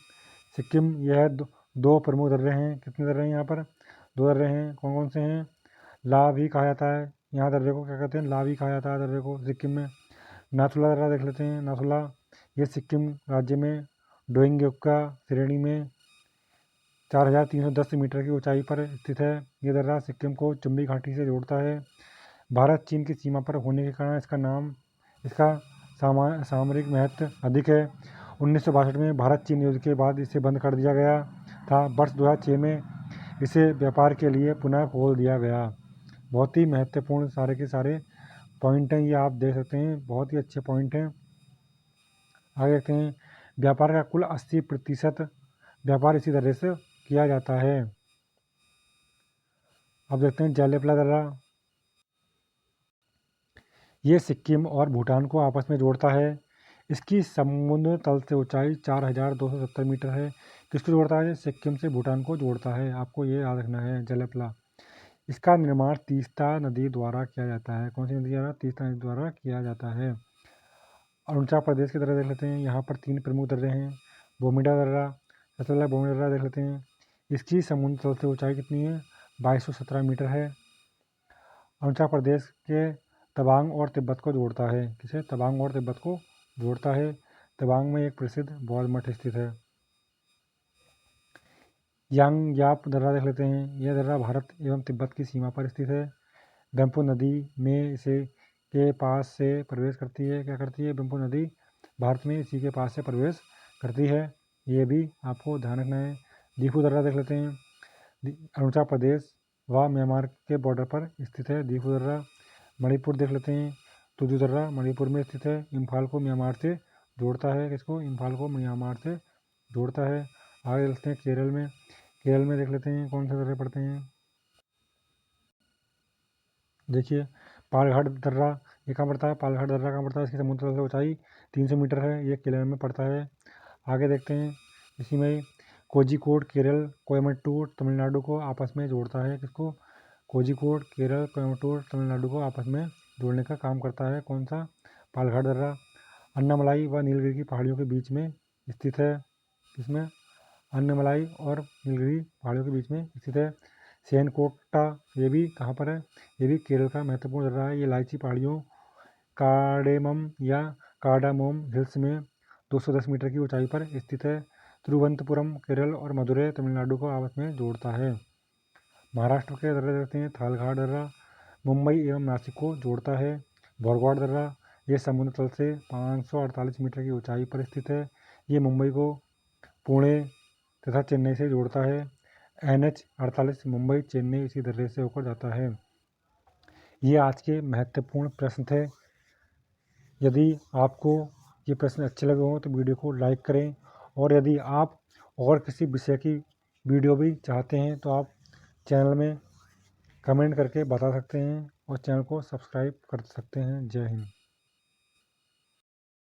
सिक्किम यह दो प्रमुख दर्रे हैं। कितने दर्रे हैं यहाँ पर? 2 दर्रे हैं। कौन कौन से हैं? ला भी कहा जाता है यहाँ दर्रे को, क्या कहते हैं? ला भी कहा जाता है दर्रे को सिक्किम में। नाथुला दर्रा देख लेते हैं। नाथुला ये सिक्किम राज्य में डोंगयोक्का श्रेणी में 4310 मीटर की ऊंचाई पर स्थित है। ये दर्रा सिक्किम को चुम्बी घाटी से जोड़ता है। भारत चीन की सीमा पर होने के कारण इसका सामरिक महत्व अधिक है। 1962 में भारत चीन युद्ध के बाद इसे बंद कर दिया गया था। वर्ष 2006 में इसे व्यापार के लिए पुनः खोल दिया गया। बहुत ही महत्वपूर्ण सारे के सारे पॉइंट हैं, ये आप देख सकते हैं, बहुत ही अच्छे पॉइंट हैं। आगे देखते हैं व्यापार का कुल 80% व्यापार इसी दर्रे से किया जाता है। अब देखते हैं जेलेपला दर्रा। ये सिक्किम और भूटान को आपस में जोड़ता है। इसकी समुद्र तल से ऊंचाई 4270 मीटर है। किसको जोड़ता है? सिक्किम से भूटान को जोड़ता है। आपको ये याद रखना है जेलेपला। इसका निर्माण तीस्ता नदी द्वारा किया जाता है। कौन सी नदी द्वारा? तीस्ता नदी द्वारा किया जाता है। अरुणाचल प्रदेश के दर्रे देख लेते हैं। यहाँ पर 3 प्रमुख दर्रे हैं। बोमिडा दर्रा, सबसे पहले बोमिडा दर्रा देख लेते हैं। इसकी समुद्र तल से ऊंचाई कितनी है? 2217 मीटर है। अरुणाचल प्रदेश के तवांग और तिब्बत को जोड़ता है। किसे? तवांग और तिब्बत को जोड़ता है। तवांग में एक प्रसिद्ध बौद्ध मठ स्थित है। यांगयाप दर्रा देख लेते हैं। यह दर्रा भारत एवं तिब्बत की सीमा पर स्थित है। ब्रह्मपुत्र नदी में इसे के पास से प्रवेश करती है। क्या करती है? ब्रह्मपुत्र नदी भारत में इसी के पास से प्रवेश करती है। ये भी आपको ध्यान रखना है। दीफू दर्रा देख लेते हैं, अरुणाचल प्रदेश व म्यांमार के बॉर्डर पर स्थित है दीफू दर्रा। मणिपुर देख लेते हैं, तुजू दर्रा मणिपुर में स्थित है, इम्फाल को म्यांमार से जोड़ता है, किसको, इम्फाल को म्यांमार से जोड़ता है। आगे देखते हैं केरल में देख लेते हैं कौन से दर्रे पड़ते हैं। देखिए पालघाट दर्रा ये कहाँ पड़ता है, पालघाट दर्रा कहाँ पड़ता है, इसकी समुद्र तल से ऊंचाई 300 मीटर है, ये केरल में पड़ता है। आगे देखते हैं इसी में कोझिकोड केरल कोयम्बटूर तमिलनाडु को आपस में जोड़ता है, किसको, कोझिकोड केरल कोयम्बटूर तमिलनाडु को आपस में जोड़ने का काम करता है, कौन सा, पालघाट दर्रा। अन्नामलाई व नीलगिरी की पहाड़ियों के बीच में स्थित है, इसमें अन्नामलाई और नीलगिरी पहाड़ियों के बीच में स्थित है। सेनकोटा ये भी कहाँ पर है, ये भी केरल का महत्वपूर्ण दर्रा है। ये इलायची पहाड़ियों कार्डेमम या कार्डामोम हिल्स में 210 मीटर की ऊंचाई पर स्थित है। तिरुवनंतपुरम केरल और मदुरै तमिलनाडु को आपस में जोड़ता है। महाराष्ट्र के दर्रे देखते हैं, थालघाट दर्रा मुंबई एवं नासिक को जोड़ता है। भौरगढ़ दर्रा ये समुद्र तल से 548 मीटर की ऊंचाई पर स्थित है, ये मुंबई को पुणे तथा चेन्नई से जोड़ता है। NH48 मुंबई चेन्नई इसी दर्रे से होकर जाता है। ये आज के महत्वपूर्ण प्रश्न थे। यदि आपको ये प्रश्न अच्छे लगे हों तो वीडियो को लाइक करें, और यदि आप और किसी विषय की वीडियो भी चाहते हैं तो आप चैनल में कमेंट करके बता सकते हैं और चैनल को सब्सक्राइब कर सकते हैं। जय हिंद।